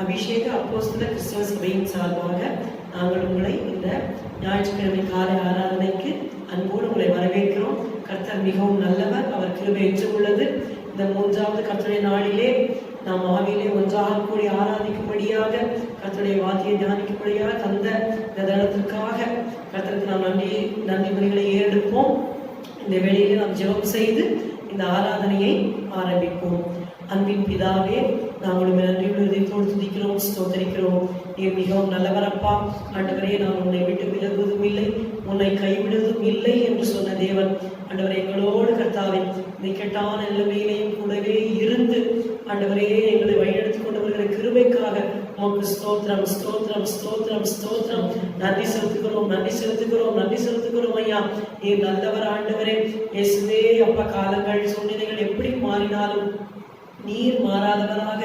அபிஷேக அப்போஸ்தல கிறிஸ்தவ சபையின் சார்பாக நாங்கள் உங்களை இந்த ஞாயிற்றுக்கிழமை காலை ஆராதனைக்கு அன்போடு உங்களை வரவேற்கிறோம். கர்த்தர் மிகவும் நல்லவர், அவர் கிருபை என்றுள்ளது. இந்த மூன்றாவது கர்த்தருடைய நாளிலே நாம் ஆவியிலே ஒன்றாக கூடி ஆராதிக்கும்படியாக கர்த்தருடைய வார்த்தையை தியானிக்கும்படியாக தந்த இந்த தருணத்திற்காக கர்த்தருக்கு நாம் நன்றி மொழிகளை ஏறெடுப்போம். இந்த வேளையிலே நாம் ஜெபம் செய்து இந்த ஆராதனையை ஆரம்பிப்போம். அன்பின் பிதாவே, நாங்கள் நன்றியுள்ள இதயத்தோடு துதிக்கிறோம், ஸ்தோத்தரிக்கிறோம். நீர் மிகவும் நல்லவரப்பா. ஆண்டவரே, நான் உன்னை விட்டு விலகுவதும் இல்லை, உன்னை கைவிடுவதும் இல்லை என்று சொன்ன தேவன் ஆண்டவரே, எங்களோடு கர்த்தாவே இந்த கெட்டான நிலைமையிலையும் கூடவே இருந்து ஆண்டவரே எங்களை வழிநடத்திக் கொண்டு வருகிற கிருபைக்காக உமக்கு ஸ்தோத்திரம், ஸ்தோத்திரம், ஸ்தோத்திரம், ஸ்தோத்திரம். நன்றி செலுத்துகிறோம், நன்றி செலுத்துகிறோம், நன்றி செலுத்துகிறோம். ஐயா, நீர் நல்லவர் ஆண்டவரே. இயேசுவே அப்பா, காலங்கள் சூழ்நிலைகள் எப்படி மாறினாலும் நீர் மாறாதவராக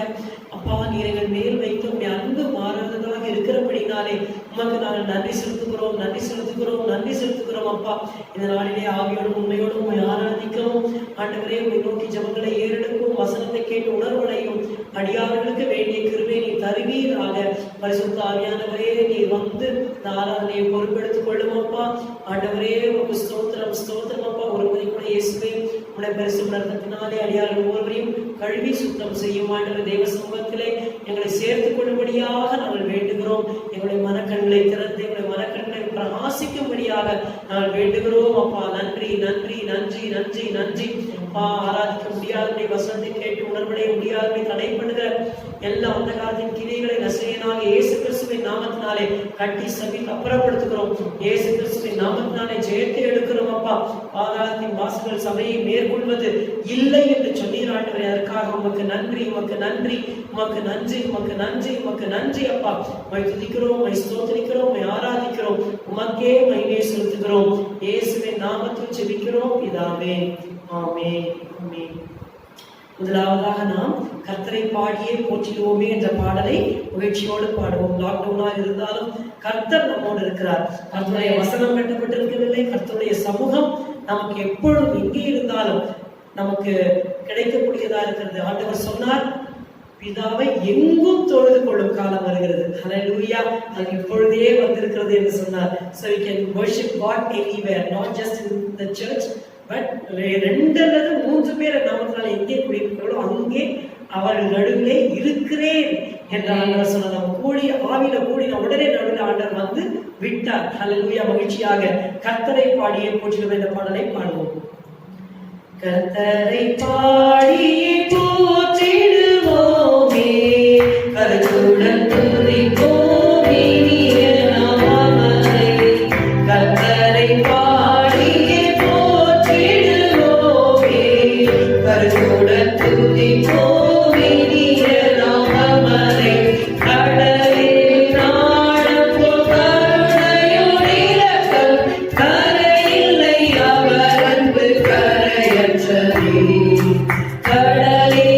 அப்பா, நீர் எங்கள் மேல் வைத்து உடைய அன்பு மாறாததாக இருக்கிறபடினாலே உமக்கு நாங்கள் நன்றி செலுத்துகிறோம், நன்றி செலுத்துகிறோம், நன்றி செலுத்துகிறோம். அப்பா, இந்த நாளிலே ஆவியோடும் உண்மையோடும் உண்மை ஆராதிக்கவும் ஆண்டவரே உண்மை நோக்கி ஜபங்களை ஏறெடுக்கும், வசனத்தை கேட்டு உணர்வடையும் அடியார்களுக்கு வேண்டிய கிருபை நீ தருவீராக. பரிசுத்த ஆவியானவரே, நீர் வந்து இந்த ஆராதனையை பொறுப்பெடுத்துக் கொள்ளும் அப்பா. ஆண்டவரே உமக்கு ஸ்தோத்திரம், ஸ்தோத்திரம் அப்பா. ஒரு முறை கூட இயேசுவே உடைய பரிசு ரத்தத்தினாலே அடியார்கள் ஒவ்வொருவரையும் கழுவி சுத்தம் செய்யும் ஆண்டவர். தேவ சமூகத்திலே எங்களை சேர்த்துக் கொள்ளும்படியாக நாங்கள் வேண்டுகிறோம். எங்களுடைய மனக்கண்களை திறந்து எங்களுடைய மனக்கண்களை பிரகாசிக்கும்படியாக நாங்கள் வேண்டுகிறோம் அப்பா. நன்றி, நன்றி, நன்றி, நன்றி, நன்றி அப்பா. ஆராதிக்க முடியாதபடி, வசனத்தை கேட்டு உணர்வடைய முடியாதபடி தடைப்படுகிற எல்லா அந்த காலத்தின் கிளைகளை நசையனாக இயேசு கிறிஸ்துவின் நாமத்தினாலே கட்டி சபைக்கு அப்புறப்படுத்துகிறோம். இயேசு கிறிஸ்துவின் நாமத்தினாலே ஜெயத்தை எடுக்கிறோம் அப்பா. பாதாளத்தின் வாசல்கள் சபையை மேற்கொள்வது இல்லை என்று சொன்னீர் ஆண்டவரே. அதற்காக உமக்கு நன்றி, உமக்கு நன்றி, உமக்கு நன்றி, உமக்கு நன்றி, உமக்கு நன்றி அப்பா. உம்மை துதிக்கிறோம், உம்மை ஸ்தோத்திரிக்கிறோம், உம்மை ஆராதிக்கிறோம், உமக்கே மகிமை செலுத்துகிறோம். இயேசுவின் நாமத்தில் ஜெபிக்கிறோம் பிதாவே, ஆமென், ஆமென். முதலாவதாக நாம் கர்த்தரை பாடியே போற்றிடுவோமே என்ற பாடலை மகிழ்ச்சியோடு பாடுவோம். லாக்டவுனா இருந்தாலும் கர்த்தர் நம்மோடு இருக்கிறார். கர்த்தருடைய வசனம் கட்டப்பட்டிருக்கவில்லை. கர்த்தருடைய சமூகம் நமக்கு எப்பொழுதும் எங்கே இருந்தாலும் நமக்கு கிடைக்கக்கூடியதா இருக்கிறது. ஆண்டவர் சொன்னார், பிதாவை எங்கும் தொழுது கொள்ளும் காலம் வருகிறது. ஹல்லேலூயா, அது இப்பொழுதே வந்திருக்கிறது என்று சொன்னார். So we can worship God anywhere, not just in the church, but 2 அல்லது 3 பேர் நாமத்தினால எங்கே கூடியிருக்கிறோம் அங்கே அவர்கள் நடுவிலே இருக்கிறேன் என்று ஆண்டவர் சொன்னார். நம்ம கூடி ஆவியில கூடின உடனே நடுவில் ஆண்டவர் வந்து விட்டார். ஹல்லேலூயா. மகிழ்ச்சியாக கர்த்தரை பாடியே போற்றிடுவோம் என்ற பாடலை பாடுவோம். கர்த்தரை பாடியே போற்றிடுவோமே, கருத்துடன் துதிப்போம் இனிய நாமத்தை. கர்த்தரை பாடியே போற்றிடுவோமே, கருத்துடன் துதிப்போம் இனிய நாமத்தை. கடலில் நாடும் கருணையோடு இரக்கம் கரையில்லை, அவர் அன்பு கரையற்றதே. கடலே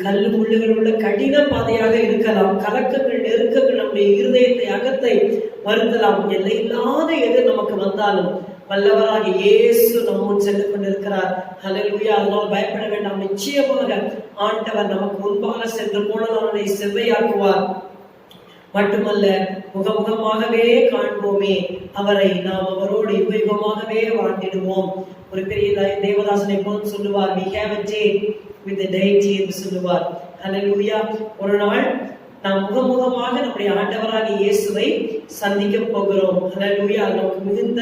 கல்லு முள்ளுகள் உள்ள கடின பாதையாக இருக்கலாம், கலக்கங்கள் நெருக்கங்கள் நம்முடைய இருதயத்தை அகத்தை வருத்தலாம். எல்லை இல்லாத எது நமக்கு வந்தாலும் வல்லவராக இயேசு நம்முன் சென்று கொண்டிருக்கிறார். ஹல்லேலூயா. அதனால் பயப்பட வேண்டாம். நிச்சயமாக ஆண்டவர் நமக்கு முன்பாக சென்று போனதை செவ்வையாக்குவார். மட்டுமல்ல, முகமுகமாகவே காண்போமே அவரை, நாம் அவரோடு யுகமாகவே வாழ்ந்திடுவோம். ஒரு பெரிய தேவதாசனை போல் சொல்லுவார், we have a day with the deity என்று சொல்லுவார். ஹல்லேலூயா. ஒரு நாள் நாம் முகமுகமாக நம்முடைய ஆண்டவராக இயேசுவை சந்திக்க போகிறோம். ஹல்லேலூயா. நமக்கு மிகுந்த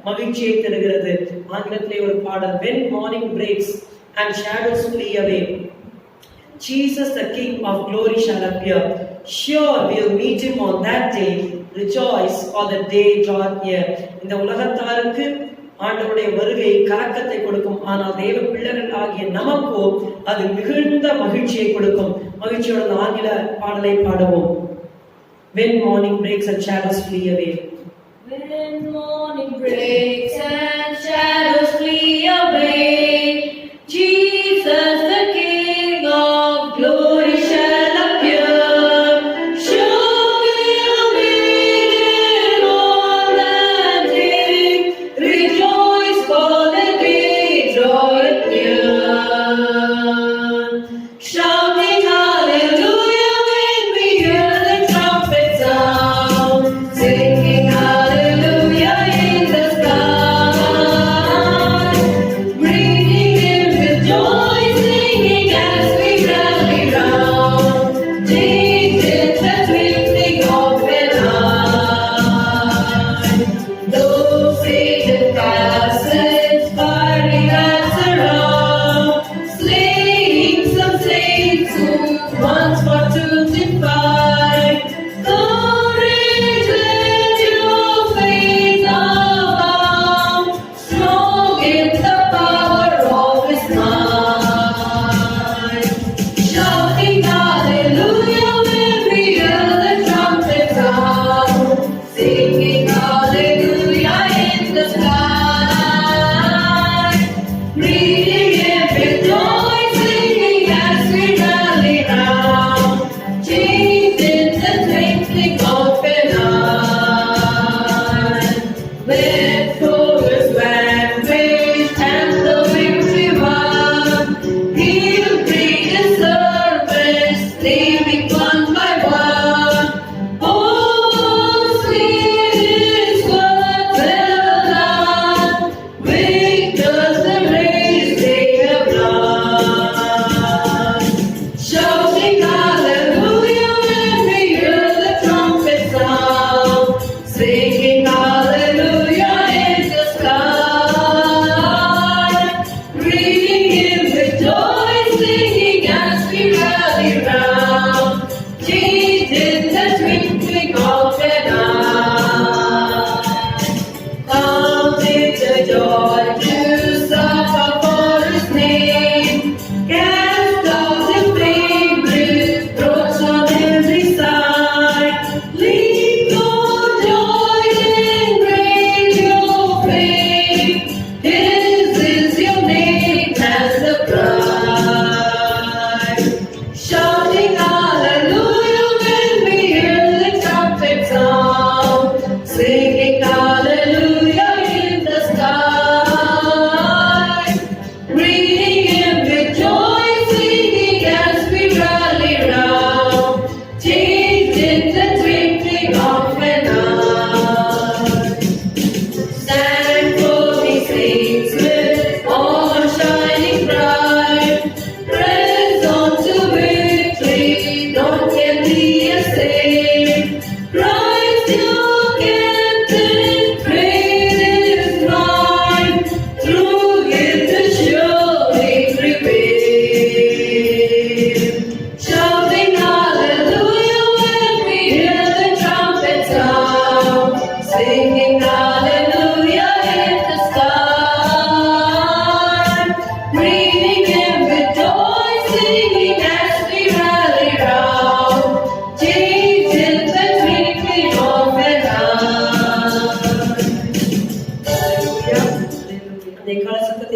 மகிழ்ச்சியை தருகிறது. ஆங்கிலத்திலே ஒரு பாடல், when morning breaks and shadows flee away, Jesus the King of glory shall appear. Sure we'll meet him on that day. Rejoice, for the day draweth near. இந்த உலகத்தாருக்கு ஆண்டவருடைய வருகை கலக்கத்தை கொடுக்கும். ஆனால் தேவ பிள்ளைகள் ஆகிய நமக்கோ அது மிகுந்த மகிழ்ச்சியை கொடுக்கும். மகிழ்ச்சியோட ஆங்கில பாடலை பாடுவோம். When morning breaks and shadows flee away. When morning breaks and shadows flee away, Jesus the King of glory shall appear. Sure we'll meet him on that day. Rejoice, for the day draweth near. Shouting hallelujah when we hear the trumpet sound, singing hallelujah in the sky.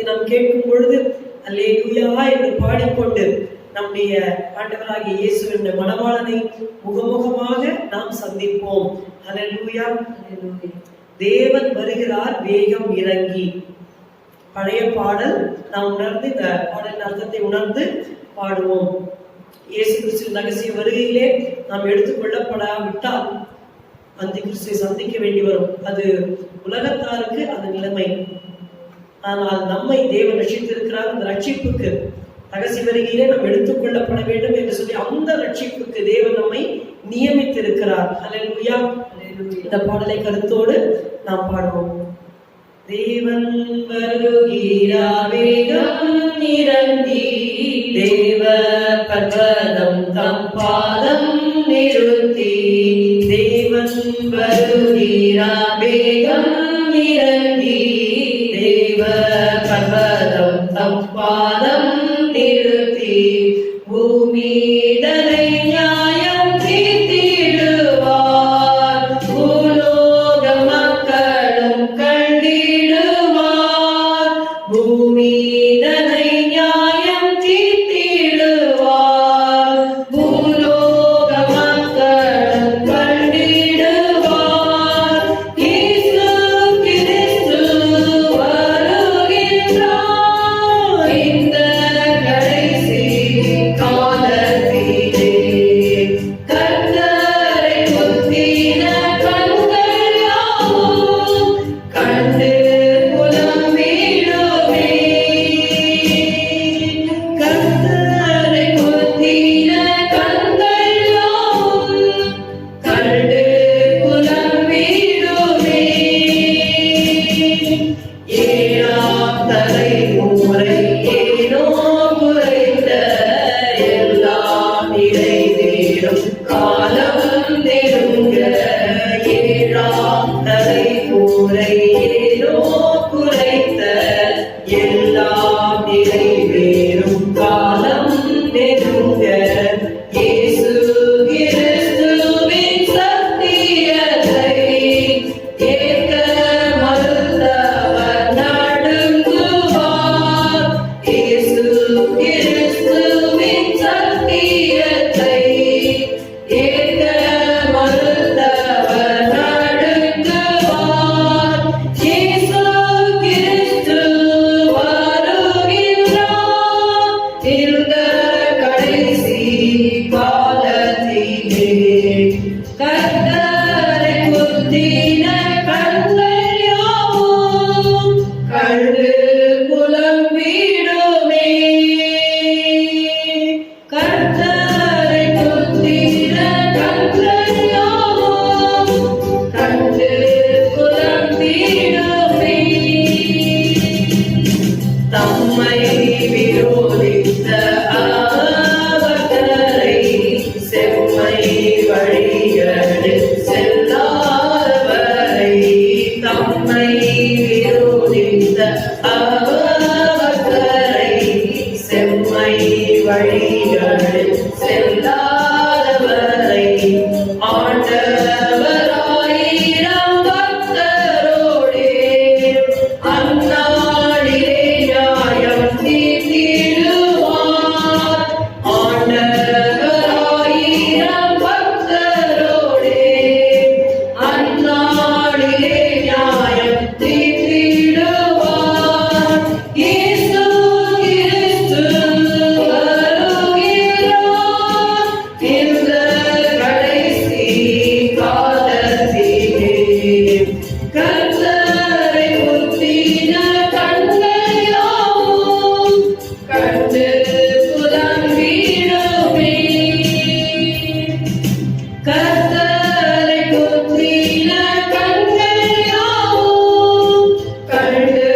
நாம் கேட்கும் பொழுது அல்லேலூயா என்று பாடிக்கொண்டு நம்முடைய ஆண்டவராகிய இயேசுவின் மணவாளனை முகமுகமாக நாம் சந்திப்போம். அல்லேலூயா. தேவன் வருகிறார் வேகம் இறங்கி. பழைய பாடல் நாம் உணர்ந்து இந்த பாடலின் அர்த்தத்தை உணர்ந்து பாடுவோம். இயேசு கிறிஸ்துவின் ரகசிய வருகையிலே நாம் எடுத்துக்கொள்ளப்படாவிட்டால் அந்த கிறிஸ்துவை சந்திக்க வேண்டி வரும். அது உலகத்தாருக்கு அது நிலைமை. ஆனால் நம்மை தேவன் ரட்சித்திருக்கிறார். அந்த ரட்சிப்புக்கு ரகசிய வருகையிலே நாம் எடுத்துக்கொள்ளப்பட வேண்டும் என்று சொல்லி அந்த ரட்சிப்புக்கு தேவன் நம்மை நியமித்திருக்கிறார். அல்லேலூயா. இந்த பாடலை கருத்தோடு நாம் பாடுவோம். தேவன் வருகிறார் வேகம் இறங்கி, தேவ பர்வதம் தம் பாதம் நிறுத்தி. தேவன் வருகிறார் வேகம் இறங்கி, தேவ பர்வதம் தம் பாதம் நிறுத்தி. பூமி தனை நியாயம் தீர்த்திடுவார், பூலோக மக்களும் கண்டிடுவார். பூமி தனை நியாயம் தீர்த்திடுவார், பூலோக மக்களும் கண்டிடுவார். இயேசு கிறிஸ்து வருகின்றார் இந்த கடைசி காலத்திலே. கர்த்தரை முத்தின கண்கள் யாவும் கண்டு புலம்பிடுமே. கர்த்தரை முத்தின கண்கள் யாவும் கண்டு புலம்பிடுமே. ஏழாம் தலைமுறை ஏனோ குறைந்த எல்லாம் நிறைவேறும் காலம் நெருங்க. ஏழாம் தலைமுறை ஏனோ குறைந்த எல்லாம் நிறைவேறும் காலம் நெருங்க. இயேசு கிறிஸ்துவின் சத்தியத்தை கேட்க மறுத்தவர் நடுங்குவார். இயேசு கிறிஸ்துவின் சத்தியத்தை கேட்க மறுத்தவர் நடுங்குவார். இயேசு கிறிஸ்து வருகின்றார் இந்த கடைசி காலத்திலே. கர்த்தரை முத்தின கண்கள் யாவும் கண்டு புலம்பிடுமே. கர்த்தரை முத்தின கண்கள் யாவும் கண்டு புலம்பிடுமே. தம்மை விரோதித்த அவர்களை செம்மை வழிகளில் செல்லாதவரை. தம்மை விரோதித்த அவர்களை செம்மை வழிகளில் செல்லாதவரை. ஆண்டவராயிரம் பக்தரோடே அந்நாளிலே நியாயம் தீர்த்திடுவார். ஆண்டவராயிரம் பக்தரோடே அந்நாளிலே நியாயம் தீர்த்திடுவார். இயேசு கிறிஸ்து வருகிறார் இந்த கடைசி காலத்திலே. கர்த்தரை முத்தின கண்கள் யாவும் கண்டு புலம்பிடுமே. கர்த்தரை முத்தின கண்கள் யாவும் கண்டு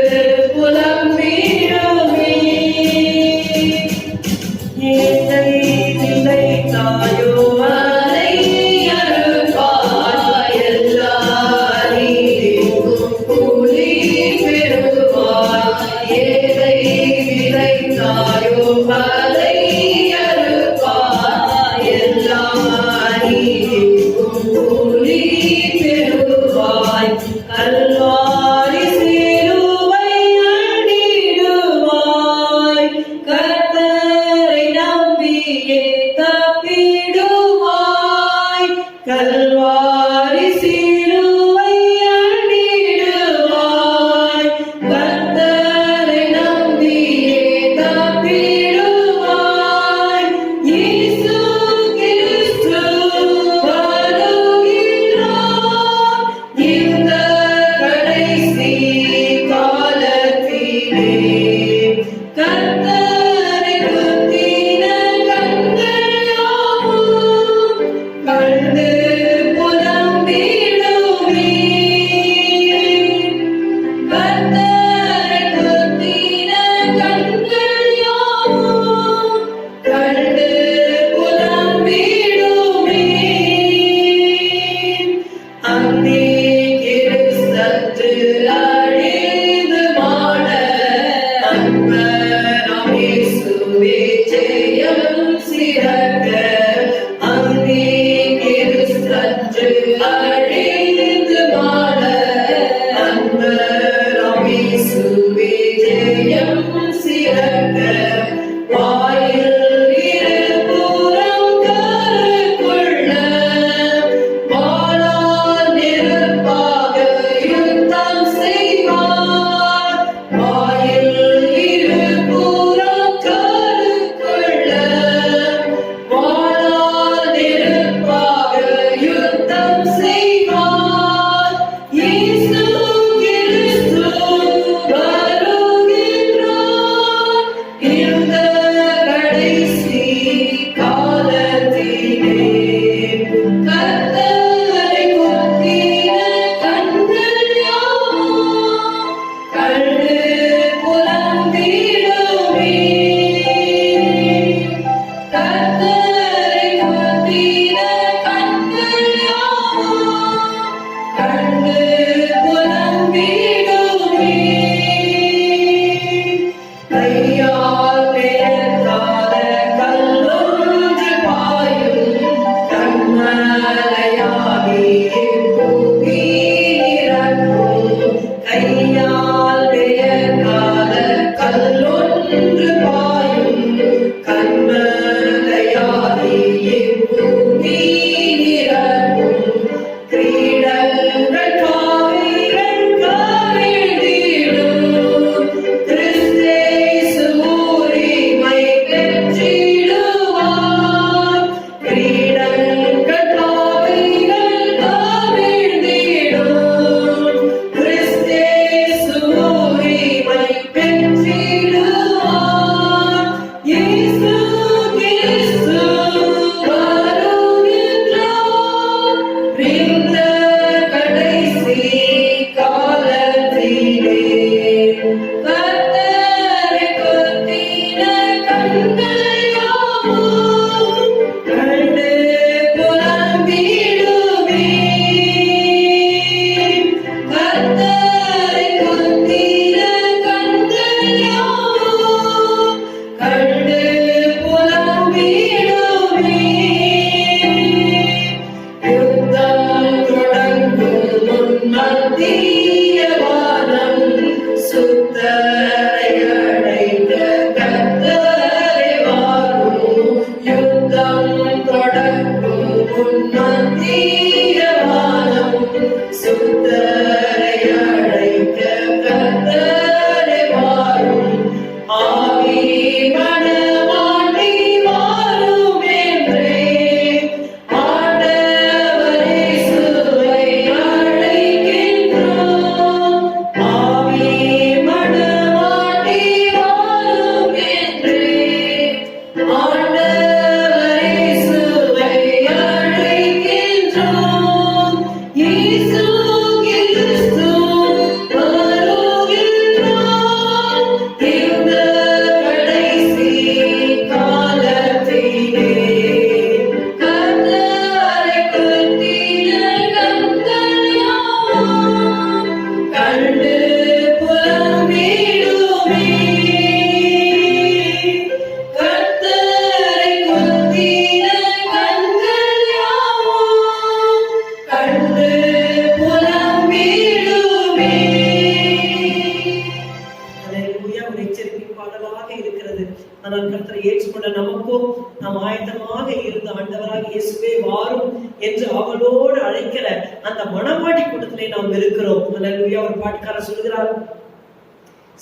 புலம்பிடுமே. ஏழை நிலைத்தாயோ அதை அறுப்பாய், எல்லா நீதிக்கும் கூலி பெறுவாய். ஏழை நிலைத்தாயோ அதை அறுப்பாய், எல்லா நீதிக்கும் கூலி பெறுவாய். கல்வாரி சிலுவை அண்டிடுவாய்,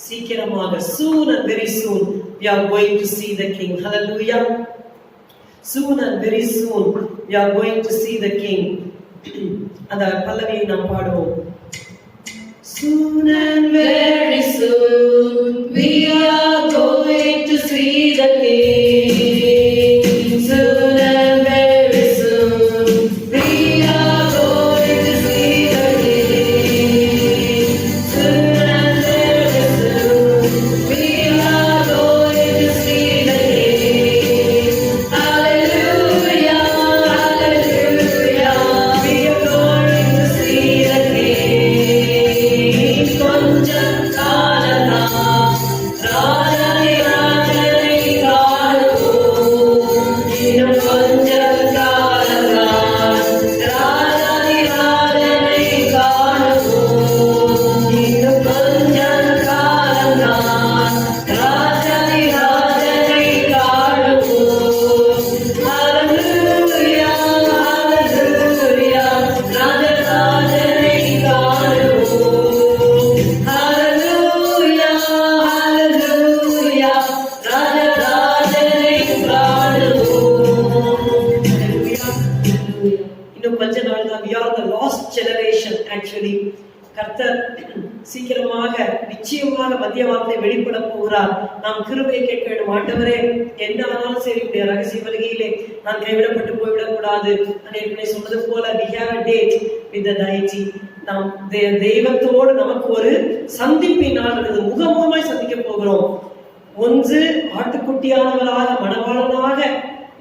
சீக்கிரமாக, soon and very soon we are going to see the king. Hallelujah. Soon and very soon we are going to see the king. அந்த பல்லவியை நாம் பாடுவோம். Soon and very soon we are going to see the king. Soon and very soon we are going to see the king. Soon and very soon we are going to see the king. Hallelujah, hallelujah, we are going to see the king. கொஞ்சம் காலம்தான் சொல்லி கர்த்தர் சீக்கிரமாக நிச்சயமாக மத்திய வார்த்தை வெளிப்பட போகிறார். நாம் கிருபையை கேட்க வேண்டும். ஆண்டவரே, என்ன ஆனாலும் சரி, உடைய ரகசிய வருகையிலே நான் கைவிடப்பட்டு போய்விடக் கூடாது. நான் சொன்னது போல we have a date with the deity. நாம் தெய்வத்தோடு நமக்கு ஒரு சந்திப்பினால் முகமுகமாய் சந்திக்க போகிறோம். ஒன்று ஆட்டுக்குட்டியானவராக மணவாளனாக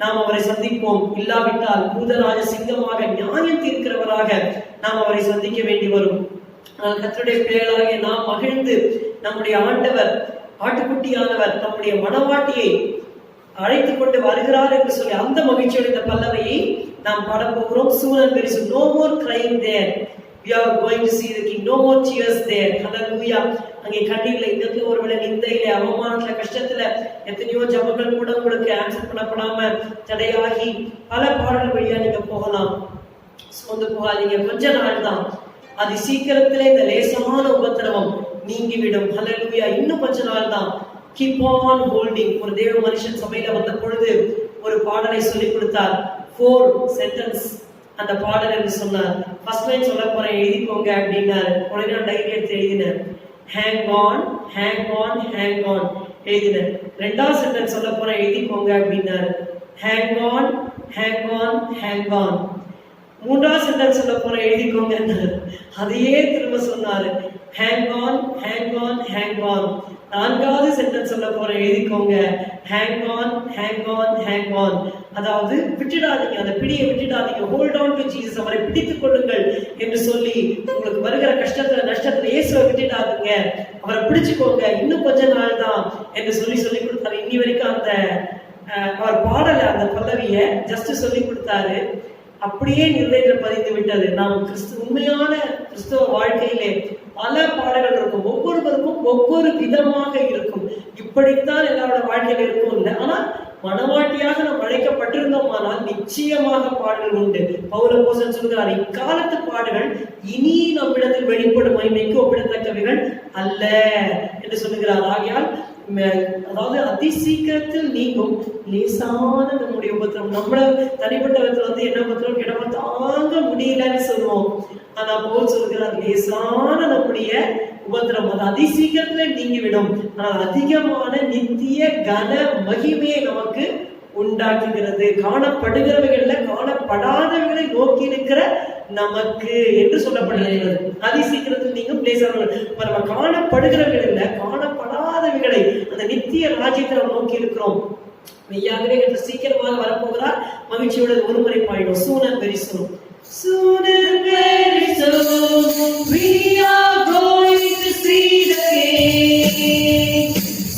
நாம் அவரை சந்திப்போம். இல்லாவிட்டால் பூதராஜ சிங்கமாக நியாயம் தீர்க்கிறவராக நாம் அவரை சந்திக்க வேண்டி வரும். கர்த்தருடைய பிள்ளைகளாகிய நாம் மகிழ்ந்து நம்முடைய ஆண்டவர் ஆட்டுக்குட்டியானவர் நம்முடைய மணவாட்டியை அழைத்துக் கொண்டு வருகிறார் என்று சொல்லி அந்த மகிழ்ச்சியோட இந்த பல்லவையை நாம் பாட போகிறோம். Soon and very soon, no more crying there. We are going to see the king. No more tears there. Hallelujah. அங்கே கண்ணீர்ல இந்த ஒருவேளை நிந்தையில அவமானத்துல கஷ்டத்துல எத்தனையோ ஜபங்கள் கூட உங்களுக்கு ஆன்சர் பண்ணப்படாம தடையாகி பல பாடல்கள் வழியா நீங்க போகலாம். சோர்ந்து போகாதீங்க. கொஞ்ச நாள் தான், அது சீக்கிரத்திலே இந்த லேசமான உபத்திரவம் நீங்கிவிடும். ஹல்லேலூயா. இன்னும் கொஞ்ச நாள் தான். Keep on holding. ஒரு தேவ மனுஷன் சபையில வந்த பொழுது ஒரு பாடலை சொல்லிக் கொடுத்தார். 4 சென்டென்ஸ் அந்த பாடல் என்று சொன்னார். ஃபர்ஸ்ட் லைன் சொல்ல போறேன், எழுதிக்கோங்க அப்படின்னாரு. உடனே நான் டைரி எடுத்து எழுதினேன். Hang on, hang on, hang on எழுதினேன். 2வது சென்டென்ஸ் சொல்ல போறேன், எழுதிக்கோங்க அப்படின்னாரு. Hang on, hang on, hang on. 3வது சென்டென்ஸ் சொல்ல போறேன், எழுதிக்கோங்க. அதையே திரும்ப சொன்னாரு. Hang on, hang on, hang on. 4வது சென்டென்ஸ் சொல்ல போறேன், எழுதிக்கோங்க. Hang on, hang on, hang on. அதாவது விட்டுடாதீங்க, அந்த பிடியை விட்டுடாதீங்க. Hold on to Jesus. அவரை பிடித்துக் கொள்ளுங்கள் என்று சொல்லி உங்களுக்கு வருகிற கஷ்டத்துல நஷ்டத்துல இயேசுவை விட்டுடாதீங்க, அவரை பிடிச்சுக்கோங்க. இன்னும் கொஞ்ச நாள் தான் என்று சொல்லி கொடுத்தாரு. இன்னி வரைக்கும் அந்த அவர் பாடல அந்த பல்லவிய ஜஸ்ட் சொல்லி கொடுத்தாரு. அப்படியே நிர்ணயத்தில் பதிந்து விட்டது. நாம் உண்மையான கிறிஸ்தவ வாழ்க்கையிலே பல பாடல்கள் இருக்கும். ஒவ்வொருவருக்கும் ஒவ்வொரு விதமாக இருக்கும். இப்படித்தான் எல்லாரோட வாழ்க்கையில இருக்கும் இல்லை. ஆனா மனவாட்டியாக நாம் அழைக்கப்பட்டிருந்தோமானால் நிச்சயமாக பாடல்கள் உண்டு. பவுல் அப்போஸ்தலன் சொல்கிறார், இக்காலத்து பாடல்கள் இனி நம்மிடத்தில் வெளிப்படும் மகிமைக்கு ஒப்பிடத்தக்கவைகள் அல்ல என்று சொல்லுகிறார். ஆகையால் அதாவது அதி சீக்கிரத்தில் நீங்கும் லேசான நம்முடைய உபத்திரம். நம்மள தனிப்பட்ட விதத்துல என்ன உபத்திரம் இடமா தாங்க முடியலன்னு சொல்லுவோம். ஆனா பவுல் சொல்கிறார், லேசான நம்முடைய உபத்திரம் அது அதி சீக்கிரத்துல நீங்கிவிடும். ஆனால் அதிகமான நித்திய கன மகிமையை நமக்கு உண்டாக்குகிறது. காணப்படுகிறவைகள்ல காணப்படாதவைகளை நோக்கி இருக்கிற நமக்கு என்று சொல்லப்படுகிறது. அதி சீக்கிரத்தில் நீங்கும் லேசானவர்கள். நம்ம காணப்படுகிறவைகள்ல காணப்படாதவைகளை அந்த நித்திய ராஜ்யத்தை நாம் நோக்கி இருக்கிறோம். மெய்யாகவே சீக்கிரமாக வரப்போகிறார். மகிழ்ச்சியோட ஒரு முறை பாடிடும். Soon and very soon. Soon and very soon we are going to see the King.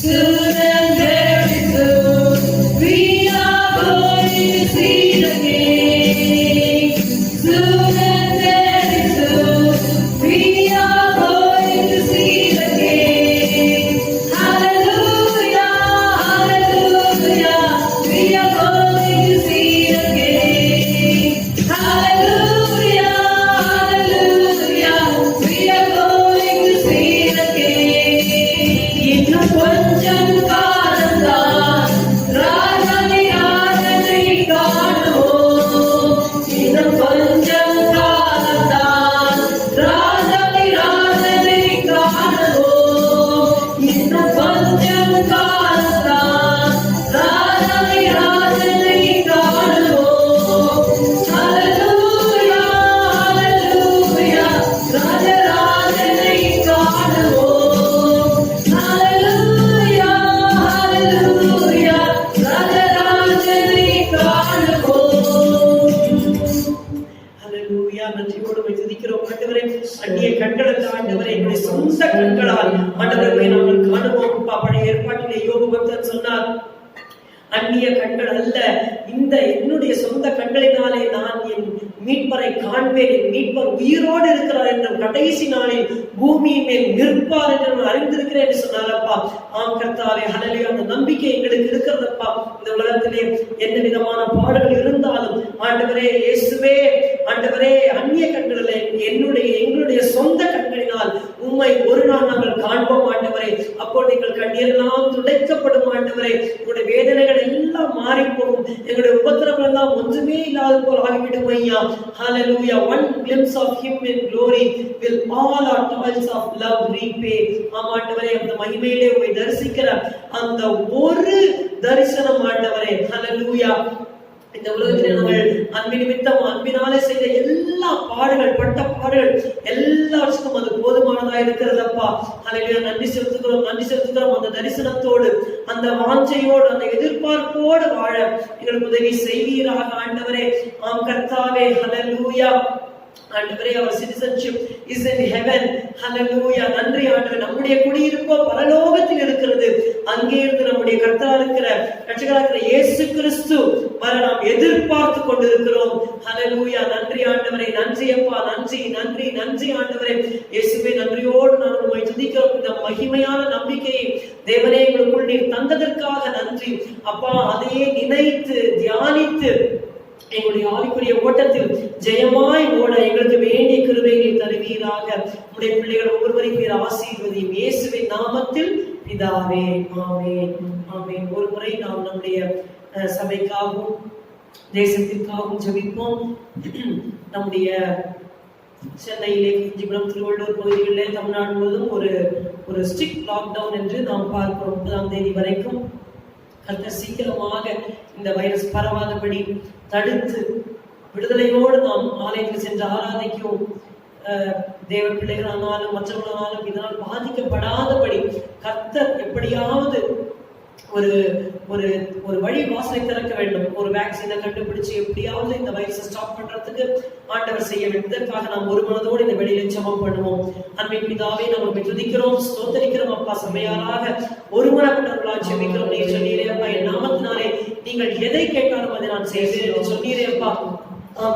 Soon and very soon we are going to see the King. Soon and very soon we are going to see the King. Hallelujah, hallelujah, we are going to see the King. Hallelujah, hallelujah, we are going to see the King. இன்னும் கொஞ்சம் காலம்தான் ராஜனை ஆராதனை காணுவோம். இன்னும் கொஞ்சம் காலம்தான் ராஜனை ஆராதனை காணுவோம். இன்னும் கொஞ்சம் காலம்தான் ராஜனை ஆராதனை காணுவோம். ஹல்லேலூயா, ஹல்லேலூயா, ராஜராஜனை காணுவோம். ஹல்லேலூயா, ஹல்லேலூயா, ராஜராஜனை காணுவோம். ஹல்லேலூயா. நன்றியோடு துதிக்கிறோம் ஆண்டவரே. அந்நிய கண்களல்ல ஆண்டவரே, எங்களுடைய சொந்த கண்களால் ஆண்டவரை நாங்கள் காணுவோம். பழைய ஏற்பாட்டிலே யோபு பக்தன் சொன்னார், அந்நிய கண்கள் அல்ல, இந்த என்னுடைய சொந்த கண்களினாலே நான் என் மீட்பரை காண்பேன். என் மீட்பர் உயிரோடு இருக்கிறார் என்ற கடைசி நாளில் பூமியின் மேல் நிற்பார் என்று நான் அறிந்திருக்கிறேன் என்று சொன்னாரப்பா. ஆம் கர்த்தாவே, ஹல்லேலூயா. அந்த நம்பிக்கை எங்களுக்கு இருக்கிறதப்பா. இந்த உலகத்திலே எந்த விதமான பாடுகள் இருந்தாலும் ஆண்டவரே இயேசுவே, ஆண்டவரே, அந்நிய கண்களிலே எங்களுடைய சொந்த கண்களினால் உம்மை ஒரு நாள் நாங்கள் காண்போம் ஆண்டவரே. அப்போ நீங்கள் கண்ணீரெல்லாம் துடைக்கப்படும் ஆண்டவரே. உங்களுடைய வேதனைகள் எல்லாம் மாறி போகும், எங்களுடைய உபத்திரங்கள் எல்லாம் ஒன்றுமே இல்லாத போல் ஆகிவிடும் ஐயா. ஹalleluya. One glimpse of him in glory will all our toils of love repay. ஆண்டவரே, அந்த மகிமையிலே உம்மை தரிசிக்கிற அந்த ஒரு தரிசனம் ஆண்டவரே, ஹalleluya, இந்த உலகத்திலே நாங்கள் அன்பு நிமித்தம் அன்பினாலே செய்த எல்லா பாடுகள், பட்ட பாடுகள் எல்லாவற்றுக்கும் அது போதுமானதா இருக்கிறதப்பா. ஹalleluya. நன்றி செலுத்துகிறோம், நன்றி செலுத்துகிறோம். அந்த தரிசனத்தோடு, அந்த வாஞ்சையோடு, அந்த எதிர்பார்ப்போடு வாழ எங்களுக்கு உதவி செய்வீராக ஆண்டவரே. ஆம் கர்த்தாவே, ஹalleluya. ஆண்டவரே, our citizenship is in heaven. Hallelujah. நன்றி ஆண்டவரே, நம்முடைய குடியிருப்பு பரலோகத்தில் இருக்கிறது. அங்கே இருந்து நம்முடைய கர்த்தரா இருக்கிற, ரட்சகரா இருக்கிற இயேசு கிறிஸ்து வர நாம் எதிர்பார்த்து கொண்டிருக்கிறோம். Hallelujah. நன்றி ஆண்டவரே, நன்றி அப்பா, நன்றி நன்றி நன்றி ஆண்டவரே. இயேசுவே, நன்றியோடு நாங்கள் உம்மை துதிக்கிறோம். இந்த மகிமையான நம்பிக்கையை தேவனே எங்களுக்குள் நீர் தந்ததற்காக நன்றி அப்பா. அதையே நினைத்து தியானித்து எங்களுடைய ஆவிக்குரிய ஓட்டத்தில் ஜெயமாய் ஓட எங்களுக்கு வேண்டிய கிருபை நீர் தருவீராக. உம்முடைய பிள்ளைகள் ஒவ்வொருவரையும் நீர் ஆசீர்வதியும். இயேசுவின் நாமத்தில் பிதாவே, ஆமென், ஆமென். ஒரு முறை நாம் நம்முடைய சபைக்காகவும் தேசத்திற்காகவும் ஜெபிப்போம். நம்முடைய சென்னையிலே, காஞ்சிபுரம், திருவள்ளூர் பகுதிகளிலே, தமிழ்நாடு முழுவதும் ஒரு ஸ்ட்ரிக்ட் லாக்டவுன் என்று நாம் பார்க்கிறோம். 30ஆம் தேதி வரைக்கும் கர்த்தர் சீக்கிரமாக இந்த வைரஸ் பரவாதபடி தடுத்து விடுதலையோடு நாம் ஆலயத்தில் சென்று ஆராதிக்கும் தேவ பிள்ளைகளானாலும் மற்றவர்களானாலும் இதனால் பாதிக்கப்படாதபடி கர்த்தர் எப்படியாவது ஒரு ஒரு ஒரு வழி வாசலை திறக்க வேண்டும். ஒரு வேக்சினை கண்டுபிடிச்சு எப்படியாவது இந்த வைரஸை ஸ்டாப் பண்றதுக்கு ஆண்டவர் செய்ய வேண்டும். இதற்காக நாம் ஒரு மனதோடு இந்த வெளியில ஜெபம் பண்ணுவோம். அன்பின் பிதாவே, நம்ம துதிக்கிறோம், ஸ்தோத்திரிக்கிறோம் அப்பா. சபையாராக ஒருமனப்பட்டவர்களாக ஜெபிக்கிறோம். நீ சொன்னீரே அப்பா, என் நாமத்தினாலே நீங்கள் எதை கேட்டாலும் அதை நான் செய்வேன் என்று சொன்னீரே அப்பா.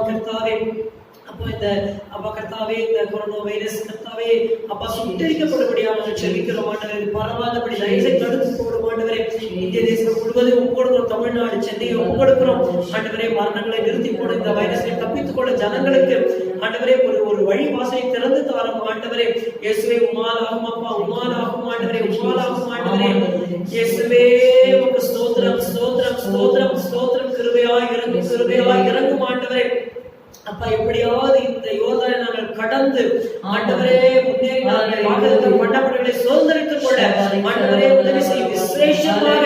கர்த்தாவே, அப்போ இந்த அப்பா கர்த்தாவே, இந்த கொரோனா வைரஸ் கர்த்தாவே அப்பா சுட்டரிக்கப்படும்படியாக ஜெபிக்கிறோம் ஆண்டவரே. பரவாதபடி தயவுசை தடுத்து போடும் ஆண்டவரே. இந்திய தேசம் முழுவதும் ஒப்புக்கொடுக்கிறோம். தமிழ்நாடு, சென்னையை ஒப்புக்கொடுக்கிறோம் ஆண்டவரே. மரணங்களை நிறுத்தி போட, இந்த வைரஸை தப்பித்துக் கொள்ள ஜனங்களுக்கு ஆண்டவரே ஒரு வழி வாசலை திறந்து தாரும் ஆண்டவரே. இயேசுவே, உம்மால் ஆகும் அப்பா, உம்மால் ஆகும் ஆண்டவரே, உம்மால் ஆகும் ஆண்டவரே. இயேசுவே, உமக்கு ஸ்தோத்திரம், ஸ்தோத்திரம், ஸ்தோத்திரம், ஸ்தோத்திரம். கிருபையாய் இறங்கும், கிருபையாய் இறங்கும் ஆண்டவரே. அப்பா, எப்படியாவது இந்த யோர்தானை நாங்கள் கடந்து ஆண்டவரே முன்னேறி நாங்கள் வாக்குத்தத்தம் பண்ணப்பட்டவர்களை சுதந்தரித்துக் கொள்ள ஆண்டவரே உதவி செய்யும். விசேஷமாக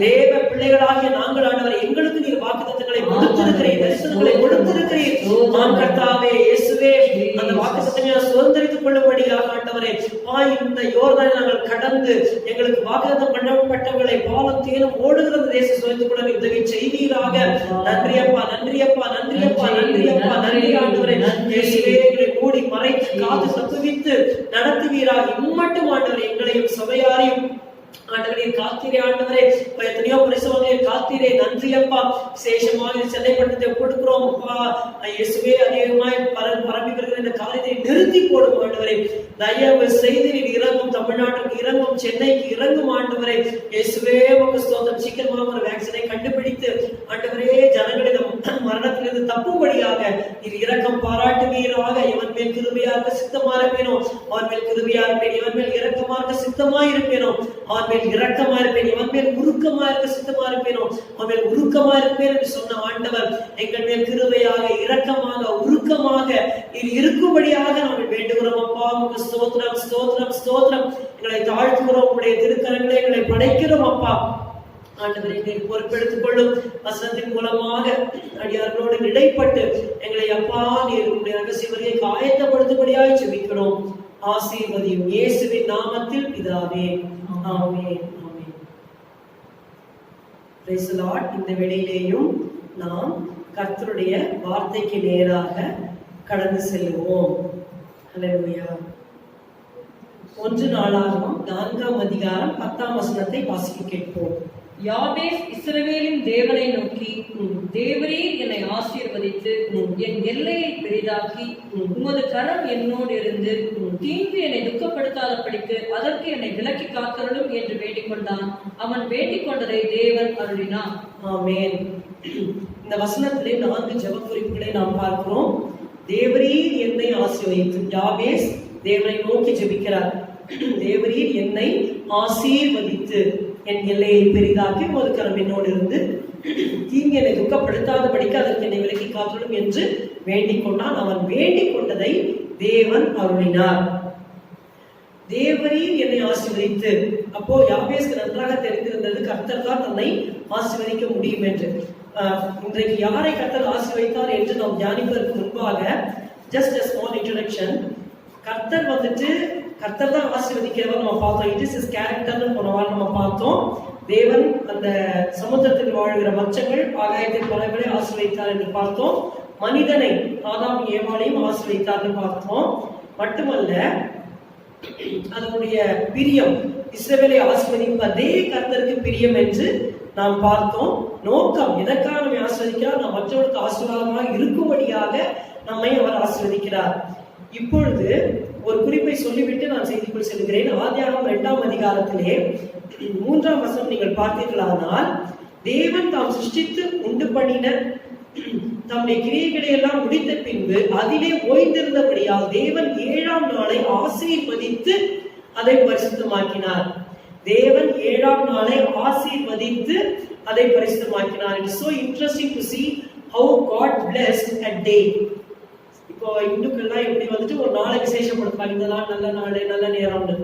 தேவ பிள்ளைகளாகிய நாங்கள் ஆண்டவரே, எங்களுக்கு நீர் வாக்குத்தத்தங்களை கொடுத்திருக்கிறீர், தரிசனங்களை கொடுத்திருக்கிறீர். ஆம் கர்த்தாவே, இயேசுவே, அந்த வாக்குத்தத்தங்களை சுதந்தரித்துக் கொள்ளும்படியாக ஆண்டவரே இந்த யோர்தானை நாங்கள் கடந்து எங்களுக்கு வாக்குத்தத்தம் பண்ணப்பட்டவர்களை பாலும் தேனும் ஓடுகிற தேசம் சுதந்தித்துக் கொள்ள உதவி செய்வீராக. நன்றி அப்பா, நன்றி அப்பா, நன்றி அப்பா, நன்றி அப்பா, நன்றி ஆண்டவரே. இயேசுவே, எங்களை மூடி மறைத்து காத்து தப்புவித்து நடத்துவீராக. இம்மட்டும் ஆண்டவரே எங்களையும் சபையாரையும் ஆண்டவரே காத்தீரே. ஆண்டவரே, எத்தனையோ பரிசுகளை காத்தீரே. நன்றி அப்பா. விசேஷமாக சென்னை பட்டத்தை கொடுக்கிறோம் அப்பா. இயேசுவே, அதிகமாய் பரம்பி வருகிற இந்த காரியத்தை நிறுத்தி போடும் ஆண்டவரே. தயவு செய்து நீர் இறங்கும், தமிழ்நாட்டுக்கு இறங்கும், சென்னைக்கு இறங்கும் ஆண்டவரே. இயேசுவே, உமக்கு ஸ்தோத்திரம். சீக்கிரமாக ஒரு வேக்சினை கண்டுபிடித்து ஆண்டவரே ஜனங்களிடம் மரணத்திலிருந்து தப்பும்படியாக நீர் இரக்கம் பாராட்டுவீராக. எவன் மேல் கிருபையா இருக்க சித்தமா இருப்பேனோ அவன் மேல் கிருபையா இருப்பேன். எவன் மேல் இரக்கமா இருக்க சித்தமா இருப்பேனோ அவன் மேல் இரக்கமா இருப்பேன். எவன் மேல் உருக்கமா இருக்க சித்தமா இருப்பேனோ அவன் மேல் உருக்கமா இருப்பேன் என்று சொன்ன ஆண்டவர் எங்கள் மேல் கிருபையாக, இரக்கமாக, உருக்கமாக நீர் இருக்கும்படியாக நாங்கள் வேண்டுகிறோம் அப்பா. உங்க ஸ்தோத்திரம், ஸ்தோத்திரம், ஸ்தோத்திரம். எங்களை தாழ்த்துகிறோம், உங்களுடைய திருக்கரங்களை எங்களை படைக்கிறோம் அப்பா. ஆண்டவரை நீர் பொறுப்பெடுத்துக் கொள்ளும். வசனத்தின் மூலமாக அடியார்களோடு இடைப்பட்டு எங்களை அப்பா நீர் உங்களுடைய ரகசிய வருகையை ஆயத்தப்படுத்தும்படியாய் ஜெபிக்கிறோம். ஆசீர்வதியும். இயேசுவின் நாமத்தில் பிதாவே, ஆமென், ஆமென். Praise the Lord. இந்த வேளையிலேயும் நாம் கர்த்தருடைய வார்த்தைக்கு நேராக கடந்து செல்லுவோம். ஹல்லேலூயா. 1 நாளாகமம் 4ஆம் அதிகாரம் 10ஆம் வசனத்தை வாசிக்க கேட்போம். யாபேஸ் இஸ்ரவேலின் தேவனை நோக்கி, தேவரீர் என்னை ஆசீர்வதித்து என் எல்லையை பெரிதாக்கி உமது கரம் என்னோடு இருந்து தீங்கு என்னை துக்கப்படுத்தாதபடிக்கு அதற்கு என்னை விலக்கி காத்தருளும் என்று வேண்டிக் கொண்டான். அவன் வேண்டிக் கொண்டதை தேவன் அருளினான். ஆமென். இந்த வசனத்திலே 4 ஜெப குறிப்புகளை நாம் பார்க்கிறோம். தேவரீர் என்னை ஆசீர்வதித்து, யாபேஸ் தேவனை நோக்கி ஜெபிக்கிறார். தேவரீர் என்னை ஆசீர்வதித்து, என் எல்லையை பெரிதாக்கி உமது கரம் என்னோடு இருந்து தீங்கு என்னை துக்கப்படுத்தாதபடிக்கு அதற்கு என்னை விலக்கி காத்துடும் என்று வேண்டிக் கொண்டான். அவன் வேண்டிக் கொண்டதை தேவன் அருளினார். தேவரீர் என்னை ஆசீர்வதித்து, அப்போ யாபேஸ்க்கு நன்றாக தெரிந்திருந்தது கர்த்தர் தான் தன்னை ஆசீர்வதிக்க முடியும் என்று. இன்றைக்கு யாரை கர்த்தர் ஆசீர்வதித்தார் என்று நாம் தியானிப்பதற்கு முன்பாக ஜஸ்ட் a small introduction. கர்த்தர் வந்துட்டு கர்த்தர் தான் ஆசீர்வதிக்கிறவர் நம்ம பார்த்தோம். இட் இஸ் ஹிஸ் கேரக்டர்னு போன வாரம் நம்ம பார்த்தோம். தேவன் அந்த சமுத்திரத்தில் வாழ்கிற மச்சங்கள் ஆகாயத்தின் பறவைகளை ஆசீர்வதித்தார் என்று பார்த்தோம். மனிதனை ஆதாம் ஏவாளையும் ஆசீர்வதித்தார் என்று பார்த்தோம். மட்டுமல்ல, அதனுடைய பிரியம் இஸ்ரவேலை ஆசீர்வதிப்பதே கர்த்தருக்கு பிரியம் என்று நாம் பார்த்தோம். நோக்கம் எதற்காக நம்மை ஆசீர்வதிக்கிறார்? நாம் மற்றவர்களுக்கு ஆசீர்வாதமாக இருக்கும்படியாக நம்மை அவர் ஆசீர்வதிக்கிறார். இப்பொழுது ஒரு குறிப்பை சொல்லிவிட்டு நான் செய்திக்குள் செல்கிறேன். ஆதியாகமம் 2ஆம் அதிகாரத்திலே 3ஆம் வசனம் நீங்கள் பார்த்தீர்களானால், தேவன் தாம் சிருஷ்டித்து உண்டு பண்ணின தம்முடைய கிரியைகளை எல்லாம் முடித்த பின்பு அதிலே ஓய்ந்திருந்தபடியால் தேவன் 7ஆம் நாளை ஆசீர்வதித்து அதை பரிசுத்தமாக்கினார். தேவன் 7ஆம் நாளை ஆசீர்வதித்து அதை பரிசுத்தமாக்கினார். It is so interesting to see how God blessed a day. இப்போ இந்துக்கள்லாம் எப்படி வந்துட்டு ஒரு நாளை விசேஷப்படுத்துவாங்க, இந்த நாள் நல்ல நாள் நல்ல நேரம்னு.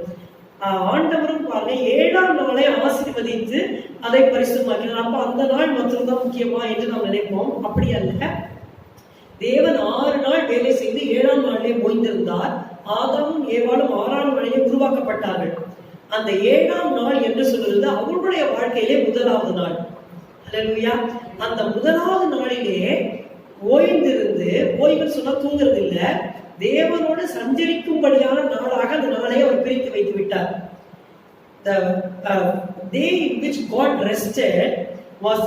ஆண்டவரும் பாருங்க 7ஆம் நாளை ஆசீர்வதித்து அதை பரிசுத்தமாக்கினார். அப்ப அந்த நாள் மட்டும்தான் முக்கியமா என்று நாம் நினைப்போம். அப்படி அல்ல. தேவன் 6 நாள் வேலை செய்து 7ஆம் நாளிலே ஓய்ந்திருந்தார். ஆதாமும் ஏவாளும் 6ஆம் நாளிலே உருவாக்கப்பட்டார்கள். அந்த 7ஆம் நாள் என்று சொல்கிறது அவர்களுடைய வாழ்க்கையிலே முதலாவது நாள். அல்லேலூயா. அந்த முதலாவது நாளிலே ஓய்ந்திருந்து, ஓய்வு சொன்னா தூங்குறது இல்ல, தேவனோடு சஞ்சரிக்கும்படியான நாளாக அந்த நாளை அவர் பிரித்து வைத்து விட்டார். The day in which God rested was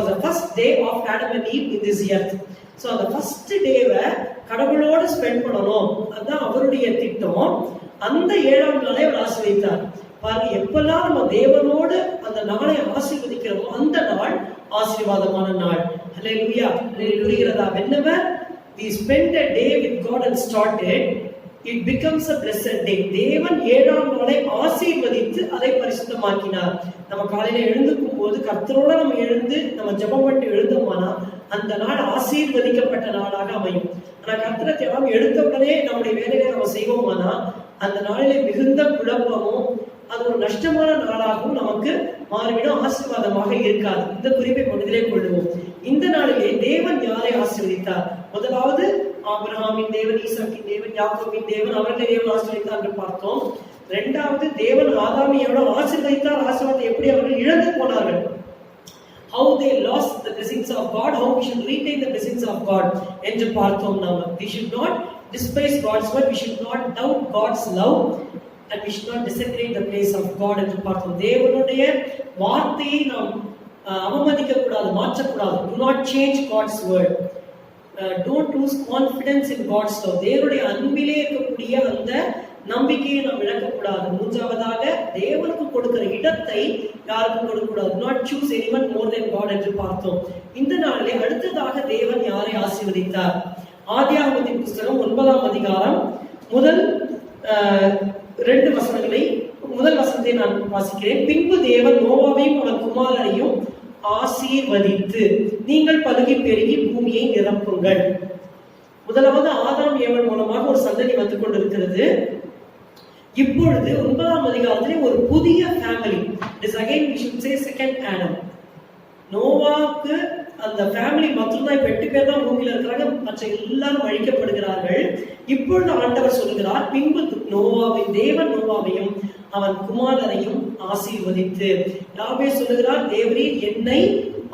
the first day of Adam and Eve in this earth. So the first day-வை கடவுளோடு ஸ்பெண்ட் பண்ணணும், அதுதான் அவருடைய திட்டம். அந்த 7ஆம் நாளை அவர் ஆசீர்வதித்தார். பாருங்க, எப்பெல்லாம் நம்ம தேவனோடு அந்த நாளை ஆசீர்வதிக்கிறோமோ அந்த நாள் ஆசீர்வாதமான நாள். ஹல்லேலூயா. புரிகிறதா? Whenever we spend a day with God and started, it becomes a blessed day. தேவன் 7ஆம் நாளை ஆசீர்வதித்து அதை பரிசுத்தமாக்கினார். நம்ம காலையில எழுந்துக்கும் போது கர்த்தரோட நம்ம எழுந்து நம்ம ஜெபம் பண்ணி எழுந்தோம்னா அந்த நாள் ஆசீர்வதிக்கப்பட்ட நாளாக அமையும். ஆனா கர்த்தரை தேவாம எடுத்த உடனே நம்முடைய வேலையை நம்ம செய்வோம்னா அந்த நாளிலே மிகுந்த குழப்பமும் அது ஒரு நஷ்டமான நாளாகவும் நமக்கு மாறிவிடும், ஆசீர்வாதமாக இருக்காது. இந்த குறிப்பை மனதிலே கொள்ளுவோம். இந்த நாளிலே தேவன் யாரை ஆசீர்வதித்தார்? முதலாவது ஆபிரகாமின் தேவன், ஈசாக்கின் தேவன், யாக்கோபின் தேவன், அவர்களை தேவன் ஆசீர்வதித்தார் என்று பார்த்தோம். இரண்டாவது, தேவன் ஆதாமை எவ்வளவு ஆசீர்வதித்தார், ஆசீர்வாதத்தை எப்படி அவர்கள் இழந்து போனார்கள். How they lost the blessings of God, how we should retain the blessings of God என்று பார்த்தோம். நாம் we should not despise God's word, we should not doubt God's love, and we should not desecrate the place of God என்று பார்த்தோம். தேவனுடைய வார்த்தையை நாம் அவமதிக்க கூடாது, மாற்றக்கூடாது. Do not change God's word. Don't lose confidence in God's love. தேவனுடைய அன்பிலே இருக்கக்கூடிய அந்த நம்பிக்கையை நாம் இழக்கக்கூடாது. மூன்றாவதாக, தேவனுக்கு கொடுக்கிற இடத்தை யாருக்கும் கொடுக்கக்கூடாது. not choose anyone more than God என்று பார்த்தோம். இந்த நாளிலே அடுத்ததாக தேவன் யாரை ஆசீர்வதித்தார்? ஆதியாகமத்தின் புத்தகம் 9ஆம் அதிகாரம் முதல் 2 வசனங்களை, முதல் வசனத்தை நான் வாசிக்கிறேன். பின்பு தேவன் நோவாவையும் அவன் குமாரரையும் ஆசீர்வதித்து, நீங்கள் பலுகி பெருகி பூமியை நிரப்புங்கள். முதலாவது ஆதாம் ஏவாள் மூலமாக ஒரு சந்ததி வந்து கொண்டிருக்கிறது. இப்பொழுது 9ஆம் அதிகாரத்திலே ஒரு புதிய family. It is again we should say second Adam. நோவாவுக்கு அந்த ஃபேமிலி மட்டும்தான் இப்ப 8 பேர் தான் பூமியில இருக்கிறாங்க, மற்ற எல்லாரும் அழிக்கப்படுகிறார்கள். இப்பொழுது ஆண்டவர் சொல்லுகிறார், பின்பு தேவன் நோவாவையும் அவன் குமாரரையும் ஆசீர்வதித்து, யாவே சொல்லுகிறார், தேவரீர் என்னை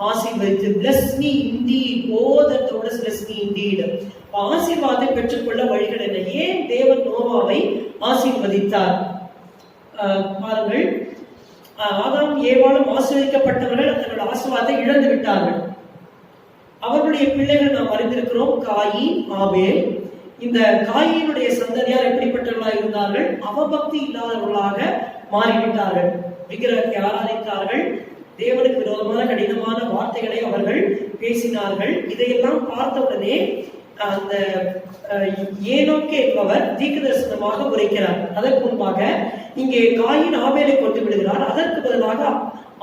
ஆசீர்வதித்து, bless me indeed, oh that thou dost bless me indeed. ஆசீர்வாதத்தை பெற்றுக்கொள்ள வழிகள் என்ன? ஏன் தேவன் நோவாவை ஆசீர்வதித்தார்? பாருங்கள், ஆதாம் ஏவாளும் ஆசீர்வதிக்கப்பட்டவர்கள் தங்கள் ஆசீர்வாதத்தை இழந்து விட்டார்கள். அவர்களுடைய பிள்ளைகள் நாம் அறிந்திருக்கிறோம், காயின், ஆபேல். இந்த காயினுடைய சந்ததியார் எப்படிப்பட்டவர்களாக இருந்தார்கள்? அவபக்தி இல்லாதவர்களாக மாறிவிட்டார்கள். விக்கிரகத்தை ஆராதித்தார்கள், தேவனுக்கு விரோதமான கடினமான வார்த்தைகளை அவர்கள் பேசினார்கள். இதையெல்லாம் பார்த்தவுடனே அந்த ஏனோக்கு என்பவர் தீர்க்கதரிசனமாக உரைக்கிறார். அதற்கு முன்பாக இங்கே காயின் ஆபேலை கொண்டு விடுகிறார். அதற்கு பதிலாக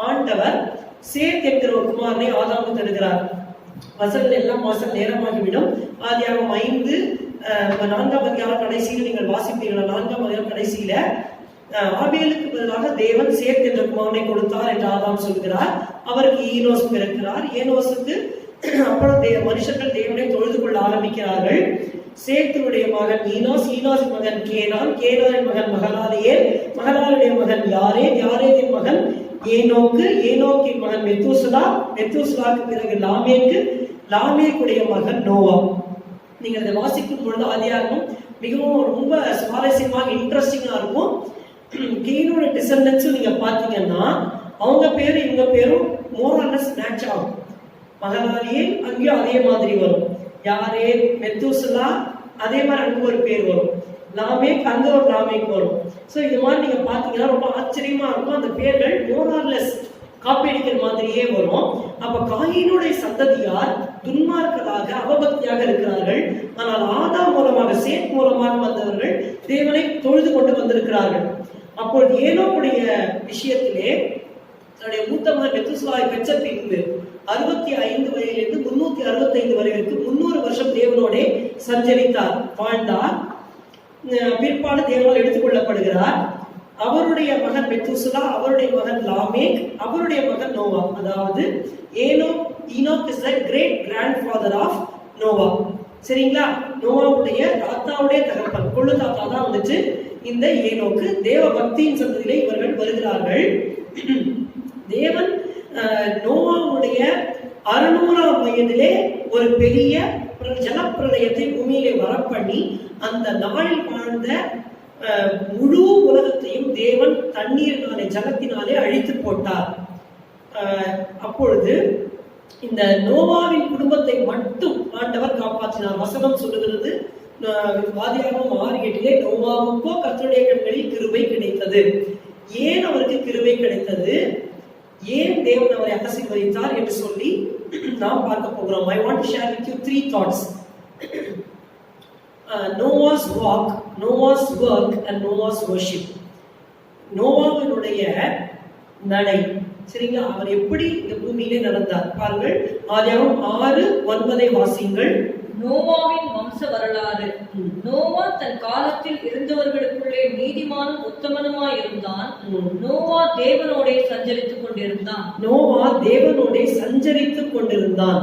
ஆண்டவர் சேத் என்கிற ஒரு குமாரனை ஆதாமுக்கு தருகிறார். வசனங்கள் எல்லாம் வாசல் நேரமாகிவிடும். ஆதியாகமம் 5 4ஆம் அதிகாரம் கடைசியில் நீங்கள் வாசிப்பீர்கள். 4ஆம் அதிகாரம் கடைசியில ஆபேலுக்கு பதிலாக தேவன் சேத் என்ற குமாரனை கொடுத்தார் என்று ஆதாம் சொல்கிறார். அவருக்கு ஈனோஸ் பிறக்கிறார். ஏனோசுக்கு அப்புறம் மனுஷர்கள் தேவனை தொழுது கொள்ள ஆரம்பிக்கிறார்கள். சேத்துடைய மகன் ஈனோஸ், ஈனோஸின் மகன் கேனான், கேனானின் மகன் மகலாலியேல், மகலாலுடைய மகன் யாரேத், யாரேதின் மகன் ஏனோக்கு, ஏனோக்கின் மகன் மெத்தூசலா, மெத்தூசலாக்கு பிறகு லாமேக்கு, லாமேக்குடைய மகன் நோவா. நீங்க அதை வாசிக்கும் பொழுது ஆதியாகமம் மிகவும் ரொம்ப சுவாரஸ்யமாக இன்ட்ரெஸ்டிங்கா இருக்கும். கேனோட டிசெண்டன்ஸும் நீங்க பாத்தீங்கன்னா அவங்க பேரு இவங்க பேரும் மோரலஸ் மேட்ச் ஆகும். மகலாலியே அங்கேயும் அதே மாதிரி வரும். யாரே மெத்தூசலா அதே மாதிரி அங்க ஒரு பேர் வரும். லாமேக் அங்க ஒரு லாமேக் வரும். சோ இது மாதிரி நீங்க பாத்தீங்கன்னா ரொம்ப ஆச்சரியமா இருக்கும். அந்த பேர்கள் மோரலஸ் காப்பி அடிக்கிற மாதிரியே வரும். அப்ப காயினுடைய சந்ததியார் துன்மார்க்கராக அவபக்தியாக இருக்கிறார்கள். ஆனால் ஆதாம் மூலமாக சேத் மூலமாக வந்தவர்கள் தேவனை தொழுது கொண்டு வந்திருக்கிறார்கள். அப்பொழுது ஏனோக்குடைய விஷயத்திலே தன்னுடைய மூத்த மகன் மெத்துசலாவை பெற்ற பின்பு 65 வயதிலிருந்து 365 வரைக்கும் 300 வருஷம் தேவனோட சஞ்சரித்தார், வாழ்ந்தார். பிற்பாடு தேவனால் எடுத்துக் கொள்ளப்படுகிறார். அவருடைய மகன் மெத்துசலா, அவருடைய மகன் லாமேக், அவருடைய மகன் நோவா. அதாவது Enoch is the great grandfather of Noah. சரிங்களா? நோவாவுடைய தாத்தாவுடைய தகப்பன், கொள்ளு தாத்தா தான் வந்துச்சு இந்த ஏனோக்கு. தேவ பக்தியின் சந்ததியிலே இவர்கள் வருகிறார்கள். தேவன் நோவாவுடைய 600ஆம் வயதிலே ஒரு பெரிய ஜலப்பிரளயத்தை பூமியிலே வரப்பண்ணி அந்த நாளில் வாழ்ந்த முழு உலகத்தையும் தேவன் தண்ணீரினாலே ஜலத்தினாலே அழித்து போட்டார். அப்பொழுது இந்த நோவாவின் குடும்பத்தை மட்டும் ஆண்டவர் காப்பாற்றினார். வசனம் சொல்லுகிறது ஆதியாகமம் 6:8 நோவாவுக்கோ கர்த்தருடைய கண்களில் கிருபை கிடைத்தது. ஏன் அவருக்கு கிருபை கிடைத்தது, ஏன் தேவன் அவரை ஆசீர்வதித்தார் என்று சொல்லி நாம் பார்க்க போகிறோம். I want to share with you 3 thoughts. Noah's walk, Noah's work and Noah's worship. நோவாவினுடைய நடை, சரிங்களா? அவர் எப்படி இந்த பூமியிலே நடந்தார் பாருங்கள். ஆதியாகமம் 6:9 வாசியுங்கள். நோவாவின் வம்ச வரலாறு. நோவா தன் காலத்தில் இருந்தவர்களுக்குள்ளே நீதிமானும் உத்தமனுமாய் இருந்தான். நோவா தேவனோட சஞ்சரித்துக் கொண்டிருந்தான். நோவா தேவனோட சஞ்சரித்துக் கொண்டிருந்தான்.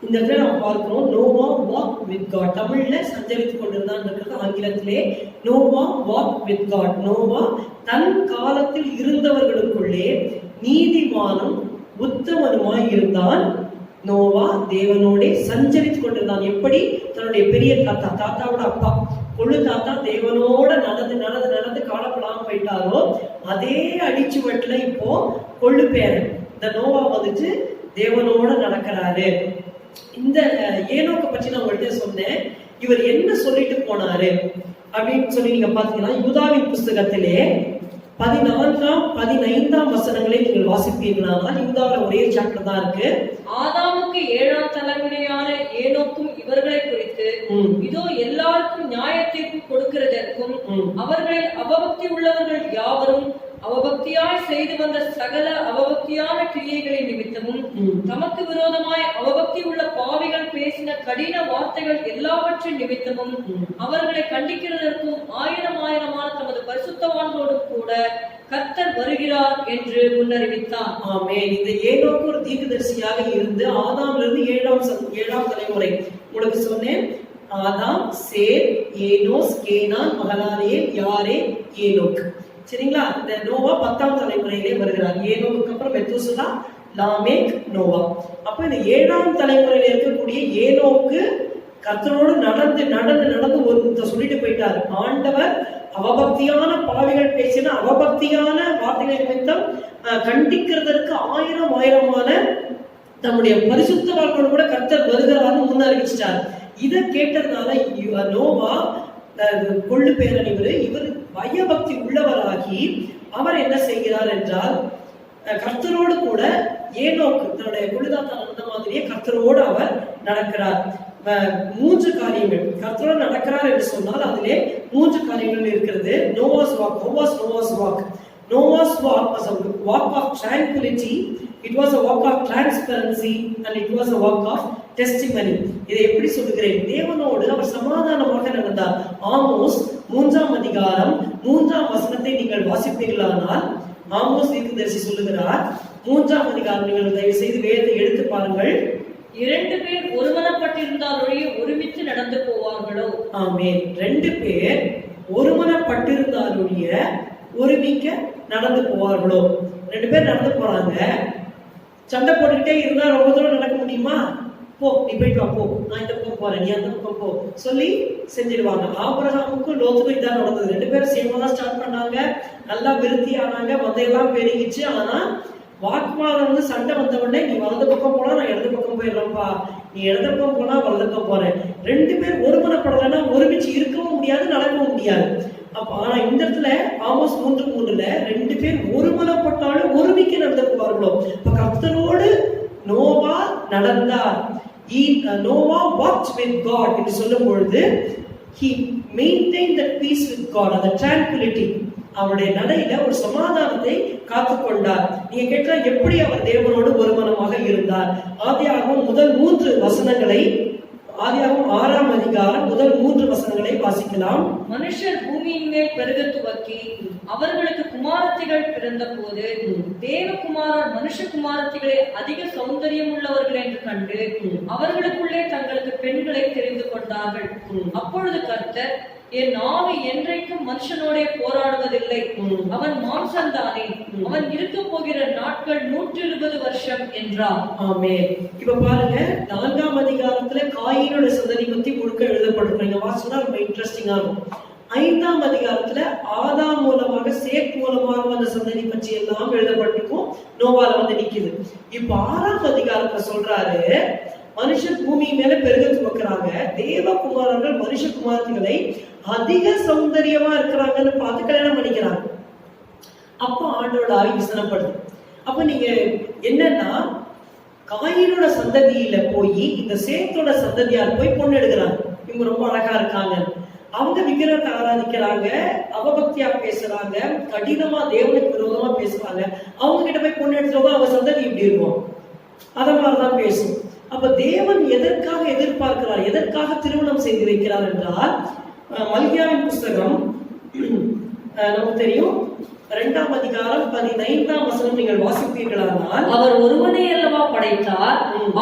இந்த இடத்துல நாம் பார்க்கிறோம் நோவா வாக் வித் காட். தமிழ்ல சஞ்சரித்துக் கொண்டிருந்தான், ஆங்கிலத்திலே நோவா வாக் வித் காட். நோவா தன் காலத்தில் இருந்தவர்களுக்குள்ளே நீதிமானும் உத்தமனுமாய் இருந்தான். நோவா தேவனோட சஞ்சரித்துக் கொண்டிருந்தான். எப்படி? தன்னுடைய பெரிய தாத்தாவோட அப்பா கொள்ளு தாத்தா தேவனோட நடந்து நடந்து நடந்து காலப்படாம போயிட்டாரோ அதே அடிச்சுவட்டுல இப்போ கொள்ளு பேரன் இந்த நோவா வந்துட்டு தேவனோட நடக்கிறாரு. இந்த ஏனோக்க பற்றி நான் உங்கள்கிட்ட சொன்னேன். இவர் என்ன சொல்லிட்டு போனாரு அப்படின்னு சொல்லி நீங்க பாத்தீங்கன்னா யூதாவின் புஸ்தகத்திலே 14ஆம் 15ஆம் வசனங்களை நீங்கள் வாசிப்பீர்களானால் யூதாவில் ஒரே சாப்டர் தான் இருக்கு. ஆதாமுக்கு 7ஆம் தலைமுறையான ஏனோக்கும் இவர்களை குறித்து இதோ எல்லாருக்கும் நியாயத்தீர்ப்பு கொடுக்கிறதற்கும் அவர்களில் அவபக்தி உள்ளவர்கள் யாவரும் அவபக்தியாய் செய்து வந்த சகல அவபக்தியான கிரியைகளின் நிமித்தமும் தமக்கு விரோதமாய் அவபக்தி உள்ள பாவிகள் பேசின கடின வார்த்தைகள் எல்லாவற்றின் நிமித்தமும் அவர்களை கண்டிக்கிறதற்கும் ஆயிரமான தமது பரிசுத்தவான்களோடு கூட கர்த்தர் வருகிறார் என்று முன்னறிவித்தார். ஆமென். இந்த ஏனோக்கு ஒரு தீர்க்கதரிசியாக இருந்து ஆதாமிலிருந்து 7ஆம் தலைமுறை உங்களுக்கு சொன்னேன். ஆதாம், சேத், ஏனோஸ், கேனான், மகலாலியேல், யாரேத், ஏனோக். சரிங்களா? இந்த நோவா 10ஆம் தலைமுறையிலே வருகிறார். ஏனோக்கு அப்புறம் மெத்தூசலா, லாமேக், நோவா. அப்ப இந்த 7ஆம் தலைமுறையில இருக்கக்கூடிய ஏனோக்கு கர்த்தரோடு நடந்து நடந்து நடந்து ஒரு சொல்லிட்டு போயிட்டாரு. ஆண்டவர் அவபக்தியான பாவிகள் பேசின அவபக்தியான வார்த்தைகளை நிமித்தம் கண்டிக்கிறதற்கு ஆயிரமான தம்முடைய பரிசுத்தவான்களோடு கூட கர்த்தர் வருகிறார்னு முன்னறிவிச்சிட்டார். இதை கேட்டதுனால நோவா கொள்ளு பேரன் இவர் பயபக்தி உள்ளவராகி அவர் என்ன செய்கிறார் என்றால் கர்த்தரோடு கூட ஏனோக்கு தன்னுடைய குழுதாத்தா அந்த மாதிரியே கர்த்தரோடு அவர் நடக்கிறார். மூன்று காரியங்கள் கர்த்தரோடு நடக்கிறார் என்று சொன்னால் அதிலே மூன்று காரியங்கள் இருக்கிறது. Noah's walk. How was Noah's walk? Noah's walk was a walk of tranquility, it was a walk of transparency, and it was a walk of testimony. இதை எப்படி சொல்லுகிறேன்? தேவனோடு அவர் சமாதானமாக நடந்தார். ஆமோஸ் 3ஆம் அதிகாரம் 3ஆம் வசனத்தை நீங்கள் வாசிப்பீர்களானால், ஆமோஸ் தீர்க்கதரிசி சொல்லுகிறார், 3ஆம் அதிகாரம் நீங்கள் தயவு செய்து வேதத்தை எடுத்து பாருங்கள். 2 பேர் ஒருமனப்பட்டிருந்தாலொழிய ஒருமித்து நடந்து போவார்களோ? ஆமென். 2 பேர் ஒருமனப்பட்டிருந்தாலொழிய ஒருமிக்க நடந்து போவார்களோ? 2 பேர் நடந்து போறாங்க, சண்டை போட்டுக்கிட்டே இருந்தா ரொம்ப தூரம் நடக்க முடியுமா? போ, நீ போயிட்டு வா, போ, நான் இந்த பக்கம் போறேன், நீ அந்த பக்கம் போ சொல்லி செஞ்சிருவாங்க. ஆபிரகாமுக்கும் லோத்துக்கும் இதான் நடந்தது. 2 பேரும் சேமா தான் ஸ்டார்ட் பண்ணாங்க, நல்லா விருத்தி ஆனாங்க, மதையெல்லாம் பெருகிச்சு. ஆனா வாக்குவாதம் சண்டை வந்த உடனே நீ வலது பக்கம் போனா நான் இடது பக்கம் போயிடுறேன்ப்பா, நீ இடது பக்கம் போனா வலது பக்கம் போறேன். 2 பேர் ஒருமனப்படலைன்னா ஒருமிச்சு இருக்கவும் முடியாது, நடக்கவும் முடியாது. அப்ப ஆனா இந்த இடத்துல ஆமோஸ் 3:3 2 பேர் ஒருமனப்பட்டாலும் ஒருமிக்க நடந்து போவார்களோ? இப்ப கர்த்தரோடு நோவா நடந்தார். Noah walked with God என்று சொல்லும் பொழுது he maintained the peace with God, the tranquility. அவருடைய நடையில ஒரு சமாதானத்தை காத்துக்கொண்டார். நீங்க கேட்கலாம், எப்படி அவர் தேவனோடு ஒருமனமாக இருந்தார்? ஆதியாகமம் முதல் 3 வசனங்களை, ஆதியாகமம் 6ஆம் அதிகாரம் முதல் 3 வசனங்களை வாசிக்கலாம். மனுஷர் பூமியின் மேல் பெருக துவக்கி அவர்களுக்கு குமாரத்திகள் பிறந்த போது தேவகுமாரர் மனுஷகுமாரத்திகளே அதிக சௌந்தரியம் உள்ளவர்கள் என்று கண்டு அவர்களுக்குள்ளே தங்களுக்கு பெண்களை தெரிந்து கொண்டார்கள். அப்பொழுது கர்த்தர், என் ஆவி என்றைக்கும் மனுஷனோடே போராடுவதில்லை, அவன் மாம்சம்தானே, அவன் இருக்க போகிற நாட்கள் 120 வருஷம் என்றார். ஆமென். இப்ப பாருங்க, 4ஆம் அதிகாரத்துல காயீனோட சந்ததி பத்தி முழுக்க எழுதப்பட்டிருக்கீங்க. வாசிச்சா ரொம்ப இன்ட்ரெஸ்டிங்கா இருக்கும். 5ஆம் அதிகாரத்துல ஆதாம் மூலமாக சேத் மூலமாக வந்த சந்ததி பற்றி எல்லாம் எழுதப்பட்டிருக்கும். நோவால வந்து நிக்குது. இப்ப 6ஆம் அதிகாரத்துல சொல்றாரு, மனுஷன் பூமி மேல பெருக துவக்கிறாங்க, தேவகுமாரர்கள் மனுஷகுமாரத்திகளை அதிக சௌந்தரியமா இருக்கிறாங்கன்னு பார்த்து கல்யாணம் பண்ணிக்கிறாங்க. அப்போ ஆண்டோட ஆவி விசனப்படுது. அப்ப நீங்க என்னன்னா, காயினோட சந்ததியில போய் இந்த சேத்தோட சந்ததியார் போய் பொண்ணு எடுக்கிறாங்க. இவங்க ரொம்ப அழகா இருக்காங்க, அவங்க விக்கிரகத்தை ஆராதிக்கிறாங்க, அவபக்தியா பேசுறாங்க, கடினமா தேவனுக்கு விரோதமா பேசுறாங்க. அவங்க கிட்ட போய் பொண்ணு எடுத்துருவோம், அவங்க சந்ததி இப்படி இருக்கும், அத மாதிரிதான் பேசும். அப்ப தேவன் எதற்காக எதிர்பார்க்கிறார், எதற்காக திருமணம் செய்து வைக்கிறார் என்றால், மல்கியாவின் புஸ்தகம் நமக்கு தெரியும், 2ஆம் அதிகாரம் 15ஆம் வசனம் நீங்கள் வாசிப்பீர்களானால், அவர் ஒருவனை அல்லவா படைத்தார்,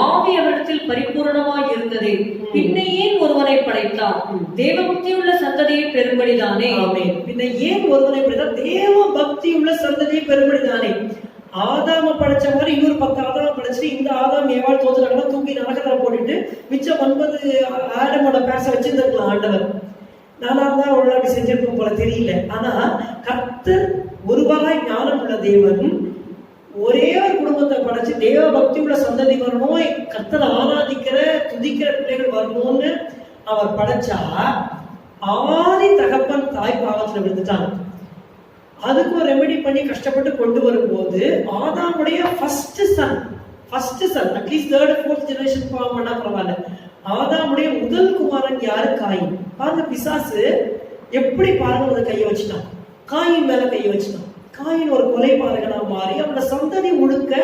ஆவி அவரிடத்தில் பரிபூரணமாய் இருந்ததே, பின்ன ஏன் ஒருவனை படைத்தார், தேவ பக்தி உள்ள சந்ததியை பெரும்படிதானே. ஆமென். பின்ன ஏன் ஒருவனை படைத்தார்? தேவ பக்தி உள்ள சந்ததியை பெரும்படிதானே. ஆதாம படைச்ச மாதிரி இன்னொரு 10 ஆதாம படைச்சிட்டு இந்த ஆதாம் ஏவாள் தோத்துறாங்கன்னா தூக்கி நரகத்துல போட்டுட்டு மிச்சம் 9 ஆடமோட பேச வச்சிருந்திருக்கலாம் ஆண்டவர். நானாதான் ஒரு நாள் செஞ்சிருக்கும் போல தெரியல. ஆனா கர்த்தர் ஒருவராய் ஞானம் உள்ள தேவன் ஒரே ஒரு குடும்பத்தை படைச்சு தேவ பக்தி உள்ள சந்ததி வரணும், கர்த்தர் ஆராதிக்கிற துதிக்கிற பிள்ளைகள் வரணும்னு அவர் படைச்சா, ஆதி தகப்பன் தாய் பாவத்துல விழுந்துட்டாங்க. அதுக்கு ஒரு ரெமெடி பண்ணி கஷ்டப்பட்டு கொண்டு வரும்போது ஆதாமுடைய ஃபர்ஸ்ட் சன், அட்லீஸ்ட் 3rd 4th ஜெனரேஷன் பாவம் பண்ணா பரவாயில்ல, ஆதாமுடைய முதல் குமாரன் யாரு? காயின். பாருங்க, பிசாசு எப்படி பாருங்க ஒரு கையை வச்சுட்டான், காயின் மேல கையை வச்சுட்டான். காயின் ஒரு கொலைபாதகனா மாறி அவனோட சந்ததி முழுக்க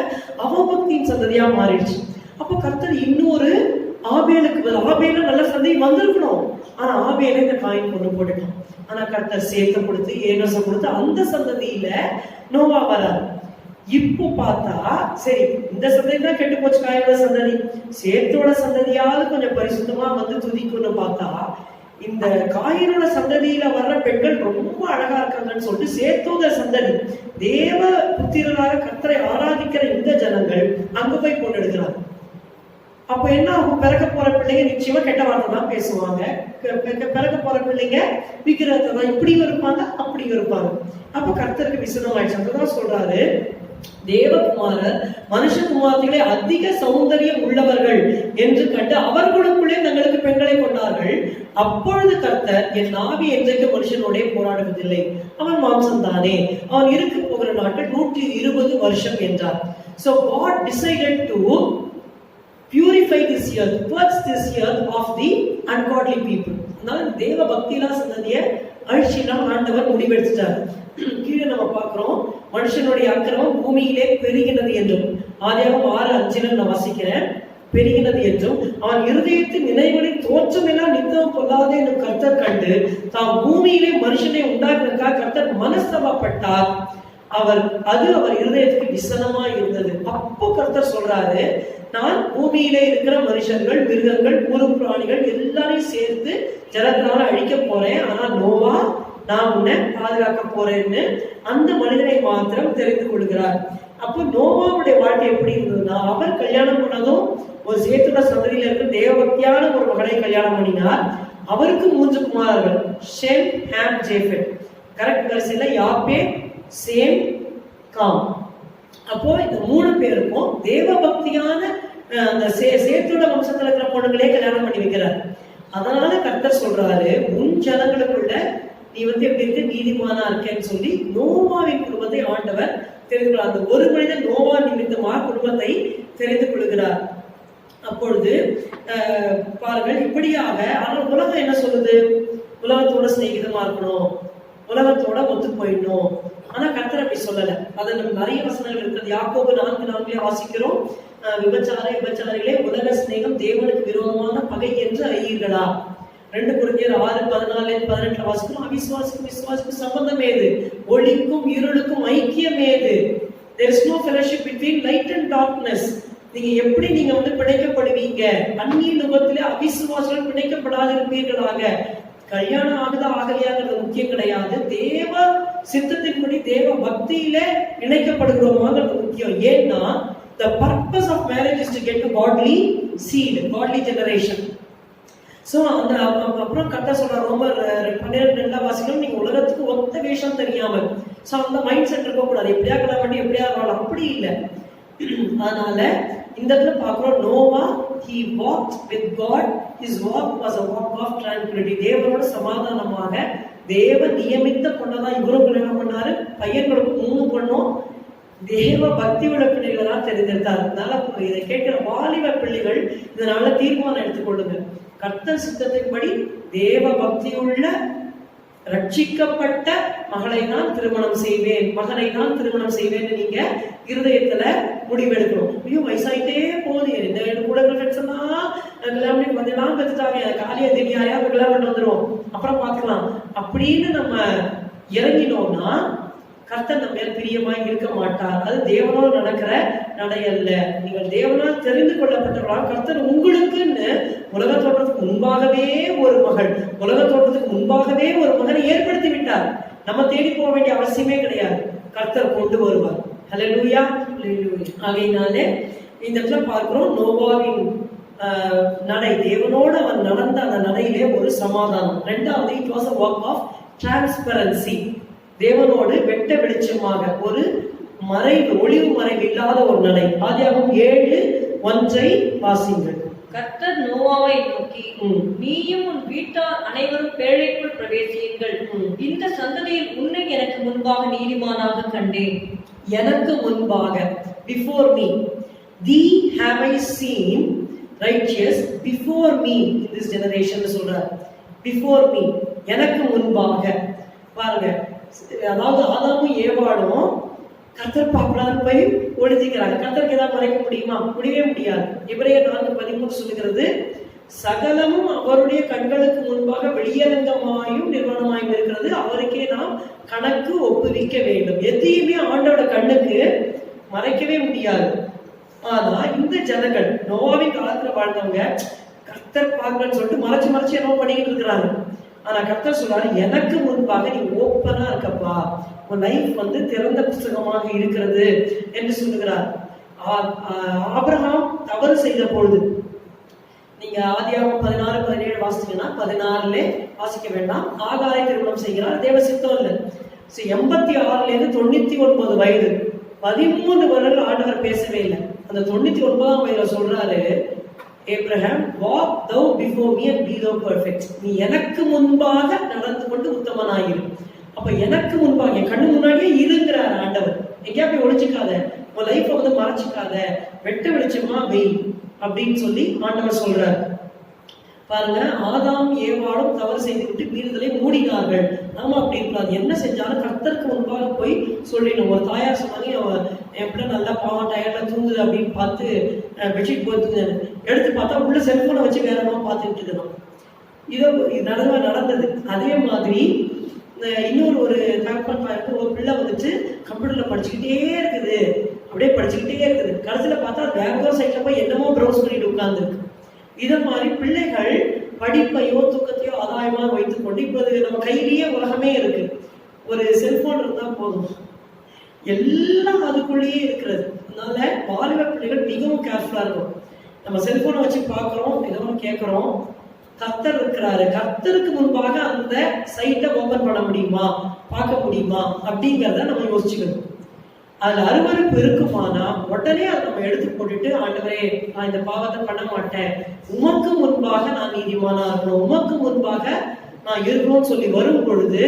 அவபக்தியின் சந்ததியா மாறிடுச்சு. அப்ப கர்த்தர் இன்னொரு ஆபேலுக்கு, ஆபேல நல்ல சந்ததி வந்திருக்கணும், ஆனா ஆபேல இந்த காயின் கொண்டு போட்டுட்டான். ஆனா கர்த்தர் சேர்த்து கொடுத்து ஏனோசை கொடுத்து அந்த சந்ததியில நோவா வராரு. இப்போ பார்த்தா சரி, இந்த சந்ததி தான் கெட்டு போச்சு, காயோட சந்ததி, சேத்தோட சந்ததியாவது கொஞ்சம் பரிசுத்தமா வந்து துதிக்கும்னு பார்த்தா, இந்த காயினோட சந்ததியில வர்ற பெண்கள் ரொம்ப அழகா இருக்காங்கன்னு சொல்லிட்டு சேத்தோட சந்ததி தேவ புத்திரராக கர்த்தரை ஆராதிக்கிற இந்த ஜனங்கள் அங்க போய் பொண்ணு எடுக்கிறாங்க. அப்ப என்ன ஆகும்? பிறக்க போற பிள்ளைங்க நிச்சயமா கெட்ட வார்த்தை தான் பேசுவாங்க, பிறக்க போற பிள்ளைங்க விக்கிரகத்தை தான் இப்படியும் இருப்பாங்க அப்படியும் இருப்பாங்க. அப்ப கர்த்தருக்கு விசனம் ஆயிடுச்சு. அப்பதான் சொல்றாரு, தேவகுமாரர் மனுஷகுமாரத்திலே அதிக சௌந்தரியம் உள்ளவர்கள் என்று கண்டு அவர்களுக்குள்ளே தங்களுக்கு பெண்களை கொண்டார்கள். அப்பொழுது கர்த்தர், என் ஆவி என்றைக்கு மனுஷனோட போராடுவதில்லை, அவன் மாம்சம் தானே, அவன் இருக்க போகிற நாட்கள் 120 வருஷம் என்றார். So God decided to purify this earth, purge this earth of the ungodly people. அதனால தேவ பக்தியிலா சந்ததியை அழிச்சிலாம் ஆண்டவர் முடிவெடுத்துட்டார். கீழே நம்ம பார்க்கிறோம், மனுஷனுடைய அக்கிரமம் பூமியிலே பெருகினது என்றும், ஆதியாகமம் 6:5 நான் வாசிக்கிறேன், பெருகினது என்றும் அவன் இருதயத்தின் நினைவுகளின் தோற்றம் எல்லாம் நித்தம் பொல்லாதே என்று கர்த்தர் கண்டு தாம் பூமியிலே மனுஷனை உண்டாக்குறதுக்காக கர்த்தர் மனஸ்தாபப்பட்டார். அவர் இருதயத்துக்கு விசனமா இருந்தது. அப்போ கர்த்தர் சொல்றாரு, நான் பூமியிலே இருக்கிற மனுஷர்கள், மிருகங்கள், ஊரு பிராணிகள் எல்லாரையும் சேர்த்து ஜலத்தினால அழிக்க போறேன். ஆனா நோவா, நான் உன்னை பாதுகாக்க போறேன்னு அந்த மனிதனை மாத்திரம் தெரிந்து கொள்கிறார். அப்போ நோவாவுடைய வாழ்க்கை எப்படி இருந்ததுன்னா, அவர் கல்யாணம் பண்ணதும் ஒரு சேத்துட சந்ததியில இருக்க தேவபக்தியான ஒரு மகனை கல்யாணம் பண்ணினார். அவருக்கு 3 குமாரர்கள், ஷெம், ஹாம், ஜேஃபெத். கரெக்ட் வரிசையில யாப்பே, சேம், காம். அப்போ இந்த 3 பேருக்கும் தேவபக்தியான அந்த சேத்தோட வம்சத்துல இருக்கிற பொண்ணுங்களே கல்யாணம் பண்ணி வைக்கிறார். அதனால கர்த்தர் சொல்றாரு, உன் ஜனங்களுக்குள்ள நீ எப்படி இருக்க, நீதிமானா இருக்கேன்னு சொல்லி நோவாவின் குடும்பத்தை ஆண்டவர் தெரிந்து கொள்ள, அந்த ஒரு மனிதன் நோவா நிமித்தமா குடும்பத்தை தெரிந்து கொள்கிறார். அப்பொழுது பாருங்கள், இப்படியாக. ஆனால் உலகம் என்ன சொல்லுது? உலகத்தோட சிநேகிதமா இருக்கணும், உலகத்தோட ஒத்து போயிடணும். ஆனா கர்த்தர் அப்படி சொல்லல. அது நம்ம நிறைய வசனங்கள் இருக்கிறது. யாக்கோபு 4:4 வாசிக்கிறோம், விபச்சாரிகளே, உலக சிநேகம் தேவனுக்கு விரோதமான பகை என்று அறியீர்களா? 2 கொரிந்தியர் 6:14-18 வாசிக்கிறோம், அவிசுவாசிக்கும் விசுவாசிக்கும் சம்பந்தம் ஏது? ஒளிக்கும் இருளுக்கும் ஐக்கியம் ஏது? There is no fellowship between light and darkness. நீங்க எப்படி பிணைக்கப்படுவீங்க? அந்நிய நுகத்திலே அவிசுவாசிகள் பிணைக்கப்படாதிருப்பீர்களாக. கல்யாணம் ஆகுதா ஆகலையாங்கிறது முக்கியம் கிடையாது. தேவ சித்தத்தின்படி தேவ பக்தியில இணைக்கப்படுகிறோமாங்கிறது முக்கியம். ஏன்னா the purpose of marriage is to get a godly seed, godly generation. So அந்த அப்புறம் கர்த்தர் சொல்ற ரோமர் 12:2 வாசிக்கிறோம், நீங்க உலகத்துக்கு ஒத்த வேஷம் தெரியாமல். சோ அந்த மைண்ட் செட் இருக்க கூடாது, எப்படியா கிளம்பி எப்படியா வாழ, அப்படி இல்லை. அதனால இந்த இடத்துல பார்க்கிறோம், Noah he walked with God, his walk was a walk of tranquility. தேவனோட சமாதானமாக தேவ நியமித்த பொண்ணதான் இவரும் கல்யாணம் பண்ணாரு. பையன்களுக்கு 3 பொண்ணும் தேவ பக்தி உள்ள பிள்ளைகளை தான் தெரிந்திருந்தார். அதனால இதை கேட்கிற வாலிப பிள்ளைகள் இதனால தீர்மானம் எடுத்துக்கொள்ளுங்க, கர்த்தர் சித்தத்தின்படி தேவ பக்தியுள்ள ரட்சிக்கப்பட்ட மகளை நான் திருமணம் செய்வேன், மகனை நான் திருமணம் செய்வேன். நீங்க இருதயத்துல முடிவெடுக்கணும். ஐயோ வயசாயிட்டே போகுது, என்ன கூட ஃப்ரெண்ட்ஸ் எல்லாம் கல்யாணம் பண்ணி கொஞ்சம் பெற்றுட்டாங்க, காலியா தினியாயா கல்யாணம் பண்ணி வந்துடும், அப்புறம் பார்க்கலாம் அப்படின்னு நம்ம இறங்கினோம்னா கர்த்தர் நம்ம மேல் பிரியமாய் இருக்க மாட்டார். அது தேவனோடு நடக்கிற நடையல்ல. நீங்கள் தேவனால் தெரிந்து கொள்ளப்பட்டவர்களால் கர்த்தர் உங்களுக்குன்னு உலக தோற்றத்துக்கு முன்பாகவே ஒரு மகள், உலக தோற்றத்துக்கு முன்பாகவே ஒரு மகனை ஏற்படுத்தி விட்டார். நம்ம தேடி போக வேண்டிய அவசியமே கிடையாது, கர்த்தர் கொண்டு வருவார். ஹல்லேலூயா. ஆகையினாலே இந்த இடத்துல பார்க்கிறோம், நோவாவின் நடை, தேவனோடு அவன் நடந்த அந்த நடையிலே ஒரு சமாதானம். 2வது, it was a walk of transparency. தேவனோடு வெட்ட வெளிச்சமாக ஒரு மறைவு, ஒளிவு மறைவு இல்லாத ஒரு நடை. ஆதியாகமம் 7:1 வாசிங்கள். கர்த்தர் நோவாவை நோக்கி, நீயும் உன் வீட்டார் அனைவரும் பேழைக்குள் பிரவேசியுங்கள், இந்த சந்ததியில் உன்னை எனக்கு முன்பாக நீதிமானாக கண்டேன். எனக்கு முன்பாக, before me, thee have I seen righteous before me in this generation சொல்றார். before me, எனக்கு முன்பாக. பாருங்க, அதாவது ஆதாமும் ஏவாளும் கர்த்தர் பார்க்கலான்னு போய் ஒழிஞ்சிக்கிறாங்க. கர்த்தருக்கு ஏதாவது மறைக்க முடியுமா? முடியவே முடியாது. எபிரேயர் 4:13 சொல்லுகிறது, சகலமும் அவருடைய கண்களுக்கு முன்பாக வெளியரங்கமாயும் நிர்வாணமாயும் இருக்கிறது, அவருக்கே நாம் கணக்கு ஒப்புவிக்க வேண்டும். எதையுமே ஆண்டோட கண்ணுக்கு மறைக்கவே முடியாது. ஆனா இந்த ஜனங்கள் நோவாவின் காலத்துல வாழ்ந்தவங்க கர்த்தர் பார்க்கலன்னு சொல்லிட்டு மறைச்சு என்ன பண்ணிக்கிட்டு இருக்கிறாங்க. ஆனா கர்த்தர் சொல்றாரு, எனக்கு முன்பாக நீ ஓப்பனா இருக்கப்பா, உன் லைஃப் திறந்த புஸ்தகமாக இருக்கிறது என்று சொல்லுகிறார். ஆபிரகாம் தவறு செய்த பொழுது, நீங்க ஆதியாகமம் 16-17 வாசிச்சீங்கன்னா 16 வாசிக்க வேண்டாம், ஆகாரை திருமணம் செய்கிறார். தேவ சித்தம் இல்லை. 86 99 வயது, 13 வருடங்கள் ஆண்டவர் பேசவே இல்லை. அந்த 99ஆம் வயதுல சொல்றாரு, Abraham, walk thou before me and be thou perfect. நீ எனக்கு முன்பாக நடந்து கொண்டு உத்தமனாயிரு. அப்ப எனக்கு முன்பாக, என் கண்ணு முன்னாடியே இருங்கிறார் ஆண்டவர். எங்கேயா போய் ஒழிச்சுக்காத, உன் லைஃபை வந்து மறைச்சிக்காத, வெட்ட வெளிச்சமா வை அப்படின்னு சொல்லி ஆண்டவர் சொல்றார். பாருங்க, ஆதாம் ஏவாளும் தவறு செய்து விட்டு மீறுதலை மூடினார்கள். நாம அப்படி இருக்கலாம். என்ன செஞ்சாலும் கர்த்தருக்கு முன்பாக போய் சொல்லிடணும். ஒரு தாயார் சொன்னாங்க, அவன் எப்படி நல்லா பாவம் டயர்ல தூங்குது அப்படின்னு பார்த்து பெட்ஷீட் போட்டு எடுத்து பார்த்தா உள்ள செல்போனை வச்சு வேற என்ன பார்த்துட்டு இருக்கணும். இது நடந்தது. அதே மாதிரி இன்னொரு ஒரு தகப்பன் பார்த்து ஒரு பிள்ளை வந்துட்டு கம்ப்யூட்டர்ல படிச்சுக்கிட்டே இருக்குது, அப்படியே படிச்சுக்கிட்டே இருக்குது. கடைசியில பார்த்தா வேற சைட்ல போய் என்னமோ ப்ரௌஸ் பண்ணிட்டு உட்கார்ந்துருக்கு. இதை மாதிரி பிள்ளைகள் படிப்பையோ தூக்கத்தையோ ஆதாயமாக வைத்துக் கொண்டு இப்போது நம்ம கையிலேயே உலகமே இருக்கு. ஒரு செல்போன் இருந்தா போதும், எல்லாம் அதுக்குள்ளேயே இருக்கிறது. அதனால வாலிப பிள்ளைகள் மிகவும் கேர்ஃபுல்லா இருக்கும். நம்ம செல்போனை வச்சு பார்க்கிறோம், ஏதோ ஒன்று கேட்கிறோம், கர்த்தர் இருக்கிறாரு, கர்த்தருக்கு முன்பாக அந்த சைட்டை ஓபன் பண்ண முடியுமா, பார்க்க முடியுமா அப்படிங்கிறத நம்ம யோசிச்சுக்கணும். அதுல அருவருப்பு இருக்குமானா உடனே அதை நம்ம எடுத்து போட்டுட்டு, ஆண்டவரே நான் இந்த பாவத்தை பண்ண மாட்டேன், உமக்கு முன்பாக நான் நீதிமானா இருக்கணும், உமக்கு முன்பாக நான் இருக்கணும்னு சொல்லி வரும் பொழுது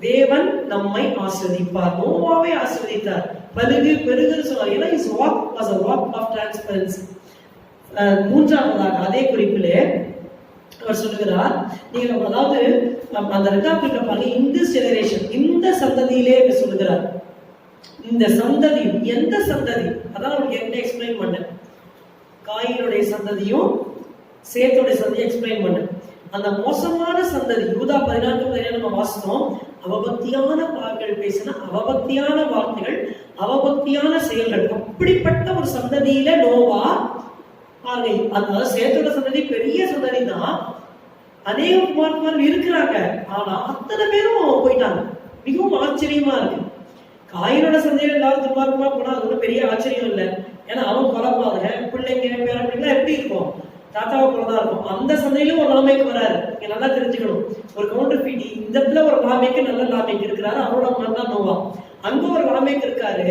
தேவன் நம்மை ஆசீர்வதிப்பார். நோவாவை ஆசீர்வதித்தார், பலுகு பெருகுன்னு சொன்னார். ஏன்னா his walk was a walk of transparency. மூன்றாவதாக அதே குறிப்பிலே அவர் சொல்லுகிறார், நீங்க அதாவது அந்த ரெண்டாவது பாருங்க, இந்த ஜெனரேஷன், இந்த சந்ததியிலே சொல்லுகிறார். இந்த சந்ததி எந்த சந்ததி, அதான் அவருக்கு என்ன எக்ஸ்பிளைன் பண்ணேன். காயினுடைய சந்ததியும் சேத்துடைய சந்ததியும் எக்ஸ்பிளைன் பண்ணேன். அந்த மோசமான சந்ததி யூதா 14 நம்ம வாசித்தோம். அவபக்தியான வார்த்தைகள் பேசின, அவபக்தியான வார்த்தைகள், அவபக்தியான செயல்கள், அப்படிப்பட்ட ஒரு சந்ததியில நோவா பாருங்க. அதனால சேத்தோட சந்ததி பெரிய சந்ததி தான், அநேக குமாரர்கள் இருக்கிறாங்க. ஆனா அத்தனை பேரும் போயிட்டாங்க. மிகவும் ஆச்சரியமா இருக்கு. காயினோட சந்தையில எல்லாரும் துர்மார்க்கமா போனா அது ஒன்றும் பெரிய ஆச்சரியம் இல்லை. ஏன்னா அவன் கொலைப்பாருங்க, பிள்ளைங்க பேர பிள்ளைங்களா எப்படி இருக்கும், தாத்தாவை போலதான் இருக்கும். அந்த சந்தையிலும் ஒரு லாமைக்கு வராரு. நீங்க நல்லா தெரிஞ்சுக்கணும். ஒரு கவுண்டர் பீட்டி இந்த இடத்துல ஒரு லாமைக்கு நல்ல லாமைக்கு இருக்கிறாரு, அவரோட மகன் தான் நோவா. அங்க ஒரு லாமைக்கு இருக்காரு,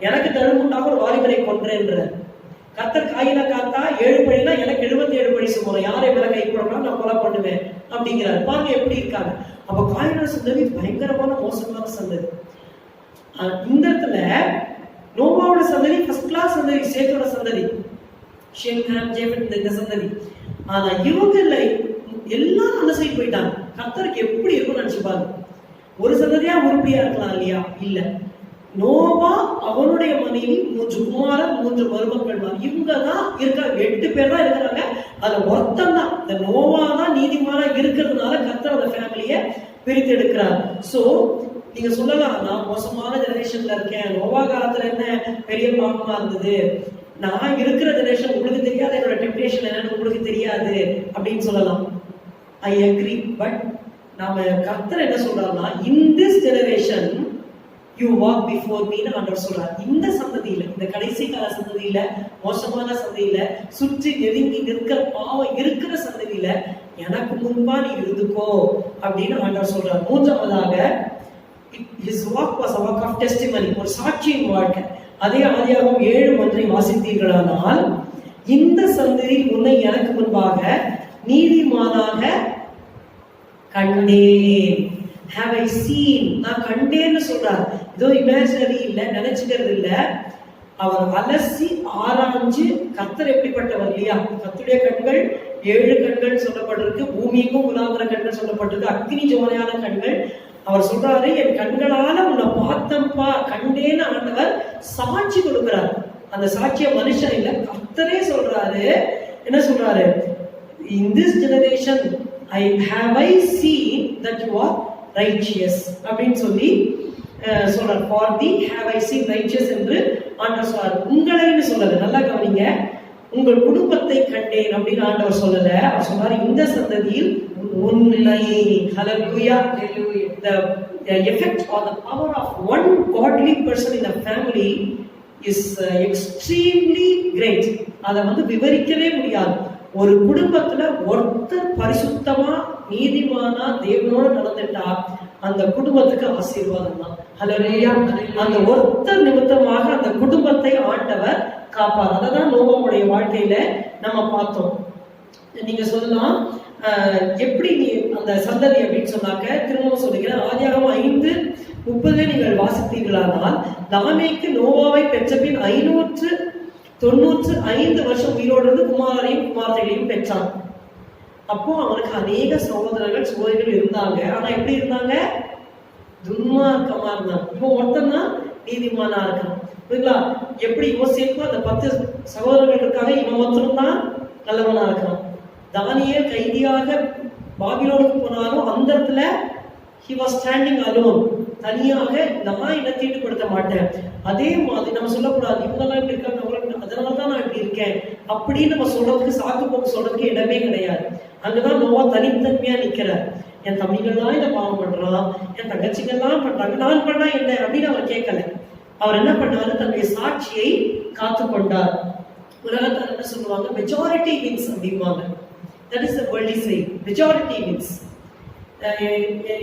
எனக்கு தழுமுண்டாக ஒரு வாலிபரை கொன்றேன்ற. கர்த்தர் காயினா காத்தா 7 பழினா எனக்கு 77 பழி சுமரும், யாரை மேல கை போடணும் நான் கொலை பண்ணுவேன் அப்படிங்கிறாரு. பாருங்க எப்படி இருக்காங்க. அப்ப காயினோட சந்ததி பயங்கரமான மோசமான சந்ததி. இந்த இடத்துல நோவாவோட சந்ததி ஃபர்ஸ்ட் கிளாஸ் சந்ததி, சேத்தோட சந்ததி, ஷேம் ஹாம் ஜேஃபத் இந்த சந்ததி. ஆனா இவங்க எல்லாம் அந்த சைடு போயிட்டாங்க. கர்த்தருக்கு எப்படி இருக்கும்னு நினைச்சு பாருங்க. ஒரு சந்ததியா உருப்படியா இருக்கலாம் இல்லையா? இல்ல. நோவா, அவனுடைய மனைவி, 3 குமாரர், 3 மருமக்கள், இவங்க தான் இருக்காங்க. 8 பேர் தான் இருக்கிறாங்க. அதுல ஒருத்தன் தான், இந்த நோவா தான் நீதிமானா இருக்கிறதுனால கர்த்தர் அந்த ஃபேமிலியை பிரித்து எடுக்கிறார். சோ நீங்க சொல்லலாம், நான் மோசமான ஜெனரேஷன்ல இருக்கேன், நோவா காலத்துல என்ன பெரிய பாவமா இருந்தது, நான் இருக்கிற ஜெனரேஷன் உங்களுக்கு தெரியாது, என்னோட டெம்ப்டேஷன் என்னன்னு உங்களுக்கு தெரியாது அப்படின்னு சொல்லலாம். I agree. பட் நாம கர்த்தர் என்ன சொல்றாருன்னா, in this generation you walk before மீன்னு ஆண்டவர் சொல்றார். இந்த சந்ததியில, இந்த கடைசி கால சந்ததியில, மோசமான சந்ததியில, சுற்றி நெருங்கி நிற்கிற பாவம் இருக்கிற சந்ததியில எனக்கு முன்பா நீ இருந்துக்கோ அப்படின்னு ஆண்டவர் சொல்றார். மூன்றாவதாக his walk was a walk of testimony, ஒரு சாட்சியின் வாழ்க்கை. அதே ஆதியாகமம் 7:1 வாசித்தீர்களானால், இந்த சந்ததியில் உன்னை எனக்கு முன்பாக நீதிமானாக கண்டேன். have I seen, நான் கண்டேன்னு சொல்றார். ஏதோ இமேஜினரி இல்ல, நினைச்சுக்கிறது இல்ல. அவர் அலசி ஆராய்ஞ்சு, கர்த்தர் எப்படிப்பட்டவர் இல்லையா, கர்த்தருடைய கண்கள் 7 கண்கள் சொல்லப்பட்டிருக்கு, பூமிக்கும் உலாவுற கண்கள் சொல்லப்பட்டிருக்கு, அக்னி ஜோலையான கண்கள். அவர் சொல்றாரு, என் கண்களால உன்னை பார்த்தப்பா, கண்டேன்னு ஆண்டவர் சாட்சி கொடுக்கிறார். அந்த சாட்சிய மனுஷன் இல்ல, கர்த்தரே சொல்றாரு. என்ன சொல்றாரு? in this generation have I seen that you are righteous அப்படின்னு சொல்லி சொல்றார். for thee have I seen righteous என்று ஆண்டவர் சொல்றார். உங்களைன்னு சொல்லல, நல்லா கவனிங்க, உங்கள் குடும்பத்தை கண்டேன் அப்படின்னு ஆண்டவர் சொல்லல. அவர் சொல்றாரு, இந்த சந்ததியில் உன்னை. ஹல்லேலூயா. the effect or the power of one godly person in a family is extremely great. அதை விவரிக்கவே முடியாது. ஒரு குடும்பத்துல ஒருத்தர் பரிசுத்தமா நீதிமானா தேவனோட நடந்துட்டா அந்த குடும்பத்துக்கு ஆசீர்வாதம் தான். ஹல்லேலூயா. அந்த ஒருத்தர் நிமித்தமாக அந்த குடும்பத்தை ஆண்டவர் காப்பார். அததான் நோவாவுடைய வாழ்க்கையில நம்ம பார்த்தோம். நீங்க சொல்லலாம், எப்படி நீ அந்த சந்ததி அப்படின்னு சொன்னாக்க திரும்பவும் சொல்லுகிறேன். ஆதியாகமம் 30 நீங்கள் வாசித்தீர்களானால், லாமேக்கு நோவாவை பெற்ற பின் 595 வருஷம் உயிரோடு இருந்து குமாரரையும் குமாரத்தைகளையும் பெற்றான். அப்போ அவனுக்கு அநேக சகோதரர்கள் சகோதரிகள் இருந்தாங்க. ஆனா எப்படி இருந்தாங்க? துன்மார்க்கமா இருந்தாங்க. இப்போ ஒருத்தன் தான் நீதிமானா இருக்கான். புரியுங்களா? எப்படி யோசிப்போ அந்த 10 சகோதரர்கள் இருக்காங்க, இவன் ஒருத்தன் தான் நல்லவனா இருக்கான். தானியேல் கைதியாக பாபிலோனுக்கு போனாலும் அந்த இடத்துல he was standing alone, தனியாக நான் என்ன தீட்டுப்படுத்த மாட்டேன். அதே மாதிரி நம்ம சொல்லக்கூடாது இவங்கெல்லாம் இப்படி இருக்காங்க அதனாலதான் நான் இப்படி இருக்கேன் அப்படின்னு நம்ம சொல்றதுக்கு, சாக்கு போக்கு சொல்றதுக்கு இடமே கிடையாது. அங்கதான் நோவா தனித்தன்மையா நிக்கிறார். என் தம்பிகள்லாம் இதை பாவம் பண்றான், என் தங்கச்சிகள்லாம் பண்றாங்க, நான் பண்ணா என்ன அப்படின்னு அவர் கேட்கல. அவர் என்ன பண்ணாரு? தன்னுடைய சாட்சியை காத்து கொண்டார். உலகத்தார் என்ன சொல்லுவாங்க? மெஜாரிட்டி வின்ஸ் அப்படிம்பாங்க. That is the worldly saying, majority wins.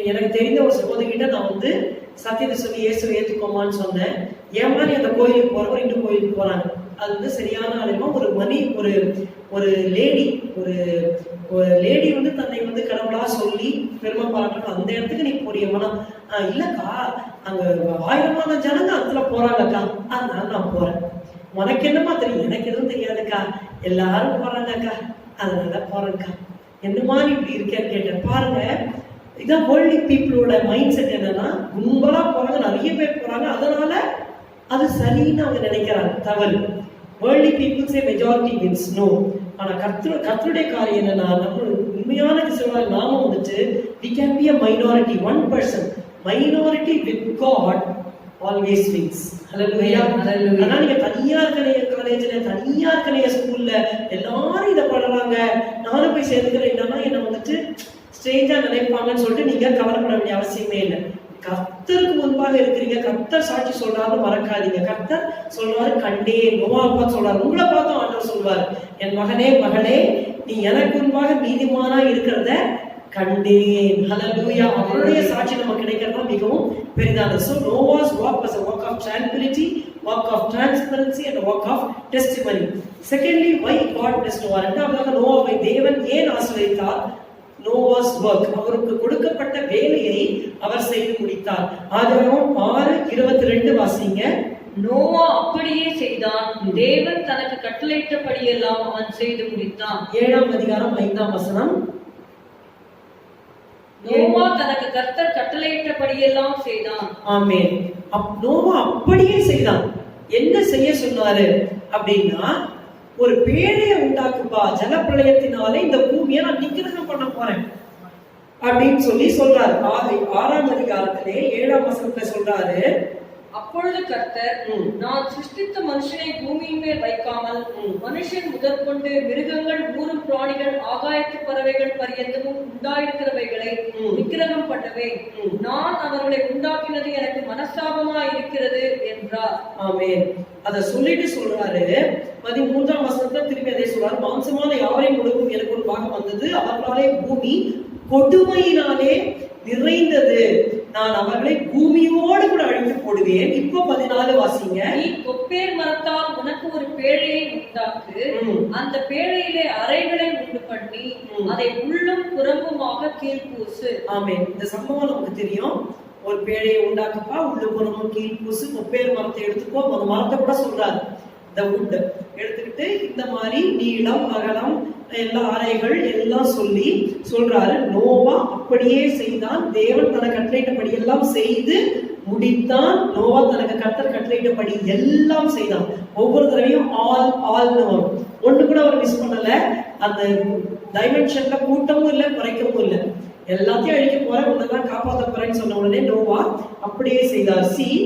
எனக்கு தெரிந்த ஒரு சகோதரிகிட்ட நான் வந்து சத்தியத்தை சொல்லி இயேசுவை ஏற்றுக்கோமான்னு சொன்னேன். ஏமா நீ அந்த கோயிலுக்கு போறவங்க இன்னும் கோயிலுக்கு போறாங்க. அது வந்து சரியான ஆளுமா ஒரு லேடி வந்து தன்னை வந்து கடவுளா சொல்லி பெருமை பாராட்டணும். அந்த இடத்துக்கு நீ போறியம்மா? இல்லக்கா, அங்க 1000 ஜனங்க அதுல போறாங்கக்கா, அதனால நான் போறேன். உனக்கு என்னமா தெரியும்? எனக்கு எதுவும் தெரியாதுக்கா, எல்லாரும் போறாங்கக்கா, அதனால போறேன்க்கா. என்னமா நீ இப்படி இருக்கேன்னு கேட்டேன். பாருங்க, இதான் வேர்ல்ட்லி பீப்புளோட மைண்ட் செட். என்னன்னா, கும்பலா போறாங்க, நிறைய பேர் போறாங்க, அதனால அது சரின்னு அவங்க நினைக்கிறாங்க. தவறு. Worldly people say majority wins. No. ஆனா கர்த்தருடைய காரியம் என்னன்னா, நம்ம உண்மையான கிறிஸ்தவர்கள் நாம வந்துட்டு we can be a minority, 1%. minority with God always wins. ஹல்லேலூயா. ஆனா நீங்க தனியா இருக்க காலேஜ்ல, தனியா இருக்க ஸ்கூல்ல எல்லாரும் இதை பண்றாங்க, நானும் போய் சேர்ந்துக்கிறேன், என்னன்னா என்ன வந்துட்டு ஸ்ட்ரேஞ்சா நினைப்பாங்கன்னு சொல்லிட்டு நீங்க கவலைப்பட வேண்டிய அவசியமே இல்லை. கர்த்தருக்கு முன்பாக இருக்கிறீங்க, கர்த்தர் சாட்சி சொல்றாரு, மறக்காதீங்க. கர்த்தர் சொல்றாரு, கண்டே நோவாவை பார்த்து சொல்றாரு, உங்களை பார்த்தும் ஆண்டவர் சொல்வாரு, என் மகனே மகளே, நீ எனக்கு முன்பாக நீதிமானா இருக்கிறத கண்டேன். ஹல்லேலூயா. அவருடைய சாட்சி நமக்கு கிடைக்கிறதா மிகவும் பெரிதானது. So Noah's walk was a walk of tranquility, walk of transparency and a walk of testimony. Secondly, why God blessed Noah? இரண்டாவதாக நோவாவை தேவன் ஏன் ஆசீர்வதித்தார்? Noah's work, அவருக்கு கொடுக்கப்பட்ட வேலையை அவர் செய்து முடித்தார். ஆதியாகமம் 6:22 வாசிங்க. நோவா அப்படியே செய்தான், தேவன் தனக்கு கட்டளையிட்டபடியெல்லாம் அவன் செய்து முடித்தான். 7ஆம் அதிகாரம் 5ஆம் வசனம். நோவா தனக்கு கர்த்தர் கட்டளையிட்டபடியெல்லாம் செய்தான். ஆமென். நோவா அப்படியே செய்தான். என்ன செய்ய சொன்னாரு அப்படின்னா, ஒரு பேழையை உண்டாக்குப்பா, ஜலப்பிரளயத்தினாலே இந்த பூமியை நான் நிக்கிரகம் பண்ண போறேன் அப்படின்னு சொல்லி சொல்றாரு. 6ஆம் அதிகாரத்திலே 7ஆம் வசனத்துல சொல்றாரு, அப்பொழுது கர்த்தர், நான் சிருஷ்டித்த மனுஷனை பூமியின் மேல் வைக்காமல் மனுஷன் முதற்கொண்டு மிருகங்கள், ஊரும் பிராணிகள், ஆகாயத்து பறவைகள் பரியந்தமும் உண்டாயிருக்கிறவைகளை விக்கிரகம் பண்ணுவேன். நான் அவர்களை உண்டாக்கினது எனக்கு மனஸ்தாபமா இருக்கிறது என்றார். ஆமென். அத சொல்லிட்டு சொல்றாரு. 13ஆம் வசனத்துல திரும்பி அதே சொல்றாரு, மாம்சமான யாவரையும் கொடுக்கும் எனக்கு ஒரு பாகம் வந்தது, அவர்களாலே பூமி கொடுமையினாலே நிறைந்தது, நான் அவர்களை பூமியோடு கூட அழித்து போடுவேன். இப்போ 14 வாசிங்க. நீ கொப்பேர் மரத்தால் உனக்கு ஒரு பேழையை உண்டாக்கு, அந்த பேழையிலே அறைகளை உண்டு பண்ணி அதை உள்ளும் புறம்புமாக கீழ்பூசு. ஆமென். இந்த சம்பவம் நமக்கு தெரியும். ஒரு பேழையை உண்டாக்குப்பா, உள்ளும் புறமும் கீழ்பூசு. கொப்பேர் மரத்தை எடுத்துக்கோ. அந்த மரத்தை கூட சொல்றாரு, இந்த wood எடுத்துக்கிட்டு இந்த மாதிரி நீளம் அகலம் எல்லா அறைகள் எல்லாம் சொல்லி சொல்றாரு. நோவா அப்படியே செய்தான். தேவன் தனக்கு கட்டளையிட்டபடி எல்லாம் செய்து முடித்தான். நோவா தனக்கு கர்த்தர் கட்டளையிட்டபடி எல்லாம் செய்தான். ஒவ்வொரு தடவையும் ஆல்னு வரும். ஒண்ணு கூட அவர் மிஸ் பண்ணல. அந்த டைமென்ஷன்ல கூட்டமும் இல்லை, குறைக்கவும் இல்லை. எல்லாத்தையும் அழிக்க போறேன், உன்னதான் காப்பாற்ற போறேன்னு சொன்ன உடனே நோவா அப்படியே செய்தார். See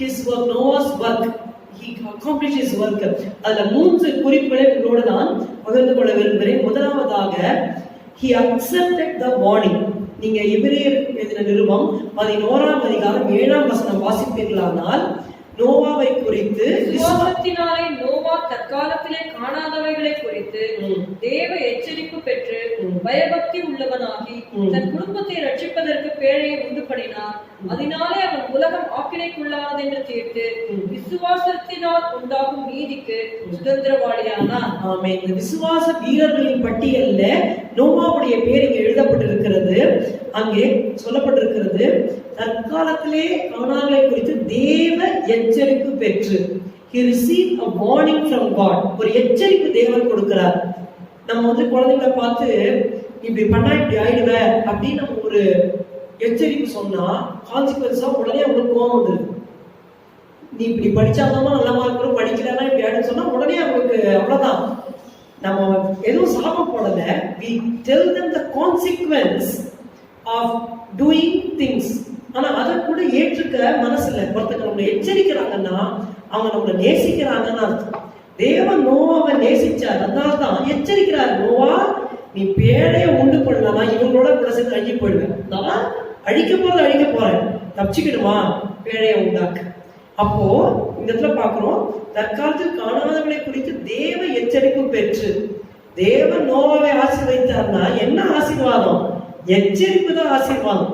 his work, Noah's work, he accomplished his work. அதுல 3 குறிப்புகளை உங்களோடு நான் பகிர்ந்து கொள்ள விரும்புகிறேன். முதலாவதாக, he accepted the warning. நீங்க எபிரேயர் எழுதின நிருபம் 11ஆம் அதிகாரம் 7ஆம் வசனம் வாசிப்பீர்களானால், நோவாவை குறித்து, விசுவாசத்தினாலே நோவா தற்காலத்திலே காணாதவைகளை குறித்து தேவ எச்சரிப்பு பெற்று பயபக்தி உள்ளவனாகி தன் குடும்பத்தை ரட்சிப்பதற்கு பேழையை உண்டு பண்ணினார். அதனாலே அவன் உலகம் ஆக்கினைக்குள்ளானது என்று தீர்த்து விசுவாசத்தினால் உண்டாகும் நீதிக்கு சுதந்திரவாளியானார். ஆமென். இந்த விசுவாச வீரர்களின் பட்டியல்ல நோவாவுடைய பேர் இங்கே எழுதப்பட்டிருக்கிறது. அங்கே சொல்லப்பட்டிருக்கிறது, தற்காலத்திலே கானான்களை குறித்து தேவ எச்சரிப்பு பெற்று he received a warning from God. ஒரு எச்சரிப்பு தேவன் கொடுக்கிறார். நம்ம வந்து குழந்தைங்களை பார்த்து இப்படி பண்ணா இப்படி ஆயிடுவ அப்படின்னு நம்ம ஒரு எச்சரிப்பு சொன்னா கான்சிக்வன்ஸா உடனே அவங்களுக்கு கோவம் வந்துருது. நீ இப்படி படிச்சாதான் நல்ல மார்க் வரும், படிக்கலன்னா இப்படி ஆயிடுன்னு சொன்னா உடனே அவங்களுக்கு அவ்வளவுதான். நம்ம எதுவும் சாபம் போடல, we tell them the consequence of doing things. ஆனா அதை கூட ஏற்றுக்க மனசு இல்லை. ஒருத்தங்க நம்மளை எச்சரிக்கிறாங்கன்னா அவங்க நம்மளை நேசிக்கிறாங்கன்னு அர்த்தம். தேவன் நோவாவை நேசிச்சார், அதனால்தான் எச்சரிக்கிறார். நோவா நீ பேழைய உண்டு பண்ணலாம், இவங்களோட கூட சேர்ந்து அழிஞ்சு போயிடுவேன், நான் அழிக்க போறேன், தப்பிச்சுக்கிடுமா பேழைய உண்டாக்கு. அப்போ இந்த இடத்துல பாக்குறோம், தற்காலத்தில் காணாதவர்களை குறித்து தேவ எச்சரிப்பு பெற்று தேவன் நோவாவை ஆசீர்வதித்தார்னா என்ன ஆசீர்வாதம்? எச்சரிப்பு தான் ஆசீர்வாதம்.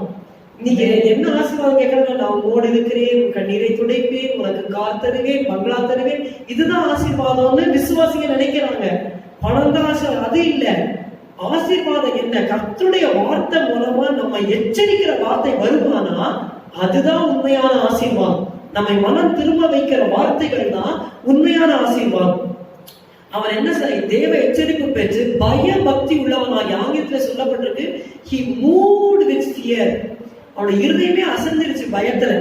நீங்க என்ன ஆசீர்வாதம் கேட்கறாங்க? நான் உன்னோடு இருக்கிறேன், கண்ணீரை துடைப்பேன், உனக்கு கார் தருவேன், பங்களா தருவேன், இதுதான் ஆசீர்வாதம்னு விசுவாசிங்க நினைக்கிறாங்க. பணம் தான் ஆசீர்வாதம், அது இல்ல. ஆசீர்வாதம் என்ன? கர்த்தருடைய வார்த்தை மூலமா நம்ம எச்சரிக்கிற வார்த்தை வருமானா அதுதான் உண்மையான ஆசீர்வாதம். நம்மை மனம் திரும்ப வைக்கிற வார்த்தைகள் தான் உண்மையான ஆசீர்வாதம். அவன் என்ன சரி தேவ எச்சரிப்பு பெற்று பய பக்தி உள்ளவனாகி, ஆங்கிலத்துல சொல்லப்பட்டிருக்கு he moved with fear. அவனுடைய இருதயமே அசந்திருச்சு பயத்துல.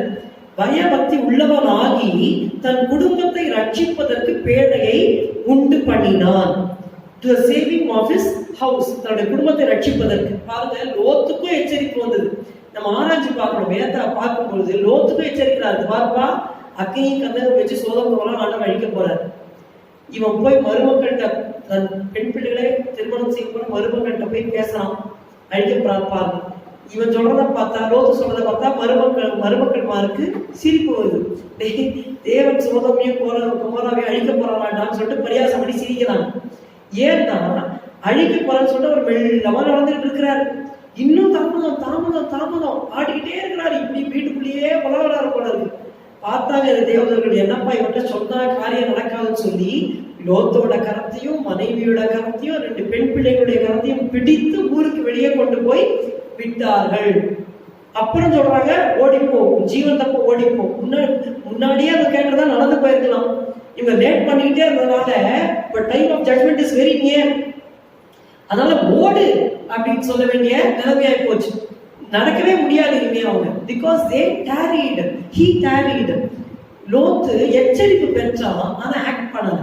பய பக்தி உள்ளவனாகி தன் குடும்பத்தை ரட்சிப்பதற்கு பேழையை உண்டு பண்ணினான். to the saving of his house. தன்னுடைய குடும்பத்தை ரட்சிப்பதற்கு. பாருங்க, லோத்துக்கும் எச்சரிப்பு வந்தது. நம்ம ஆராய்ச்சி பார்க்கணும். வேதத்தை பார்க்கும் பொழுது லோத்துக்கும் எச்சரிக்கிறாரு, பார்ப்பா அக்கையும் கண்ணகம் வச்சு சோதனை ஆண்டவர் அழிக்க போறாரு. இவன் போய் மருமக்கள்கிட்ட, தன் பெண் பிள்ளைகளை திருமணம் செய்ய போற மருமக்கள்கிட்ட போய் பேசலாம், அழிக்க பார்ப்பாரு. இவன் சொல்றத பார்த்தா, லோத்து சொல்றத பார்த்தா மருமக்கள்மாருக்கு சிரிப்பு வருது. தேவன் சோதமையும் குமாராவே அழிக்க போறாடான்னு சொல்லிட்டு பரியாசம் பண்ணி சிரிக்கிறாங்க. ஏன்னா அழிக்க போறான்னு சொல்லிட்டு ஒரு மெல்லமா நடந்துட்டு இருக்கிறாரு. இன்னும் தாமதம் ஆடிக்கிட்டே இருக்கிறாரு. இப்படி வீட்டுக்குள்ளேயே உலகிறாரு போல இருக்கு. பார்த்தாங்க தேவதர்கள், என்னப்பா இவற்றை சொன்னா காரியம் நடக்காதுன்னு சொல்லி லோத்தோட கரத்தையும் மனைவியோட கரத்தையும் 2 பெண் பிள்ளைகளுடைய கரத்தையும் பிடித்து ஊருக்கு வெளியே கொண்டு போய் விட்டார்கள். அப்புறம் சொல்றாங்க, ஓடிப்போ, ஜீவன் தப்ப ஓடிப்போ. முன்னாடியே அந்த கேட்டதா நடந்து போயிருக்கலாம். இவங்க லேட் பண்ணிக்கிட்டே இருந்ததுனால இப்ப time of judgment is very near, அதனால ஓடு அப்படின்னு சொல்ல வேண்டிய நிலைமையாய் போச்சு. நடக்கவே முடியாது இனிமே அவங்க. Because they tarried, he tarried. லோத்து எச்சரிப்பு பெற்றான், ஆனா ஆக்ட் பண்ணல.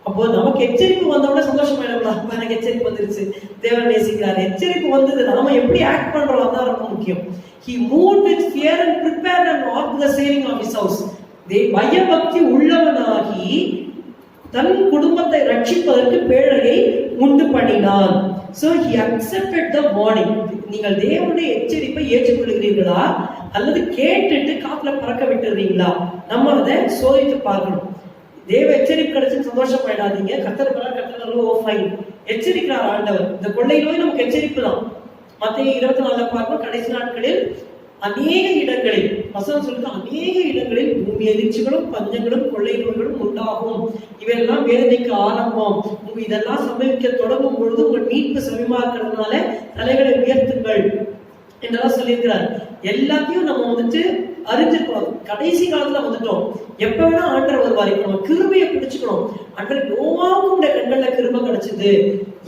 அப்போ நமக்கு எச்சரிப்பு வந்தோட சந்தோஷமாயிடலாம், எனக்கு எச்சரிப்பு வந்துருச்சு, தேவன் நேசிக்கிறார். எச்சரிப்பு வந்தது, நாம எப்படி ஆக்ட் பண்றோம் அதான் ரொம்ப முக்கியம். he moved with fear and prepared and walked the saving of his house. பயபக்தி உள்ளவனாகி தன் குடும்பத்தை ரட்சிப்பதற்கு பேழையை உண்டு பண்ணினான். So he accepted the warning. நீங்கள் தேவனுடைய எச்சரிப்பை ஏற்றுக்கொள்கிறீர்களா அல்லது கேட்டுட்டு காத்துல பறக்க விட்டுறீங்களா? நம்ம அதை சோதித்து பார்க்கணும். தேவ எச்சரிப்பு கிடைச்சு சந்தோஷப்படாதீங்க. கர்த்தர் எச்சரிக்கிறார் ஆண்டவர். இந்த கொள்ளை நோய் நமக்கு எச்சரிப்பு தான். மத்தேயு 24 பார்ப்போம், கடைசி நாட்களில் அநேக இடங்களில் வசனம் சொல்லுது, அநேக இடங்களில் பூமி எதிர்ச்சிகளும் பஞ்சங்களும் கொள்ளை நோய்களும் உண்டாகும். இவையெல்லாம் வேதனைக்கு ஆரம்பம். இதெல்லாம் சம்பவிக்க தொடங்கும் பொழுது உங்கள் மீட்பு சமீபமாக்கிறதுனால தலைகளை உயர்த்துங்கள் என்றெல்லாம் சொல்லியிருக்கிறார். எல்லாத்தையும் நம்ம வந்துட்டு அறிஞ்சிருக்கணும். கடைசி காலத்துல வந்துட்டோம். எப்ப வேணா ஆண்டவர் வருவார். இப்ப நம்ம கிருபையை பிடிச்சுக்கணும். ஆண்டவர் நோவாவுடைய கண்கள்ல கிருபை கிடைச்சது,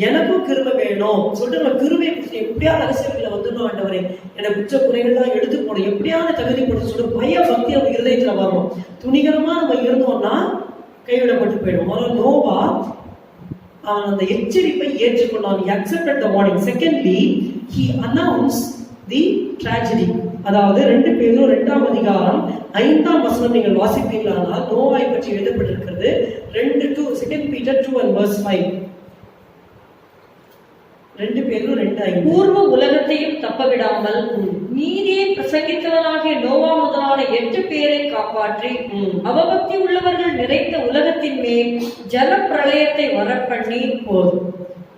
எனக்கும் கிருபை வேணும் சொல்லிட்டு நம்ம கிருபையை பிடிச்சி எப்படியாவது அரசியல்ல வந்துடணும். ஆண்டவரே எனக்கு உச்ச குறைகள்லாம் எடுத்து போடும், எப்படியாவது தகுதி போட்டு சொல்லிட்டு பய பக்தி நம்ம இருதயத்துல வரணும். துணிகரமா நம்ம இருந்தோம்னா கைவிடப்பட்டு போயிடும். ஆனால் நோவா அவன் அந்த எச்சரிப்பை ஏற்றுக்கொண்டான். He accepted the warning. Secondly, he announced the tragedy. அதாவது 2 பேதுரு 2ஆம் அதிகாரம் 5ஆம் வசனம் நீங்கள் வாசிப்பீங்களானால் நோவாய் பற்றி எழுதப்பட்டிருக்கிறது. 2 Peter 2 and verse 5. 2 பேதுரு 2:5. பூர்வ உலகத்தையும் தப்ப விடாமல் நீதியை பிரசங்கித்தவனாகிய நோவா முதலான 8 பேரை காப்பாற்றி அவபக்தி உள்ளவர்கள் நிறைந்த உலகத்தின் மேல் ஜல பிரளயத்தை வரப்பண்ணி போதும்.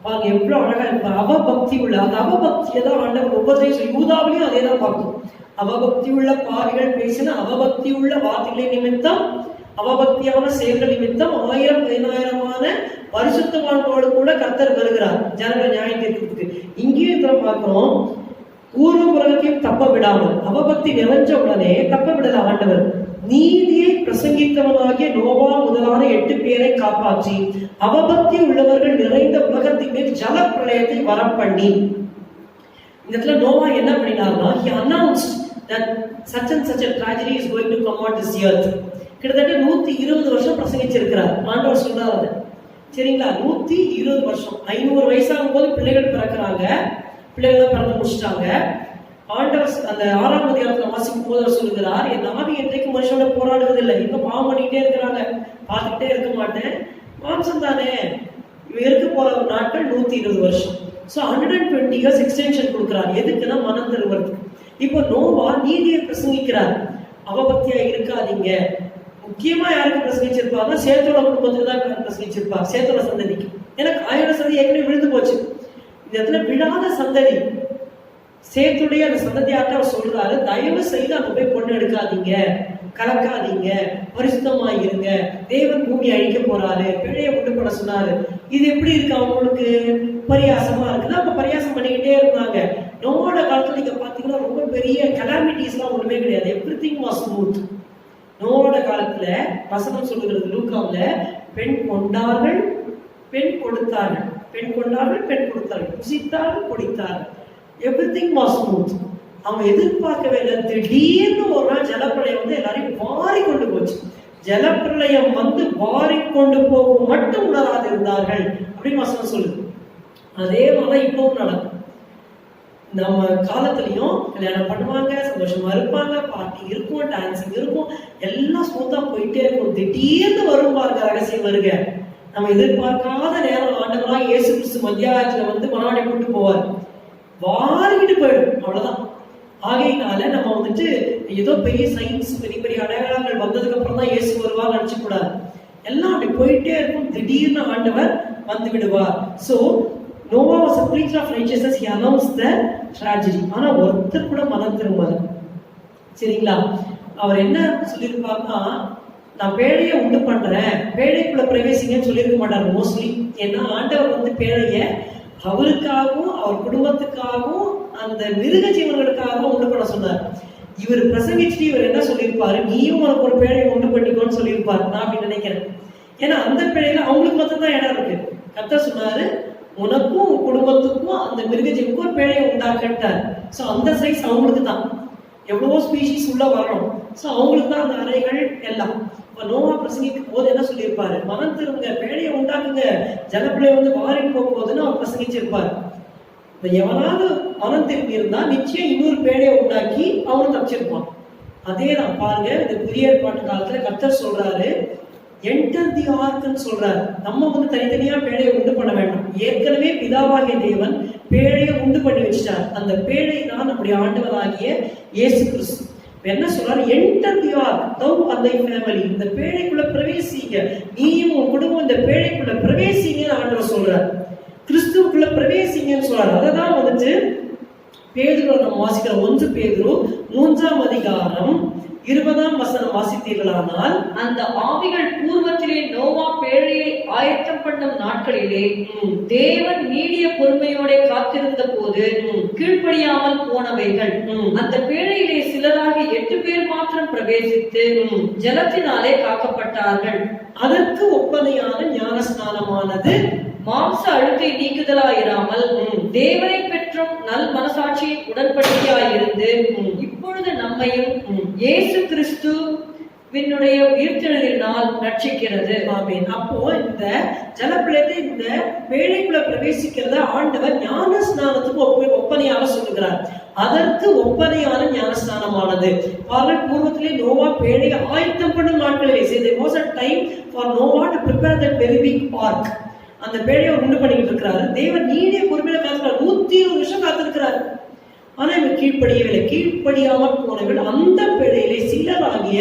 அவங்க எவ்வளவு அழகா இருப்பாங்க. அவபக்தி உள்ள, அந்த அவபக்தியை தான் ஆண்டவர் உபதேசம் யூதாவிலையும் அதே தான் பார்க்கும். அவபக்தி உள்ள பாவிகள் பேசின அவபக்தி உள்ள வார்த்தைகளை நிமித்தம், அவபக்தியான செயல்கள் நிமித்தம் 1000-10,000 பரிசுத்தவான்களோடு கூட கர்த்தர் வருகிறார் ஜனங்கள் நியாயம் தீர்க்கிறதுக்கு. இங்கேயும் பார்க்கிறோம், ஊரும் உலகத்தையும் தப்ப விடாமல், அவபக்தி நிறைஞ்ச உடனே தப்ப விடல ஆண்டவர். நீதியை பிரசங்கித்தவனாகிய நோவா முதலான 8 பேரை காப்பாற்றி அவபக்தி உள்ளவர்கள் நிறைந்த உலகத்தின் மேல் ஜல பிரளயத்தை வரப்பண்ணி. இந்த இடத்துல நோவா என்ன பண்ணினார்னா, he announced that such and such a tragedy is going to come on this earth. கிட்டத்தட்ட 120 வருஷம் பிரசங்கிச்சிருக்கிறார். ஆண்டவர் சொல்றாரு அது, சரிங்களா? 120 வருஷம். 500 வயசாகும் போது பிள்ளைகள் பிறக்கிறாங்க. பிள்ளைகளை பிறந்து முடிச்சிட்டாங்க. ஆண்டவர் அந்த 6ஆம் அதிகாரத்துல வாசிக்கும் போது அவர் சொல்லுகிறார், என் ஆவி என்றைக்கு மனுஷனோட போராடுவதில்லை, இப்ப பாவம் பண்ணிக்கிட்டே இருக்கிறாங்க, பார்த்துக்கிட்டே இருக்க மாட்டேன், மாம்சம் தானே, இருக்க போற நாட்கள் 120 வருஷம். ஸோ 120 இயர்ஸ் எக்ஸ்டென்ஷன் கொடுக்குறார். எதுக்குன்னா மனம் திருவறதுக்கு. இப்போ நோவா நீதியை பிரசங்கிக்கிறார். அவபக்தியா இருக்காதீங்க. முக்கியமா யாருக்கு பிரசங்கிச்சிருப்பாருன்னா சேத்தோட குடும்பத்துக்கு தான் பிரசங்கிச்சிருப்பார், சேத்தோட சந்ததிக்கு. ஏன்னா காயோட சந்ததி ஏற்கனவே விழுந்து போச்சு. இந்த இடத்துல விழாத சந்ததி சேத்துடைய அந்த சந்ததியாட்ட அவர் சொல்றாரு, தயவு செய்து அங்க போய் பொண்ணு எடுக்காதீங்க, கலக்காதீங்க, பரிசுத்தமா இருங்க, தேவன் பூமி அழிக்க போறாரு, பிழைய உண்டு பண்ண சொன்னாரு. இது எப்படி இருக்கு அவங்களுக்கு? பரியாசமா இருக்குது. அப்ப பரியாசம் பண்ணிக்கிட்டே இருந்தாங்க. நோவோட காலத்துல நீங்க பாத்தீங்கன்னா ரொம்ப பெரிய கலாமிட்டிஸ் எல்லாம் ஒண்ணுமே கிடையாது. Everything was smooth. நோவோட காலத்துல வசனம் சொல்லுகிறது லூக்காவுல, பெண் கொண்டார்கள், பெண் கொடுத்தார்கள், பெண் கொண்டார்கள், பெண் கொடுத்தார்கள், புசித்தார்கள், குடித்தார்கள். Everything was smooth. அவங்க எதிர்பார்க்கவே இல்லை. திடீர்னு ஒரு நாள் ஜலப்பிரளயம் வந்து எல்லாரையும் வாரி கொண்டு போச்சு. ஜலப்பிரளயம் வந்து வாரி கொண்டு போகும் மட்டும் உணராது இருந்தார்கள் அப்படின்னு வசனம் சொல்லுது. அதே மாதிரிதான் இப்பவும் நடக்கும். நம்ம காலத்திலையும் கல்யாணம் பண்ணுவாங்க, சந்தோஷமா இருப்பாங்க, பார்ட்டி இருக்கும், டான்சிங் இருக்கும், எல்லாம் ஸ்மூத்தா போயிட்டே இருக்கும். திடீர்னு வரும் பாருங்க ரகசியம் வருக. நம்ம எதிர்பார்க்காத நேரம் ஆண்டவரா இயேசு கிறிஸ்து மத்தியாகத்துல வந்து மனவாடி கொண்டு போவார், வாரிக்கிட்டு போயிடும். அவ்வளவுதான். ஆகையினால நம்ம வந்துட்டு ஏதோ பெரிய சயின்ஸ், பெரிய பெரிய அடையாளங்கள் வந்ததுக்கு அப்புறம் தான் இயேசு வருவார் நினைச்சு கூடாது. எல்லாம் அப்படி போயிட்டே இருக்கும். திடீர்னு ஆண்டவர் வந்து விடுவார். So Noah was a preacher of righteousness. He announced the tragedy. ஆனா ஒருத்தர் கூட மனம் திரும்பாரு. சரிங்களா? அவர் என்ன சொல்லியிருப்பாருன்னா, நான் பேழைய உண்டு பண்றேன், பேழைக்குள்ள பிரவேசிங்கன்னு சொல்லியிருக்க மாட்டார் மோஸ்ட்லி. ஏன்னா ஆண்டவர் வந்து பேழைய அவருக்காகவும் அவர் குடும்பத்துக்காகவும் அந்த மிருக ஜீவன்களுக்காகவும் உண்டு பண்ண சொன்னார். இவர் பிரசங்கிச்சுட்டு இவர் என்ன சொல்லியிருப்பாரு, நீயும் உனக்கு ஒரு பேழையை உண்டு பண்ணிக்கோன்னு சொல்லியிருப்பாரு. நான் அப்படி நினைக்கிறேன். ஏன்னா அந்த பேழையில அவங்களுக்கு மட்டும் தான் இடம் இருக்கு. கர்த்தர் சொன்னாரு, உனக்கும் குடும்பத்துக்கும் அந்த மிருக ஜீவனுக்கும் ஒரு பேழையை உண்டாக்கிட்டார். ஸோ அந்த சைஸ் அவங்களுக்கு தான். எவ்வளவோ ஸ்பீஷீஸ் உள்ள வரணும். ஸோ அவங்களுக்கு தான் அந்த அறைகள் எல்லாம். இப்போ நோவா பிரசங்கிக்கும் போது என்ன சொல்லியிருப்பாரு, மனம் திருங்க, பேழையை உண்டாக்குங்க, ஜலப்பிழையை வந்து வாரி போகுதுன்னு அவர் பிரசங்கிச்சிருப்பாரு. இப்போ எவனாவது மனம் திரும்பி இருந்தா நிச்சயம் இன்னொரு பேழையை உண்டாக்கி அவனும் தப்பிச்சிருப்பான். அதே தான் பாருங்க, இந்த புதிய ஏற்பாட்டு காலத்துல கர்த்தர் சொல்றாரு, என்டர் தி ஆர்க்னு சொல்றாரு. நம்ம வந்து தனித்தனியா பேழையை உண்டு பண்ண வேண்டாம். ஏற்கனவே பிதாவாகிய தேவன் பேழையை உண்டு பண்ணி வச்சிட்டார். அந்த பேழை தான் நம்முடைய ஆண்டவராகிய இயேசு கிறிஸ்து. என்ன சொல்றாரு, enter the ark thou and thy family. இந்த பேழைக்குள்ள பிரவேசிங்க, நீயும் உன் குடும்பம் இந்த பேழைக்குள்ள பிரவேசிங்கன்னு ஆண்டவர் சொல்றாரு. கிறிஸ்துவுக்குள்ள பிரவேசிங்கன்னு சொல்றாரு. அததான் வந்துட்டு பேதுரு நம்ம வாசிக்கிற 1 பேதுரு 3ஆம் அதிகாரம் 20ஆம் வசனம் வாசித்தீர்களானால், அந்த ஆவிகள் பூர்வத்திலே நோவா பேழையை ஆயத்தம் பண்ணும் நாட்களிலே தேவன் நீடிய பொறுமையோட காத்திருந்த போது கீழ்ப்படியாமல் போனவைகள் அந்த பேழையிலே சிலராக 8 பேர் மாத்திரம் பிரவேசித்து ஜலத்தினாலே காக்கப்பட்டார்கள். அதற்கு ஒப்பனையான ஞானஸ்நானமானது மாம்ச அழுக்கை நீக்குதலாயிராமல் தேவனை பெற்றும் நல் மனசாட்சியின் உடன்படிக்கையாயிருந்து இப்பொழுது நம்மையும் இயேசு கிறிஸ்துவினுடைய உயிர்த்தெழுதலினால் ரட்சிக்கிறது. ஆமென். அப்போ இந்த ஜலப்பிரளயத்தை இந்த பேழைக்குள்ள பிரவேசிக்கிறத ஆண்டவர் ஞான ஸ்நானத்துக்கு ஒப்பனையாக சொல்லுகிறார். அதற்கு ஒப்பனையான ஞானஸ்நானமானது பாருங்கள், பூர்வத்திலே நோவா பேழையை ஆயத்தம் பண்ணும் நாட்களிலே there was a time for Noah to prepare that very big ark. அந்த பேழையை உண்டு பண்ணிட்டு இருக்கிறாரு. தேவன் நீடிய பொறுமையில காத்திருக்கிறார். 120 வருஷம் காத்திருக்கிறார். ஆனா இவர் கீழ்ப்படியவில்லை. கீழ்ப்படியாமல் போனவர்கள் அந்த பேழையிலே சிலராகிய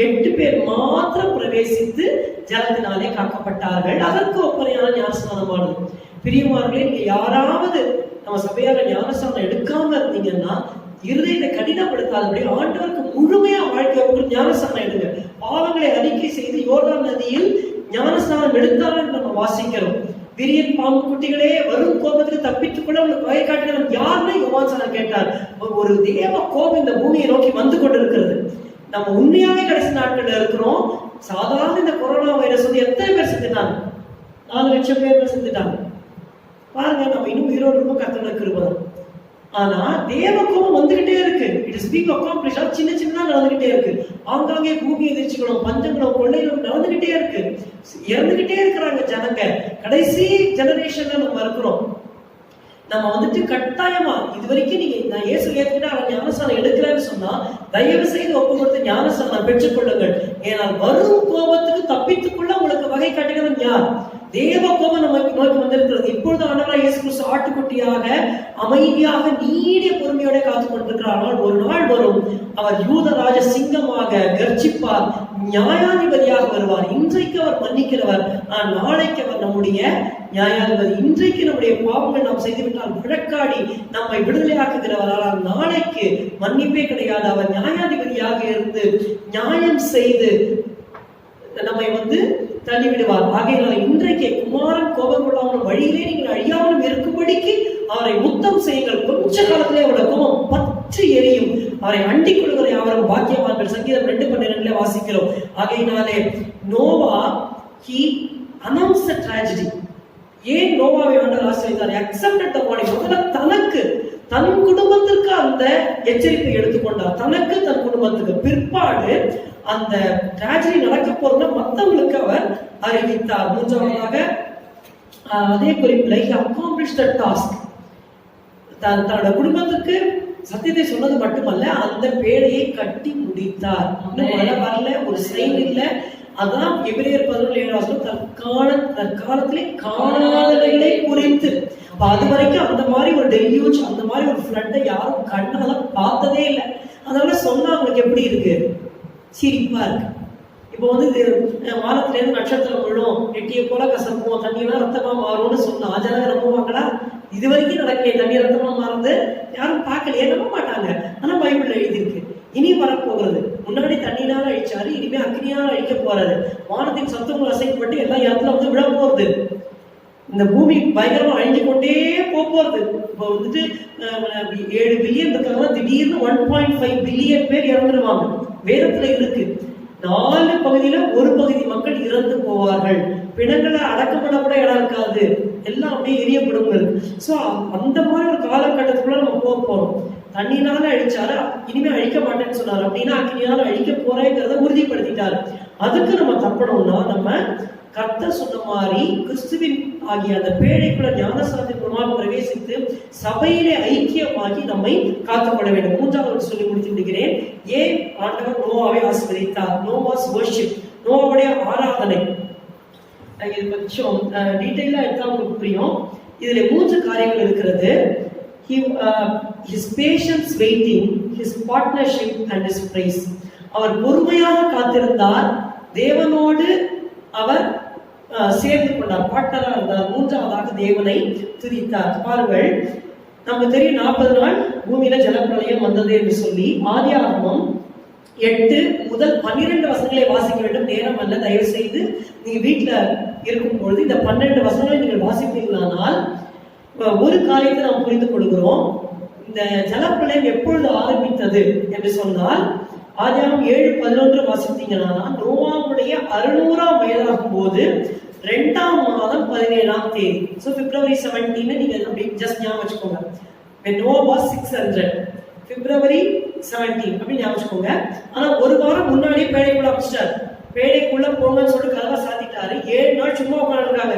8 பேர் மாத்திரம் பிரவேசித்து ஜலத்தினாலே காக்கப்பட்டார்கள். அதற்கு ஒப்பனையான ஞானஸ்நானமானது. பிரியமானவர்களே, நீங்க யாராவது நம்ம சபையால ஞானஸ்நானம் எடுக்காம இருந்தீங்கன்னா இருதயத்தை கடினப்படுத்தாதபடி ஆண்டவருக்கு முழுமையா வாழ்க்கை ஞானஸ்நானம் எடுங்க. பாவங்களை அறிக்கை செய்து யோர்தான் நதியில் ஞானஸ்நானம் எடுத்தாலும் நம்ம வாசிக்கிறோம். விரியன் பாம்பு குட்டிகளே, வரும் கோபத்துக்கு தப்பித்துக் கொள்ள உங்களுக்கு வகை காட்டுகிறவன் யாருன்னு யோவான் கேட்டார். ஒரு தேவ கோபம் இந்த பூமியை நோக்கி வந்து கொண்டிருக்கிறது. நம்ம உண்மையாவே கடைசி நாட்கள்ல இருக்கிறோம். சாதாரண இந்த கொரோனா வைரஸ் வந்து எத்தனை பேர் செத்துட்டாங்க? 4 லட்சம் பேர் செத்துட்டாங்க. பாருங்க, நம்ம இன்னும் உயிரோடு இருக்கும், கர்த்தருடைய கிருபை. ஆனா தேவ கோபம் வந்துகிட்டே இருக்கு. It is being accomplished. சின்ன சின்னதா நடந்துகிட்டே இருக்கு. ஆங்காங்கே பூமி எதிர்ச்சிகளும் பஞ்சங்களும் கொள்ளைகளும் நடந்துகிட்டே இருக்கு. இறந்துகிட்டே இருக்கிறாங்க ஜனங்க. கடைசி ஜெனரேஷன்ல நம்ம இருக்கிறோம். நம்ம வந்துட்டு கட்டாயமா இது வரைக்கும் நீங்க நான் இயேசு ஏத்துக்கிட்டு அவன் ஞானஸ்தானம் எடுக்கலன்னு சொன்னா தயவு செய்து ஒப்பு கொடுத்து ஞானஸ்தானம் பெற்றுக் கொள்ளுங்கள். ஏனால் வரும் கோபத்துக்கு தப்பித்துக்குள்ள உங்களுக்கு வகை காட்டுகிறவன் யார்? தேவ கோபம் நமக்கு நோக்கி வந்திருக்கிறது. இப்பொழுது ஆண்டவராகிய இயேசு கிறிஸ்து ஆட்டுக்குட்டியாக அமைதியாக நீடிய பொறுமையோட காத்துக் கொண்டிருக்கிறார். ஆனால் ஒரு நாள் வரும், அவர் யூதராஜ சிங்கமாக கர்ஜிப்பார், நியாயாதிபதியாக வருவார். இன்றைக்கு அவர் மன்னிக்கிறவர், நாளைக்கு அவர் நம்முடைய நியாயாதிபதி. இன்றைக்கு நம்முடைய பாவங்கள் நாம் செய்துவிட்டால் வழக்காடி நம்மை விடுதலையாக்குகிறவர். ஆனால் நாளைக்கு மன்னிப்பே கிடையாது. அவர் நியாயாதிபதியாக இருந்து நியாயம் செய்து நம்மை தள்ளிவிடுவார். ஆகையினால இன்றைக்கு குமாரன் கோபம் கொள்ளாமல் வழியிலே நீங்கள் அழியாமலும் இருக்கும்படிக்கு அவரை முத்தம் செய்யுங்கள். கொஞ்ச காலத்திலே அவருடைய கோபம் பற்றி எரியும். அவரை அண்டிக் கொள்கிற யாவரும் பாக்கியவான்கள். சங்கீதம் 2:12 வாசிக்கிறோம். ஆகையினாலே Noah he announced the tragedy. ஏன் நோவாவை ஆண்டவர் ஆசீர்வதித்தார்? accepted the warning. முதல்ல தனக்கு தன் குடும்பத்திற்கு அந்த எச்சரிப்பை எடுத்துக்கொண்டார். தனக்கு தன் குடும்பத்துக்கு. பிற்பாடு அந்த டிராஜடி நடக்க போறத மற்றவங்களுக்கு அவர் அறிவித்தார். மூன்றாவதாக அதே குறிப்பில் he accomplished the task. தன்னோட குடும்பத்துக்கு சத்தியத்தை சொன்னது மட்டுமல்ல, அந்த பேழையை கட்டி முடித்தார். மழை வரல, ஒரு சைன் இல்ல. அதான் எபிரேயர் 11:7 தற்காலத்திலே காணாதவைகளை குறித்து. அது வரைக்கும் அந்த மாதிரி ஒரு டெல்யூஜ், அந்த மாதிரி ஒரு ஃப்ளட்டை யாரும் கண்ணால பார்த்ததே இல்லை. அதனால சொன்னா அவங்களுக்கு எப்படி இருக்கு? சிரிப்பா இருக்கு. இப்போ வானத்துல இருந்து நட்சத்திரம் விழும், எட்டிய போல கசப்போம், தண்ணியெல்லாம் ரத்தமா மாறும்னு சொன்னா ஜனங்க நம்புவாங்களா? இது வரைக்கும் நடக்கலையே, தண்ணி ரத்தமா மாறுது, யாரும் பார்க்கலையே, நம்ப மாட்டாங்க. ஆனா பைபிள்ல எழுதியிருக்கு, இனி வரப்போகிறது. முன்னாடி தண்ணினால அழிச்சாரு, இனிமே அக்னியால அழிக்க போறாரு. வானத்தின் சத்தங்கள் அசைக்கப்பட்டு எல்லா இடத்துல விழ போறது. இந்த பூமி பயங்கரமா அழிஞ்சு கொண்டே போறது. இப்போ 7 பில்லியன் இருக்காங்க, திடீர்னு 1.5 பில்லியன் பேர் இறந்துருவாங்க. வேதத்துல இருக்கு. 4 பகுதியில ஒரு பகுதி மக்கள் இறந்து போவார்கள். பிணங்களை அடக்கம் பண்ண கூட இடம் இருக்காது, எல்லாம் அப்படியே எரியப்படும். சோ அந்த மாதிரி ஒரு காலகட்டத்துக்குள்ள நம்ம போறோம். தண்ணினால அழிச்சாரு, இனிமே அழிக்க மாட்டேன்னு சொன்னாரு. அப்படின்னா அக்னியால அழிக்க போறேங்கிறத உறுதிப்படுத்திட்டாரு. அதுக்கு நம்ம தப்பணும்னா நம்ம கர்த்தர் சொன்ன மாதிரி கிறிஸ்துவின் ஆகிய அந்த பேழைக்குள்ள ஞானஸ்தானத்தின் மூலமாக பிரவேசித்து சபையிலே ஐக்கியமாகி நம்மை காத்துக்கொள்ள வேண்டும். மூன்றாவது சொல்லி முடித்திருக்கிறேன். ஏன் ஆண்டவர் நோவாவை ஆசீர்வதித்தார்? நோவாஸ் வர்ஷிப், நோவாவுடைய ஆராதனை. இது கொஞ்சம் டீட்டெயிலா எடுத்தா உங்களுக்கு புரியும். இதுல 3 காரியங்கள் இருக்கிறது. His patience waiting, his partnership and his praise. அவர் பொறுமையாக காத்திருந்தார், தேவனோடு அவர் சேர்ந்து கொண்டார், பார்ட்னரா இருந்தார். மூன்றாவதாக தேவனை துதித்தார். பாருங்கள், நமக்கு தெரியும் 40 நாள் பூமியில ஜலப்பிரளயம் வந்தது என்று சொல்லி ஆதியாகமம் 8 முதல் 12 வசனங்களை வாசிக்க வேண்டும். நேரம் அல்ல, தயவு செய்து நீங்க வீட்டுல இருக்கும் பொழுது இந்த 12 வசனங்களை நீங்கள் வாசிப்பீர்களானால் ஒரு காரியத்தை நாம் புரிந்து கொள்கிறோம். இந்த ஜலப்பிரளயம் எப்பொழுது ஆரம்பித்தது என்று சொன்னால் ஆதியாகமம் 7:11 வாசித்தீங்கன்னா நோவாவுடைய 600ஆம் வயதாகும் போது 2ஆம் மாதம் 17ஆம் தேதி. So February 17 நீங்க அப்படி ஜஸ்ட் ஞாபகம் வச்சுக்கோங்க. When Noah was 600, February 17 அப்படி ஞாபகம் வச்சுக்கோங்க. ஆனா ஒரு வாரம் முன்னாடியே பேழைக்குள்ள அமைச்சிட்டாரு. பேழைக்குள்ள போங்கன்னு சொல்லிட்டு கதவை சாத்திட்டாரு. 7 நாள் சும்மா உட்காந்துருக்காங்க.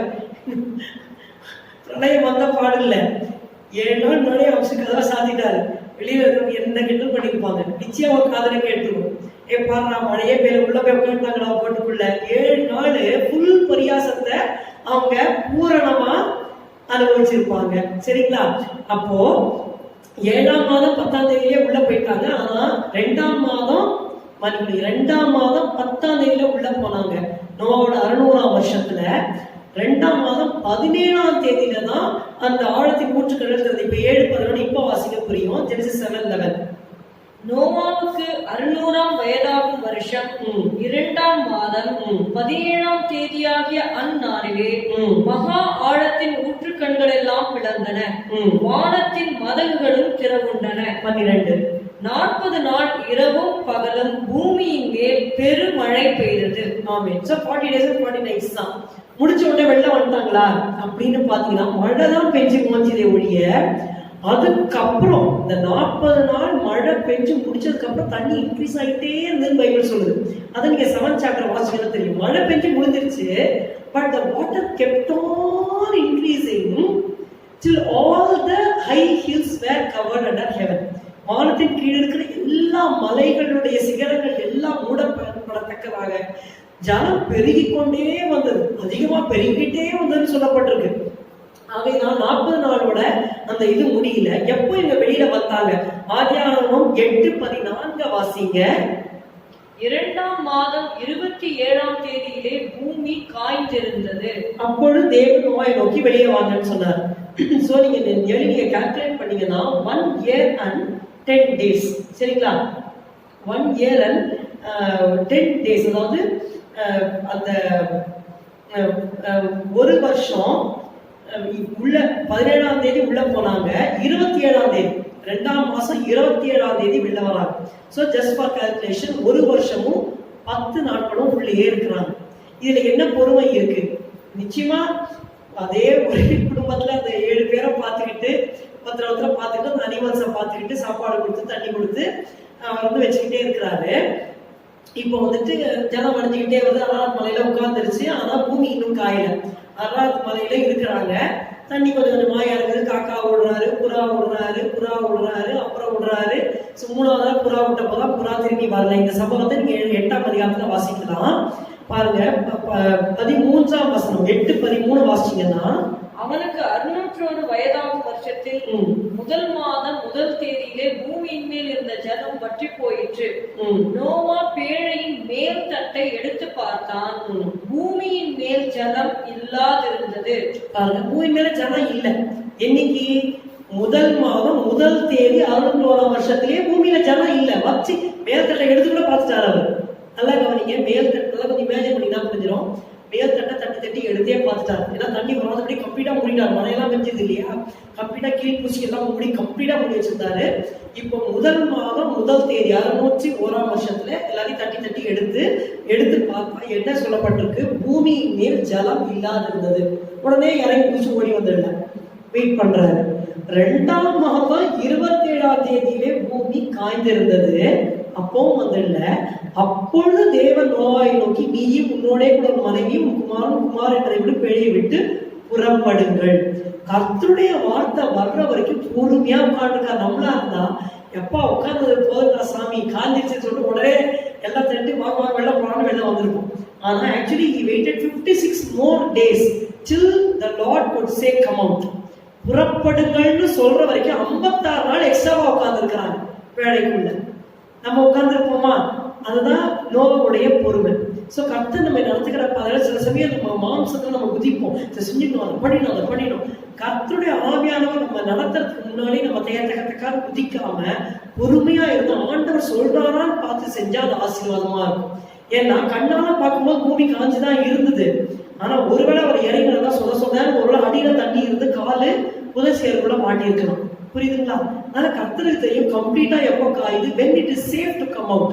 பிரளயம் வந்த பாடு இல்ல. 7 நாள் முன்னாடியே அமைச்சு கதவை சாத்திட்டாரு. வெளியில இருக்கிறவங்க என்ன கெட்டல் பண்ணிருப்பாங்க, நிச்சயம் ஒரு காதலை கேட்டுருவோம். பாரு, மழையே பேர உள்ள போய் உட்காந்துட்டாங்களா போட்டுக்குள்ள. 7 நாள் புல் பரியாசத்தை அவங்க பூரணமா அனுபவிச்சிருப்பாங்க. சரிங்களா? அப்போ 7ஆம் மாதம் 10ஆம் தேதியிலே உள்ள போயிட்டாங்க. ஆனா 2ஆம் மாதம் 10ஆம் தேதியில உள்ள போனாங்க. நோவோட 600ஆம் வருஷத்துல 2ஆம் மாதம் 17ஆம் தேதியில தான் அந்த ஆழத்தின் ஊற்றுக்கள். இப்ப 7:11 இப்ப வாசிக்க புரியும். Genesis 7:11. நோவாவுக்கு 600ஆம் வயதாகும் வருஷம் 2ஆம் மாதம் 17ஆம் தேதியாகிய அந்நாளிலே மகா ஆழத்தின் ஊற்றுக்கண்கள் எல்லாம் பிளந்தன, வானத்தின் மதகுகளும் திறவுண்டன. 12 40 நாள் இரவும் பகலும் பூமியின் மேல் பெருமழை பெய்தது. ஆமென். So 40 days and 40 nights தான். முடிச்ச உடனே வெள்ளம் வந்துட்டாங்களா அப்படின்னு பாத்தீங்கன்னா மழை தான் பெஞ்சு முடிஞ்சதே ஒழிய, அதுக்கப்புறம் இந்த 40 நாள் மழை பெஞ்சு முடிச்சதுக்கு அப்புறம் தண்ணி இன்க்ரீஸ் ஆகிட்டே இருந்ததுன்னு பைபிள் சொல்லுது. அதை நீங்க 7th chapter வாசிக்கலாம் தெரியும். மழை பெஞ்சு முடிஞ்சிருச்சு, but the water kept on increasing till all the high hills were covered under heaven. வானத்தின் கீழ் இருக்கிற எல்லா மலைகளுடைய சிகரங்கள் எல்லாம் மூடப்படத்தக்கதாக ஜலம் பெருகிக் கொண்டே வந்தது, அதிகமா பெருகிட்டே வந்ததுன்னு சொல்லப்பட்டிருக்கு. ஆகையினால் 40 நாளோட அந்த இது முடியல. எப்போ இங்க வெளியில வந்தாங்க? ஆதியாகமம் 8:14 வாசிங்க. 2ஆம் மாதம் 27ஆம் தேதியிலே பூமி காய்ந்திருந்தது. அப்பொழுது தேவன் நோயை நோக்கி வெளியே வாங்கன்னு சொன்னார். சோ நீங்க கால்குலேட் பண்ணீங்கன்னா 1 year and 10 days, சரிங்களா? 1 year and 10 days, அதாவது அந்த ஒரு வருஷம் உள்ள 17ஆம் தேதி உள்ள போனாங்க, 27ஆம் தேதி 2ஆம் மாசம் 27ஆம் தேதி வெளில வராங்க. ஸோ ஜஸ்ட் ஃபார் கால்குலேஷன் ஒரு வருஷமும் 10 நாட்களும் உள்ளே இருக்கிறாங்க. இதுல என்ன பொறுமை இருக்கு? நிச்சயமா அதே ஒரே குடும்பத்துல அந்த 7 பேரை பார்த்துக்கிட்டு ஒருத்தரை பார்த்துக்கிட்டு அந்த அனிமல்ஸை பார்த்துக்கிட்டு சாப்பாடு கொடுத்து தண்ணி கொடுத்து அவர் வந்து வச்சுக்கிட்டே இருக்கிறாரு. இப்போ வந்துட்டு ஜனம் அடைஞ்சுக்கிட்டே வருது. அராத் மலையில உட்கார்ந்துருச்சு, ஆனா பூமி இன்னும் காயல. அராத் மலையில இருக்கிறாங்க, தண்ணி கொஞ்சம் கொஞ்சமா இறங்குது. காக்கா விடுறாரு, புறா விடுறாரு, அப்புறம் விடுறாரு. 3ஆவது புறா விட்ட போதான் புறா திரும்பி வரல. இந்த சம்பவத்தை நீங்க 8ஆம் அதிகாரத்துல வாசிக்கலாம். பாருங்க 13ஆம் வசனம் 8:13 வாசிச்சீங்கன்னா, அவனுக்கு 601 வயதாகும் வருஷத்தில் முதல் மாதம் முதல் தேதியிலே பூமியின் மேல் இருந்த ஜலம் வற்றி போயிற்று. நோவா பேழையின் மேல் தட்டை எடுத்து பார்த்தான், பூமியின் மேல் ஜலம் இல்லாதிருந்தது. பூமியின் மேல ஜலம் இல்ல. என்னைக்கு? முதல் மாதம் முதல் தேதி 601ஆம் வருஷத்திலேயே பூமியில ஜலம் இல்ல. வச்சு மேல் தட்டை எடுத்து கூட பார்த்துட்டாரு அவர். நல்லா கவனிங்க, மேல் தட்டை கொஞ்சம் இமேஜின் பண்ணி தான் புரிஞ்சிடும். மேல் தட்டை தட்டி எடுத்தே பார்த்துட்டாரு. ஏன்னா தண்ணி வராதபடி கம்ப்ளீட்டா மூடிட்டாரு. மழையெல்லாம் பெஞ்சது இல்லையா, கம்ப்ளீட்டா கீழ் பூச்சி எல்லாம் மூடி கம்ப்ளீட்டா மூடி வச்சிருந்தாரு. இப்போ முதல் மாதம் முதல் தேதி 601ஆம் வருஷத்துல எல்லாரையும் தட்டி எடுத்து பார்த்தா என்ன சொல்லப்பட்டிருக்கு? பூமியின் மேல் ஜலம் இல்லாதிருந்தது. உடனே இறங்கி பூச்சி ஓடி வந்துடல, வெயிட் பண்றாரு. 2ஆம் மாதம் 27ஆம் தேதியிலே பூமி காய்ந்திருந்தது. அப்பவும் வந்துடல. அப்பொழுது தேவன் நோவாயை நோக்கி, நீயும் உன்னோடே கூட மனைவியும் குமார் என்பதை விட்டு பேழையை விட்டு புறப்படுங்கள். கர்த்தருடைய வார்த்தை வர்ற வரைக்கும் பொறுமையா உட்காந்துருக்கா. நம்மளா இருந்தா எப்பா உட்கார்ந்தது போதுடா சாமி காந்திச்சு சொல்லிட்டு உடனே எல்லாம் தட்டி வாங்க வெள்ளம் வந்திருக்கும். ஆனா actually he waited 56 more days till the Lord would say come out. புறப்படுங்கள்னு சொல்ற வரைக்கும் 56 நாள் எக்ஸ்ட்ராவா உட்கார்ந்துருக்கிறாங்க பேழைக்குள்ள. நம்ம உட்கார்ந்துருப்போமா? அதுதான் நோவாவுடைய பொறுமை. சோ கர்த்தர் நம்ம நடத்துக்கிறப்ப அதில் சில சமயம் நம்ம மாம்சத்துல நம்ம குதிப்போம், செஞ்சுக்கணும், அதை பண்ணிடணும். கர்த்தருடைய ஆவியானவர் நம்ம நடத்துறதுக்கு முன்னாடி நம்ம தகத்தக்கார குதிக்காம பொறுமையா இருந்து ஆண்டவர் சொல்றாரான்னு பார்த்து செஞ்சா அது ஆசீர்வாதமா இருக்கும். ஏன்னா கண்ணால பார்க்கும்போது பூமி காஞ்சுதான் இருந்தது. ஆனா ஒருவேளை அவர் இறங்கினதா சொன்ன ஒருவேளை அடியில தண்ணி இருந்து காலு புதை சேருக்குள்ள மாட்டி இருக்கணும். புரியுதுங்களா? அதனால கர்த்தருக்கு தெரியும் கம்ப்ளீட்டா எப்போ காயுது, when it is safe to come out.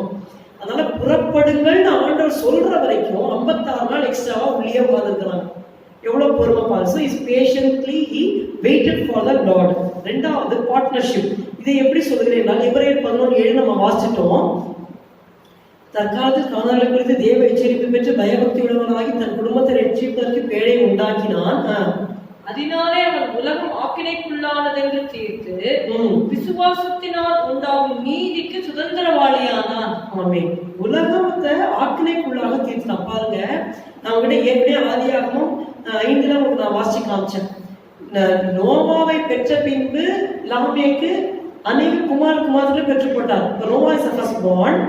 அதனால புறப்படுங்கள்னு ஆண்டவர் சொல்ற வரைக்கும் 56 நாள் எக்ஸ்ட்ராவா உள்ளே உட்கார்ந்துருக்கிறாங்க. எவ்வளவு பொறுமை பாருங்க. So is patiently he waited for the Lord. ரெண்டாவது பார்ட்னர்ஷிப். இதை எப்படி சொல்லுகிறேன்? எபிரேயர் 11:7 நம்ம வாசிச்சிட்டோம். தற்காலத்தில் காணாத குறித்து தேவ எச்சரிப்பு பெற்று பயபக்தி உள்ளவனாகி தன் குடும்பத்தை ரட்சிப்பதற்கு பேழை உண்டாக்கினான். அதனாலே அவன் உலகம் ஆக்கினைக்குள்ளானதென்று தீர்த்து விசுவாசத்தினால் உண்டாகும் நீதிக்கு சுதந்திரவாளியானான். ஆமென். உலகத்தை ஆக்கினைக்குள்ளாக தீர்த்தான். பாருங்க, நான் உங்ககிட்ட ஏற்கனவே ஆதியாகமம் 5ல உங்களுக்கு நான் வாசிச்சு காமிச்சேன். நோவாவை பெற்ற பின்பு லாமேக்கு அநேக குமாரர்கள் பெற்றுப்பட்டார். Noah is first born.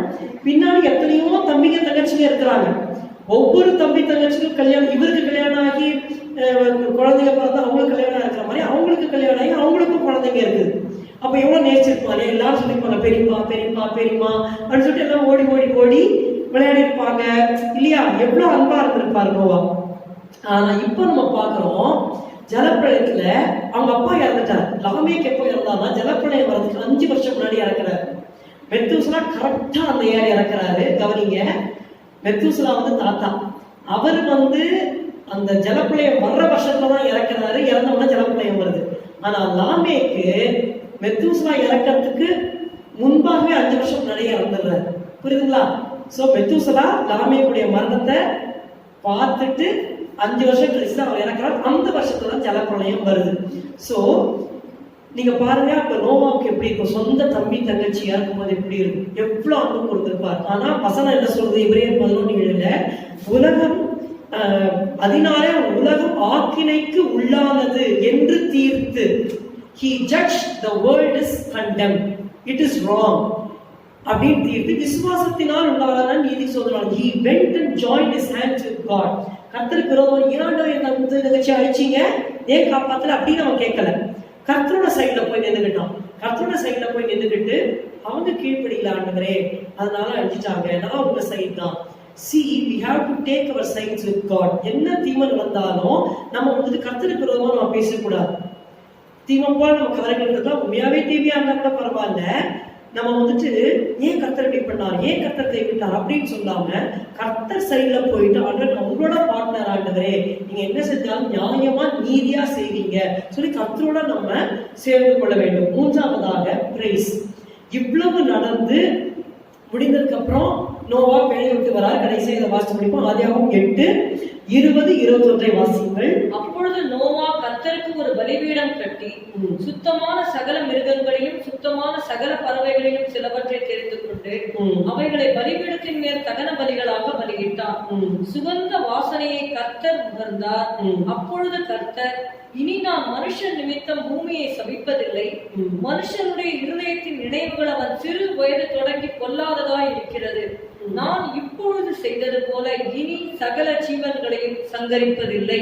பின்னாடி எத்தனையோ தம்பிங்க தங்கச்சிங்க இருக்கிறாங்க. ஒவ்வொரு தம்பி தங்கச்சிக்கும் கல்யாணம், இவருக்கு கல்யாணம் ஆகி குழந்தைங்க பிறந்தா அவங்களுக்கு கல்யாணம் இருக்கிற மாதிரி அவங்களுக்கு கல்யாணம் ஆகி அவங்களுக்கும் குழந்தைங்க இருக்குது. அப்ப எவ்வளவு நேசிச்சிருப்பாங்க, எல்லாரும் சொல்லிருப்பாங்க பெரியப்பா பெரியப்பா பெரியமா அப்படின்னு சொல்லிட்டு எல்லாம் ஓடி ஓடி ஓடி விளையாடி இருப்பாங்க இல்லையா? எவ்வளவு அன்பா இருந்திருப்பாரு நோவா. ஆனா இப்ப நம்ம பாக்குறோம் ஜலப்பிரளயத்துல அவங்க அப்பா இறந்துட்டார். லாமேக்கு எப்போ இறந்தாருன்னா ஜலப்பிரளயம் வர்றதுக்கு 5 வருஷம் முன்னாடி இறக்குறாரு. மெத்தூசலா கரெக்டா அந்த ஏர் இறக்குறாரு. கவனிங்க, மெத்தூசலா தாத்தா, அவர் அந்த ஜலப்பிரளயம் வர்ற வருஷத்துலதான் இறக்குறாரு. இறந்தவன ஜலப்பிரளயம் வருது. ஆனா லாமேக்கு மெத்தூசலா இறக்கிறதுக்கு முன்பாகவே 5 வருஷம் முன்னாடி இறந்துடுறாரு. புரியுதுங்களா? சோ மெத்தூசலா லாமேக்குடைய மரணத்தை பார்த்துட்டு 5 வருஷம் கழிச்சு அவர் இறக்குறாரு. அந்த வருஷத்துல தான் ஜலப்பிரளயம் வருது. சோ நீங்க பாருங்க, அப்ப நோவாவுக்கு எப்படி இருக்கும், சொந்த தம்பி தங்கச்சியா இருக்கும்போது எப்படி இருக்கும், எவ்வளவு அன்பு கொடுத்திருப்பார். ஆனா வசனம் என்ன சொல்றது, எபிரேயர் 11:7 உலகம் அதனாலே உலகம் ஆக்கினைக்கு உள்ளானது என்று தீர்த்து, he judged the world is condemned, it is wrong அப்படின்னு தீர்த்து விசுவாசத்தினால் உண்டான நீதி சொல்றான். he went and joined his hands with God. கர்த்தருக்கு விரோதம் இரண்டாவது என்ன நிகழ்ச்சி அழிச்சிங்க, ஏன் காப்பாத்தல அப்படின்னு அவன் கேட்கல. கர்த்தரோட சைட்ல போய் நின்றுகிட்டான். கர்த்தரோட சைட்ல போய் நின்றுகிட்டு அவங்க கீழ்ப்படியில ஆண்டவரே அதனால அழிச்சிட்டாங்க, நான் உங்க சைட் தான். See, we have to take our sides with God. என்ன தீமை நடந்தாலும் நம்ம கர்த்தருக்கு விரோதமா நம்ம பேசக்கூடாது. தீமை போல நம்ம காரியங்கள் இருந்தா உண்மையாவே தீமையா இருந்தா கூட பரவாயில்ல, நம்ம ஏன் கர்த்தர் இப்படி பண்ணார், ஏன் கர்த்தர் கைவிட்டார் அப்படின்னு சொல்லாம கர்த்தர் சைட்ல போயிட்டு ஆண்டவர் உங்களோட பார்ட்னர் ஆண்டவரே, நீங்க என்ன செஞ்சாலும் நியாயமா நீதியா செய்வீங்க சொல்லி கர்த்தரோட நம்ம சேர்ந்து கொள்ள வேண்டும். மூன்றாவதாக பிரைஸ். இவ்வளவு நடந்து முடிந்ததுக்கு அப்புறம் நோவா பேழையை விட்டு வரார். கடைசியாக இதை வாசித்து முடிப்போம். ஆதியாகமம் 8:20-21 வாசியுங்கள். அப்பொழுது நோவா கர்த்தருக்கு ஒரு பலிபீடம் கட்டி சுத்தமான சகல மிருகங்களையும் சுத்தமான சகல பறவைகளையும் சிலவற்றை தெரிந்து கொண்டு அவைகளை பலிபீடத்தின் மேல் தகன பலிகளாக பலியிட்டார். சுகந்த வாசனையை கர்த்தர் உணர்ந்தார். அப்பொழுது கர்த்தர், இனி நான் மனுஷன் நிமித்தம் பூமியை சபிப்பதில்லை, மனுஷனுடைய இருதயத்தின் நினைவுகள் அவன் சிறு வயது தொடங்கி கொல்லாததாய் இருக்கிறது. நான் இப்பொழுது செய்தது போல இனி சகல ஜீவன்களையும் சங்கரிப்பதில்லை.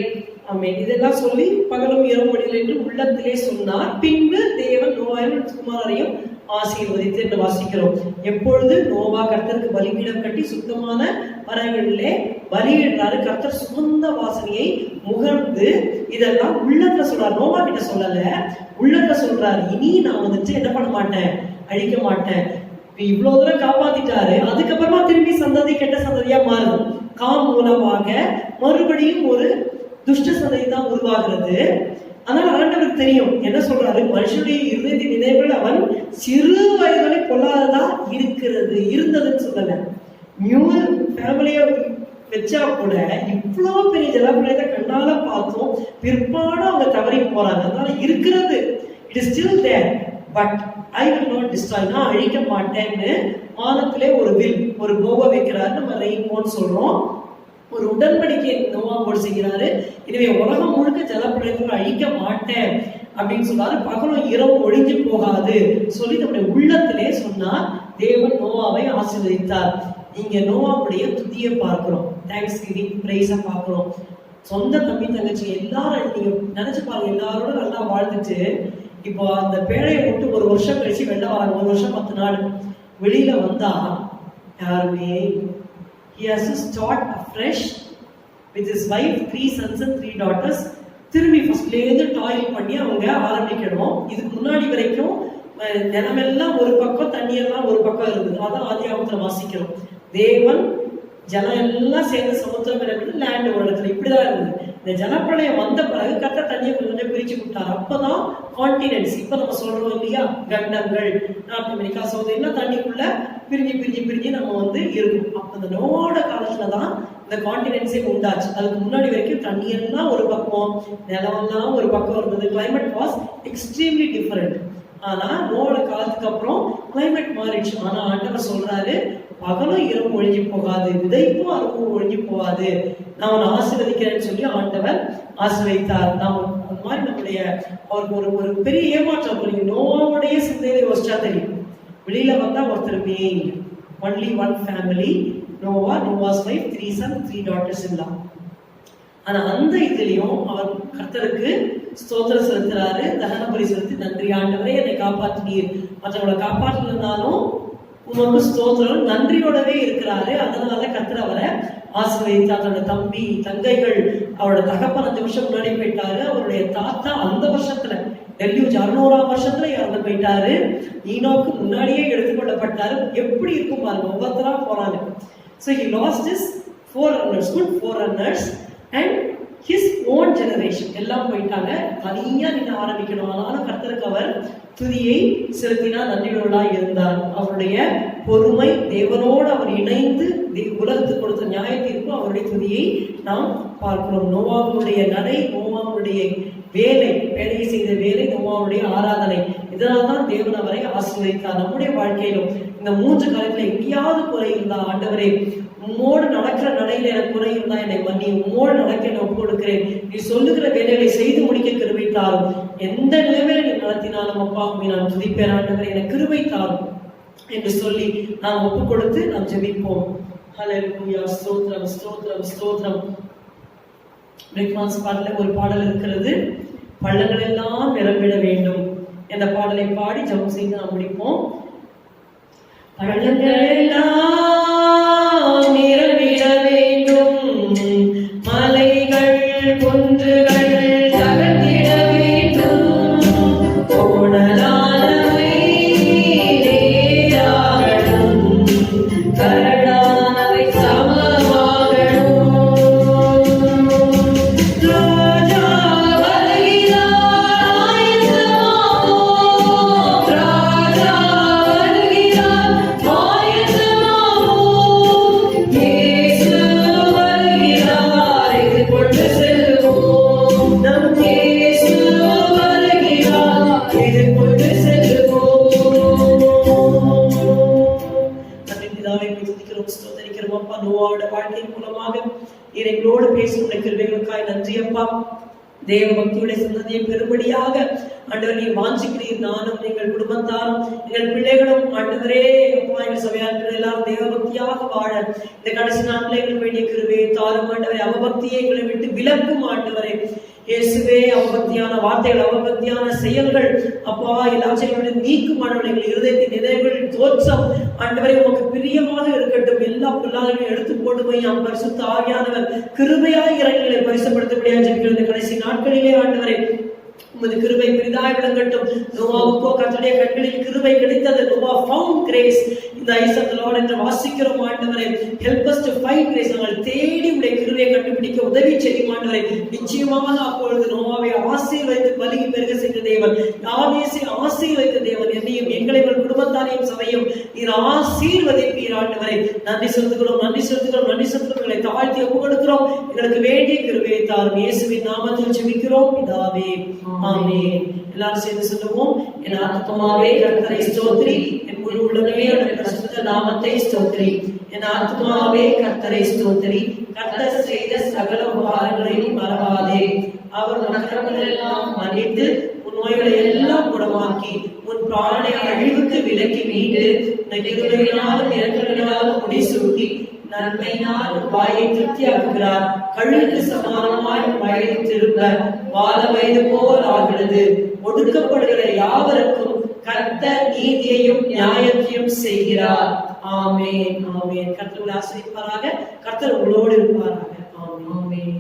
ஆமென். இதெல்லாம் சொல்லி பகலும் இரவும் முடியல என்று உள்ளத்திலே சொன்னார். பின்பு தேவன் நோவாவையும் குமாரரையும் ஆசீர்வதித்து என்று வாசிக்கிறோம். எப்பொழுது நோவா கர்த்தருக்கு பலிபீடம் கட்டி சுத்தமான பறவைகளிலே பலியிடுறாரு. கர்த்தர் சுகந்த வாசனையை முகர்ந்து இதெல்லாம் உள்ளத்துல சொல்றாரு. நோவா கிட்ட சொல்லல, உள்ளத்துல சொல்றாரு. இனி நான் என்ன பண்ண மாட்டேன், அழிக்க மாட்டேன். இவ்வளவு தூரம் காப்பாத்திட்டாரு. அதுக்கப்புறமா திரும்பி சந்ததி கெட்ட சந்ததியா மாறுது. காம் மூலமாக மறுபடியும் ஒரு துஷ்ட சந்ததி தான் உருவாகிறது. அதனால ஆண்டவருக்கு தெரியும் என்ன சொல்றாரு, மனுஷனுடைய இருதயத்தின் நினைவுகள் அவன் சிறு வயதுகளை கொள்ளாததா இருந்ததுன்னு சொல்லல. நியூ ஃபேமிலிய வச்சா கூட இவ்வளவு பெரிய ஜலப்பிரளயத்தை கண்ணால பார்த்தோம், பிற்பாடு அவங்க தவறி போறாங்க. அதனால இருக்கிறது, it is still there, but I will not destroy, நான் அழிக்க மாட்டேன்னு வானத்திலே ஒரு கோவ வைக்கிறாரு. நம்ம ரெயின்போன்னு சொல்றோம். ஒரு உடன்படிக்கை நோவாவோடு செய்கிறாரு. எனவே உலகம் முழுக்க ஜலப்பிரளயத்தை அழிக்க மாட்டேன் அப்படின்னு சொல்றாரு. பகலும் இரவும் ஒழிஞ்சு போகாது சொல்லி நம்முடைய உள்ளத்திலே சொன்னார். தேவன் நோவாவை ஆசீர்வதித்தார். இங்க நோவாவுடைய துதியை பார்க்கிறோம், தேங்க்ஸ் கிவிங் பிரைஸ பார்க்கிறோம். சொந்த தம்பி தங்கச்சி எல்லாரும் நீங்க நினைச்சு பாருங்க, எல்லாரோட நல்லா வாழ்ந்துட்டு இப்போ அந்த பேழையை விட்டு ஒரு வருஷம் கழிச்சு வெளில வராங்க. 1 வருஷம் 10 நாள் வெளியில வந்தா யாருமே he has to start afresh with his wife, 3 sons and 3 daughters. திரும்பி ஃபர்ஸ்ட்ல இருந்து டாயில் பண்ணி அவங்க ஆரம்பிக்கணும். இதுக்கு முன்னாடி வரைக்கும் நிலமெல்லாம் ஒரு பக்கம், தண்ணியெல்லாம் ஒரு பக்கம் இருந்தது. அதான் ஆதியாகமத்துல வாசிக்கிறோம். தேவன் ஜலம் எல்லாம் சேர்ந்து சமுத்திரம் விட்டு லேண்ட் ஒரு இடத்துல இப்படிதான் இருந்தது. இந்த ஜலப்பிரளயம் வந்த பிறகு கர்த்தர் தண்ணியை கொஞ்சம் பிரிச்சு விட்டார். அப்பதான் கான்டினென்ட்ஸ், இப்ப நம்ம சொல்றோம் இல்லையா, கண்டங்கள், நார்த் அமெரிக்கா, சவுத் எல்லாம் தண்ணிக்குள்ள பிரிஞ்சு பிரிஞ்சு பிரிஞ்சு நம்ம இருக்கும். அப்ப இந்த நோவோட காலத்துலதான் இந்த கான்டினென்ட்ஸே உண்டாச்சு. அதுக்கு முன்னாடி வரைக்கும் தண்ணியெல்லாம் ஒரு பக்கம், நிலமெல்லாம் ஒரு பக்கம் இருந்தது. Climate was extremely different. ஆனா நோவோட காலத்துக்கு அப்புறம் கிளைமேட் மாறிடுச்சு. ஆனா ஆண்டவர் சொல்றாரு, பகலும் இரவும் ஒழிஞ்சு போகாது, விதைப்பும் அறுப்பும் ஒழிஞ்சு போகாது, நான் அவனை ஆசீர்வதிக்கிறேன்னு சொல்லி ஆண்டவர் ஆசீர்வதித்தார். நாம் அந்த மாதிரி நம்முடைய அவருக்கு ஒரு பெரிய ஏமாற்றம். நீங்க நோவாவுடைய சிந்தையில யோசிச்சா தெரியும். வெளியில வந்தா ஒருத்தருமே இல்லை, only one family, Noah, Noah's wife, 3 sons 3 daughters இல்லா. ஆனா அந்த இதுலயும் அவர் கர்த்தருக்கு ஸ்தோத்திரம் செலுத்துறாரு, தகன பலி செலுத்தி, நன்றி ஆண்டவரே என்னை காப்பாற்றினீர், மற்றவங்களை காப்பாற்றினாலும் உமக்கு ஸ்தோத்திரம், நன்றியோடவே இருக்கிறாரு. அதனால கர்த்தர் அவரை ஆசீர்வதித்தார். அவரோட தம்பி தங்கைகள், அவரோட தகப்பன் 5 வருஷம் முன்னாடி போயிட்டாரு. அவருடைய தாத்தா அந்த வருஷத்துல டெல்யூஜ் 600ஆம் வருஷத்துல இறந்து போயிட்டாரு. ஈனோக்கு முன்னாடியே எடுத்துக்கொள்ளப்பட்டாரு. எப்படி இருக்கும் பாருங்க, ஒவ்வொருத்தரா போறாங்க. So he lost his forerunners, good forerunners, and his own generation எல்லாம் போயிட்டாங்க. தனியா நின்று ஆரம்பிக்கணும். ஆனாலும் கர்த்தருக்கு அவர் துதியை செலுத்தினா நன்றியுள்ளவராய் இருந்தார். அவருடைய பொறுமை, தேவனோடு அவர் இணைந்து உலகத்துக்கு கொடுத்த நியாய தீர்ப்பு, அவருடைய துதியை நாம் பார்க்கிறோம். நோவாவுடைய நடை, நோவாவுடைய வேலையை செய்த வேலை, நோவாவுடைய ஆராதனை, இதனால் தான் தேவன் அவரை ஆசீர்வதித்தார். நம்முடைய வாழ்க்கையிலும் இந்த 3 காரியத்துல எங்கேயாவது குறை இருந்தா, ஆண்டவரே உம்மோடு நடக்கிற நடையில எனக்கு குறை இருந்தா என்னை மன்னி, உம்மோடு நடக்க என்னை ஒப்பு கொடுக்கிறேன், நீ சொல்லுகிற வேலைகளை செய்து முடிக்க கிருபை தாரும், எந்த நிலைமையில நீ நடத்தினாலும் அப்பா நான் துதிப்பேன் ஆண்டவரே, எனக்கு கிருபை தாரும் என்று சொல்லி நாம் ஒப்பு கொடுத்து நாம் ஜெபிப்போம். ஹல்லேலூயா, ஸ்தோத்திரம் ஸ்தோத்திரம் ஸ்தோத்திரம். பிரேக்ஃபாஸ்ட் பாடல ஒரு பாடல் இருக்கிறது, பள்ளங்கள் எல்லாம் நிரம்பிட வேண்டும் என்ற பாடலை பாடி ஜெபம் செய்து நாம் முடிப்போம். பள்ளங்கள் எல்லாம் நிரம்பிட வேண்டும், மலைகள் குன்றுகள் தகர்ந்திட வேண்டும், கோணலானவை நேராகணும், கரடானவை சமமாகணும். ராஜா வருகிறார் ஆயத்தமாவோம், ராஜா வருகிறார் ஆயத்தமாவோம், இயேசு வருகிறார் எதிர்கொண்டு செல்வோம், நம் இயேசு வருகிறார் எதிர்கொண்டு செல்வோம். நன்றி பிதாவே, துதிக்கிறோம் ஸ்தோத்திரிக்கிறோம் அப்பா. நோவாவோட வாழ்க்கையின் மூலமாக நீர் எங்களோடு பேசும் கிருபைகளுக்காய் நன்றி அப்பா. தேவ பக்தியுடைய சந்ததியை பெரும்படியாக ஆண்டவர் நீர் வாஞ்சிக்கிறீர். நானும் எங்கள் குடும்பத்தாரும் எங்கள் பிள்ளைகளும் ஆண்டவரே அப்பா, எங்கள் சபையார்கள் எல்லாரும் தேவ பக்தியாக வாழ இந்த கடைசி நாட்களில் எங்களுக்கு வேண்டிய கிருபையை தாரும் ஆண்டவரே. அவபக்தியை எங்களை விட்டு விலக்கும் ஆண்டவரே. இயேசுவே, அவபக்தியான வார்த்தைகள், அவபக்தியான செயல்கள் அப்பா எல்லாத்தையும் நீக்கும் ஆண்டவரே. எங்கள் இருதயத்தின் நினைவுகள் தோற்றம் ஆண்டவரே உமக்கு பிரியமாக இருக்கட்டும். எல்லா பிள்ளைகளையும் எடுத்து போடுமையா பரிசுத்த ஆவியானவர் கிருபையாய் இறைகளை பரிசுப்படுத்தபடியாக ஜெபிக்கிற கடைசி நாட்களிலே ஆண்டவரே உமது கிருபை பெரிதாய் விளங்கட்டும். நோவாவுக்கோ கர்த்தருடைய கண்களில் கிருபை கிடைத்தது. Noah found grace in the eyes of the Lord என்று வாசிக்கிறோம் ஆண்டவரே. help us to find grace. நாங்கள் தேடி உடைய கிருபையை கண்டுபிடிக்க உதவி செய்யும் ஆண்டவரே. நிச்சயமாக அப்பொழுது நோவாவை ஆசீர்வதித்து பலுகி பெருக செய்த தேவன், யாபேசை ஆசீர்வதித்த தேவன், என்னையும் எங்களை குடும்பத்தாரையும் சபையும் நீர் ஆசீர்வதிப்பீர் ஆண்டவரே. நன்றி செலுத்துகிறோம், நன்றி செலுத்துகிறோம், நன்றி செலுத்துகிறோம். எங்களை தாழ்த்தி ஒப்பு கொடுக்கிறோம். எங்களுக்கு வேண்டிய கிருபையை தாரும். இயேசுவின் நாமத்தில் ஜெபிக்கிறோம் பிதாவே, ஆமென். எல்லாரும் சேர்ந்து சொல்லுவோம். என் ஆத்துமாவே கர்த்தரை ஸ்தோத்திரி, என் முழு உள்ளமே அவருடைய பரிசுத்த நாமத்தை ஸ்தோத்திரி. என் ஆத்துமாவே கர்த்தரை ஸ்தோத்திரி, கர்த்தர் செய்த சகல உபகாரங்களையும் மறவாதே. அவர் நகரங்கள் எல்லாம் மன்னித்து உன் நோய்களை எல்லாம் குணமாக்கி உன் பிராணனை அழிவுக்கு விலக்கி மீட்டு கிருபையினாலும் இரக்கங்களினாலும் முடிசூட்டி நன்மையினால் வாயை திருப்தியாக்குகிறார். கழுகுக்கு சமானமாய் வயது திரும்ப வாழ வயது போல் ஆகிறது. ஒடுக்கப்படுகிற யாவருக்கும் கர்த்தர் நீதியையும் நியாயத்தையும் செய்கிறார். ஆமென், ஆமென். கர்த்தர் உங்களை ஆசீர்வதிப்பாராக. கர்த்தர் உங்களோடு இருப்பாராக. ஆமென்.